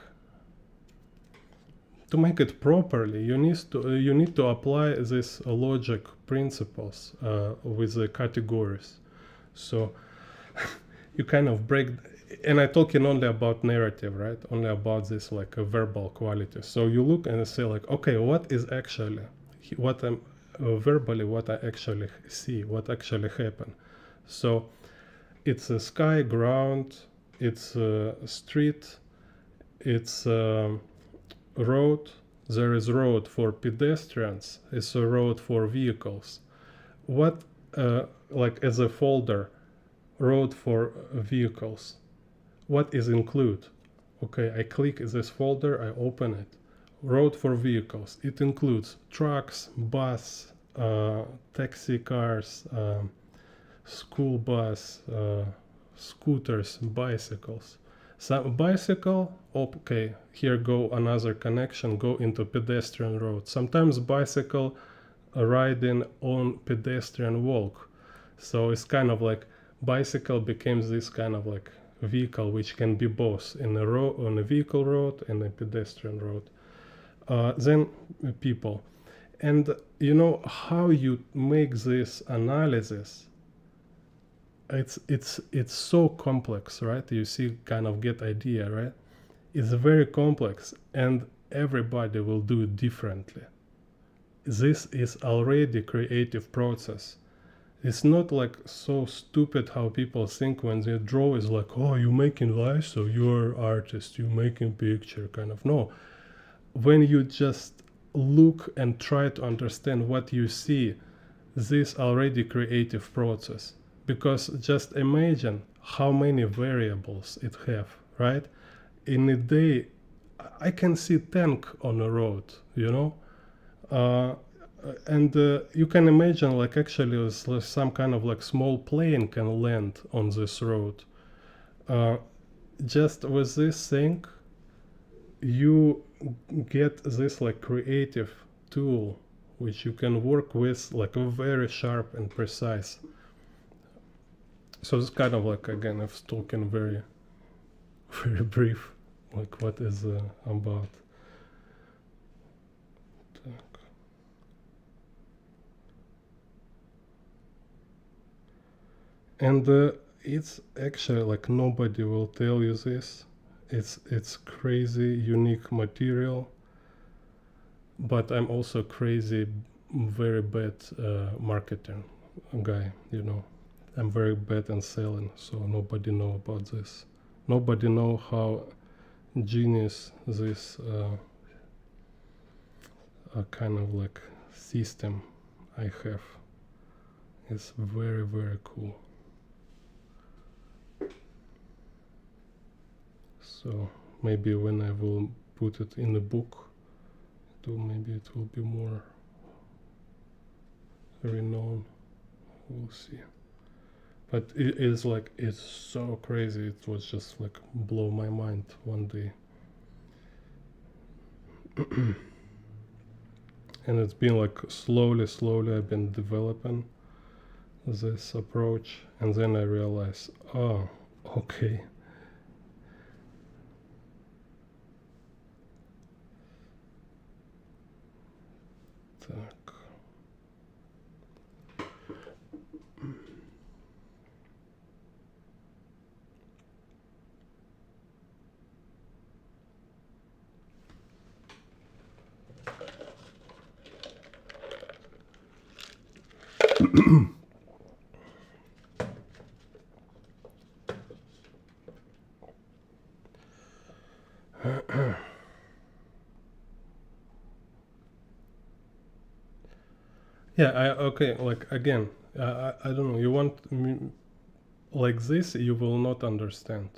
to make it properly, you need to apply this logic principles with the categories. So you kind of break, and I'm talking only about narrative, right? Only about this like a verbal quality. So you look and say like, okay, what is actually what I'm verbally, what I actually see, what actually happened. So it's a sky, ground, it's a street, it's a road. There is road for pedestrians, it's a road for vehicles. What like as a folder, road for vehicles, what is include? Okay, I click this folder, I open it. road for vehicles. It includes trucks, bus, taxi cars, school bus, scooters, bicycles. Some bicycle, okay, here go another connection, go into pedestrian road. Sometimes bicycle riding on pedestrian walk. So it's kind of like bicycle becomes this kind of like vehicle which can be both in a road, on a vehicle road and a pedestrian road. Then people. And you know how you make this analysis, it's so complex, right? You see, kind of get idea, right? It's very complex and everybody will do it differently. This is already creative process. It's not like so stupid how people think when they draw is like, oh, you're making life, so you're artist, you're making picture, kind of. No, when you just look and try to understand what you see, this already creative process. Because just imagine how many variables it have, right? In a day, I can see tank on a road, you know, and you can imagine like actually some kind of like small plane can land on this road. Just with this thing, you get this like creative tool which you can work with like very sharp and precise. So it's kind of like, again, I'm talking very very brief, like what is about. And it's actually like nobody will tell you this. It's crazy unique material, but I'm also crazy very bad marketing guy, you know. I'm very bad in selling, so nobody know about this. Nobody know how genius this kind of like system I have. It's very very cool. So maybe when I will put it in a book, maybe it will be more renowned. We'll see. But it is like, it's so crazy. It was just like blow my mind one day. And it's been like slowly I've been developing this approach, and then I realized, oh, okay. Так. Yeah, okay, like again, I don't know, you want me, like this, you will not understand.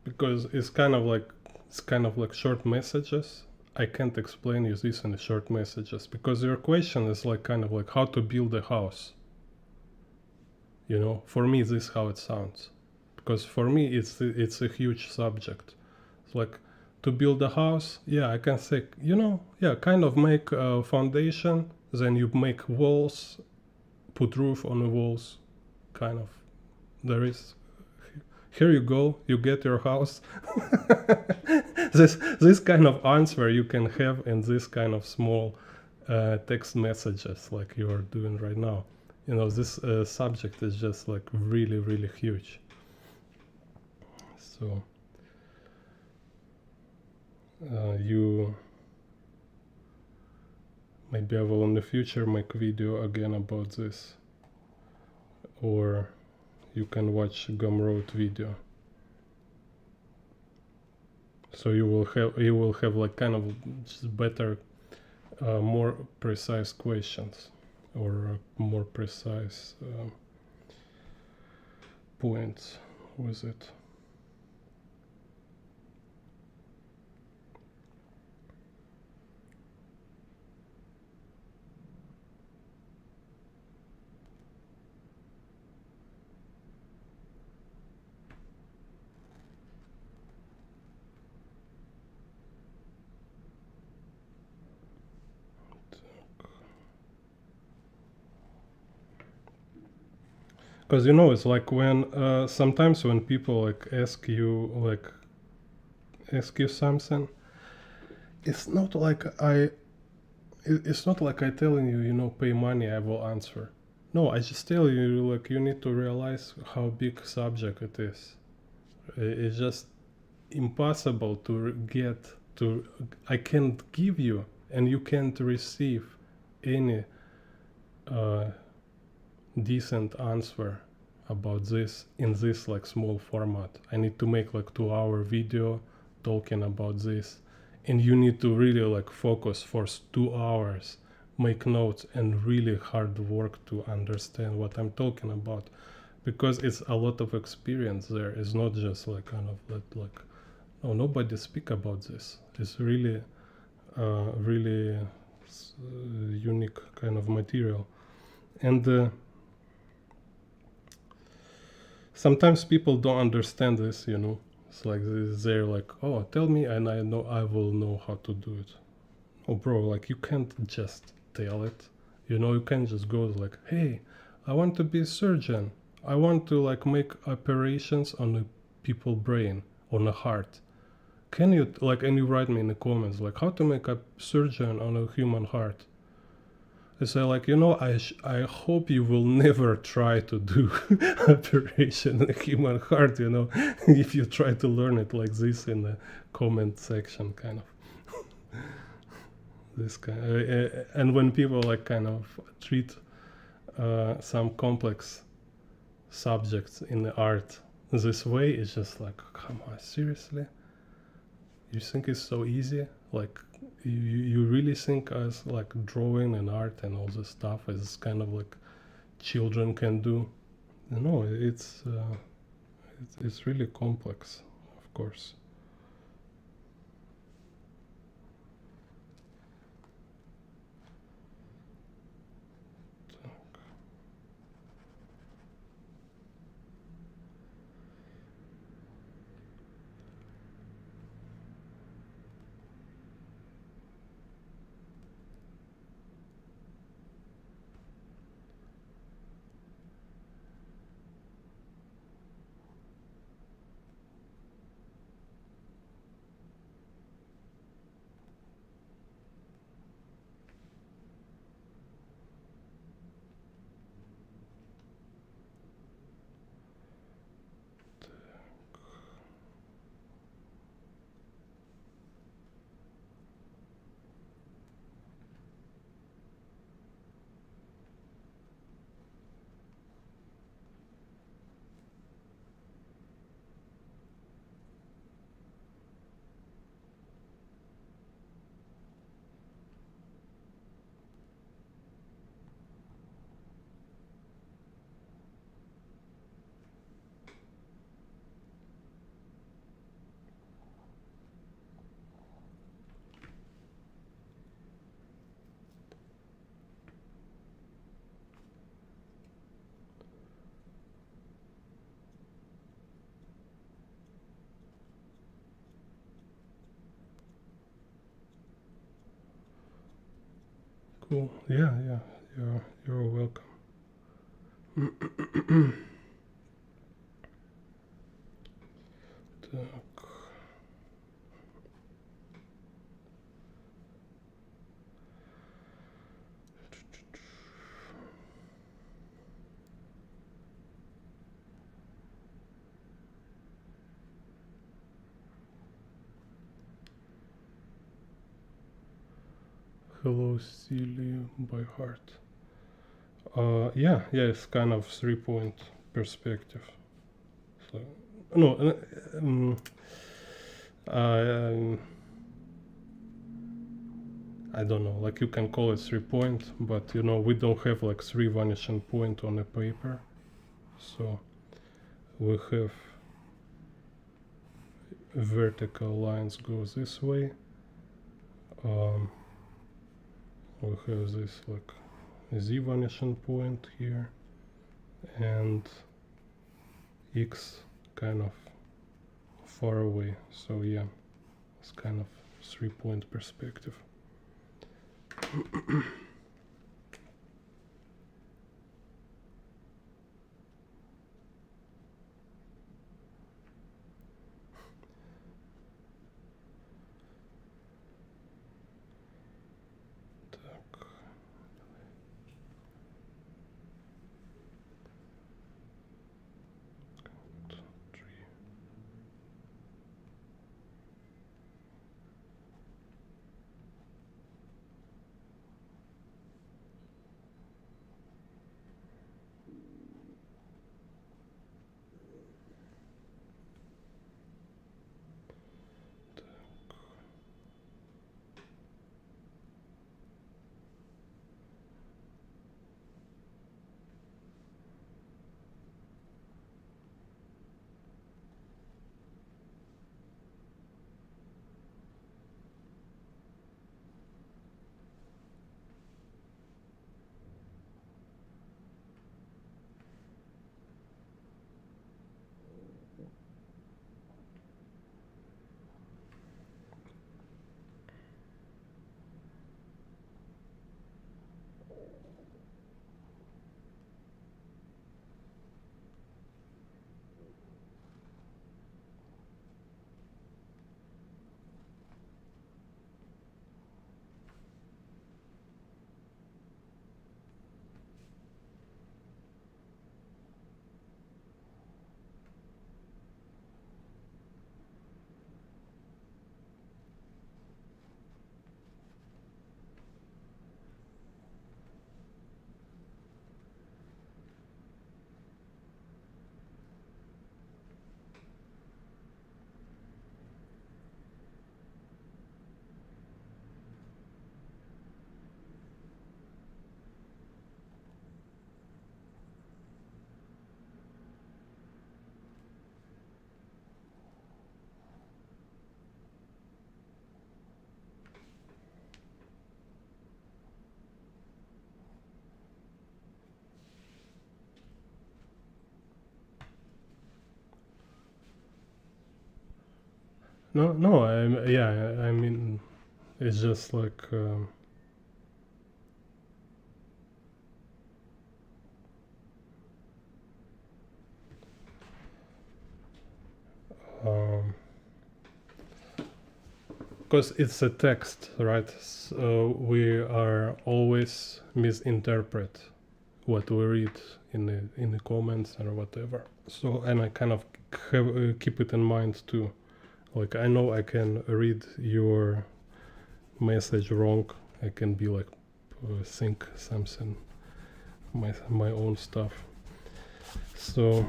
Because it's kind of like short messages. I can't explain you this in the short messages because your question is like kind of like how to build a house. You know, for me, this is how it sounds. Because for me, it's a huge subject. It's like to build a house. Yeah, I can say, you know, yeah, kind of make a foundation. Then you make walls, put roof on the walls. Kind of, there is. Here you go. You get your house. this kind of answer you can have in this kind of small text messages like you are doing right now. You know, this subject is just like really huge. So you maybe I will in the future make video again about this, or you can watch Gumroad video. So you will have like kind of just better, more precise questions, or more precise points with it. Because you know, it's like when sometimes when people like ask you something, it's not like it's not like I telling you, you know, pay money, I will answer. No, I just tell you, like, you need to realize how big subject it is. It's just impossible to get to. I can't give you, and you can't receive any uh, decent answer about this in this like small format. I need to make like 2 hour video talking about this, and you need to really like focus for 2 hours, make notes, and really hard work to understand what I'm talking about, because it's a lot of experience there. It's not just like kind of like oh, nobody speak about this. It's really really unique kind of material. And sometimes people don't understand this, you know. It's like they're like, oh, tell me and I know, I will know how to do it. Oh bro, like you can't just tell it, you know. You can't just go like, hey, I want to be a surgeon, I want to like make operations on a people brain, on a heart. Can you like, and you write me in the comments like how to make a surgeon on a human heart. I say like, you know, I hope you will never try to do operation in a human heart, you know, if you try to learn it like this in the comment section, kind of this kind. And when people like kind of treat some complex subjects in the art this way, it's just like, come on, seriously? You think it's so easy? Like, you really think as like drawing and art and all this stuff is kind of like children can do? No, it's really complex, of course. Cool. Yeah, yeah. You're welcome. Так. Hello, Celia by heart. Yeah, it's kind of 3-point perspective. So, no, I don't know. Like you can call it 3-point, but you know we don't have like 3 vanishing point on a paper, so we have vertical lines go this way. We have this like z vanishing point here, and x kind of far away. So yeah, it's kind of 3-point perspective. No, I mean, it's just like because it's a text, right? So we are always misinterpret what we read in the comments or whatever. So, and I kind of keep it in mind too. Like I know I can read your message wrong. I can be like think something my own stuff. So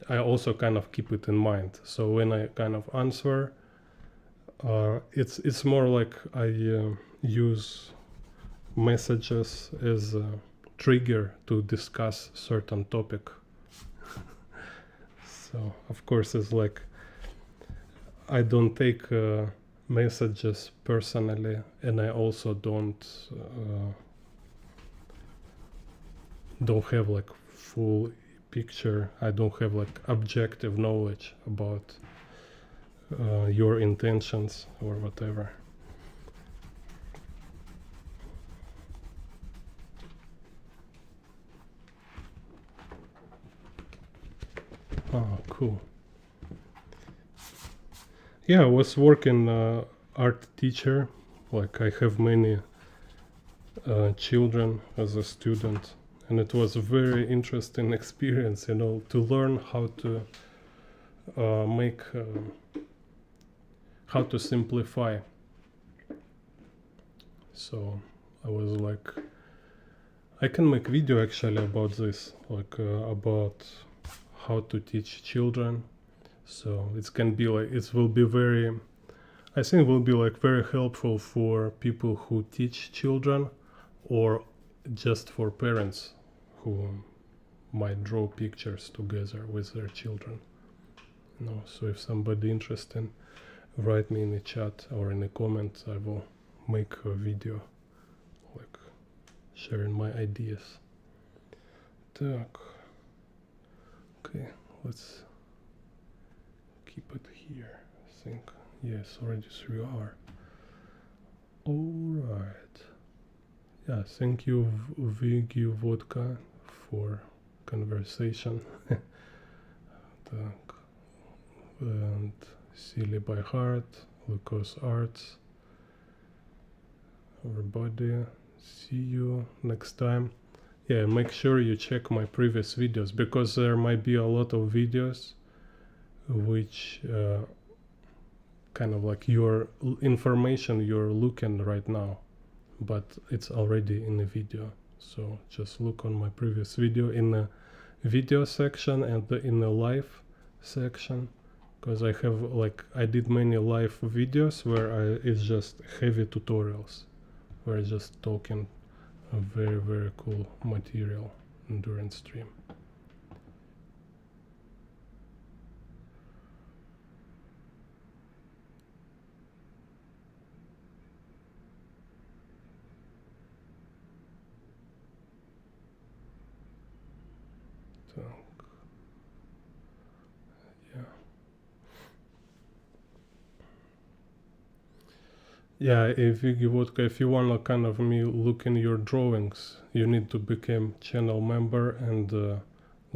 I also kind of keep it in mind. So when I kind of answer, it's more like I use messages as a trigger to discuss certain topic. So of course it's like I don't take messages personally, and I also don't have like full picture. I don't have like objective knowledge about your intentions or whatever. Oh, cool. Yeah, I was working art teacher. Like I have many children as a student, and it was a very interesting experience, you know, to learn how to make how to simplify. So I was like, I can make video actually about this, like about how to teach children. So it can be like, it will be very, I think it will be like very helpful for people who teach children, or just for parents who might draw pictures together with their children. You know, so if somebody interested, write me in the chat or in the comments. I will make a video like sharing my ideas. Так. Okay, let's keep it here. I think, yes, already 3 hours. Alright. Yeah, thank you Vigi Vodka for conversation. Так. And Silly by Heart, Lucas Arts. Everybody, see you next time. Yeah, make sure you check my previous videos, because there might be a lot of videos which kind of like your information you're looking right now, but it's already in the video. So just look on my previous video in the video section and in the live section, because I have like, I did many live videos where it's just heavy tutorials, where I just talking a very cool material during stream. So, yeah. Yeah, if you give vodka, if you wanna kind of me look in your drawings, you need to become channel member and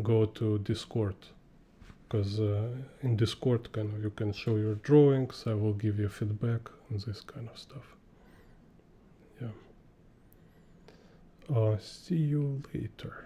go to Discord, because in Discord kind of you can show your drawings. I will give you feedback and this kind of stuff. Yeah. See you later.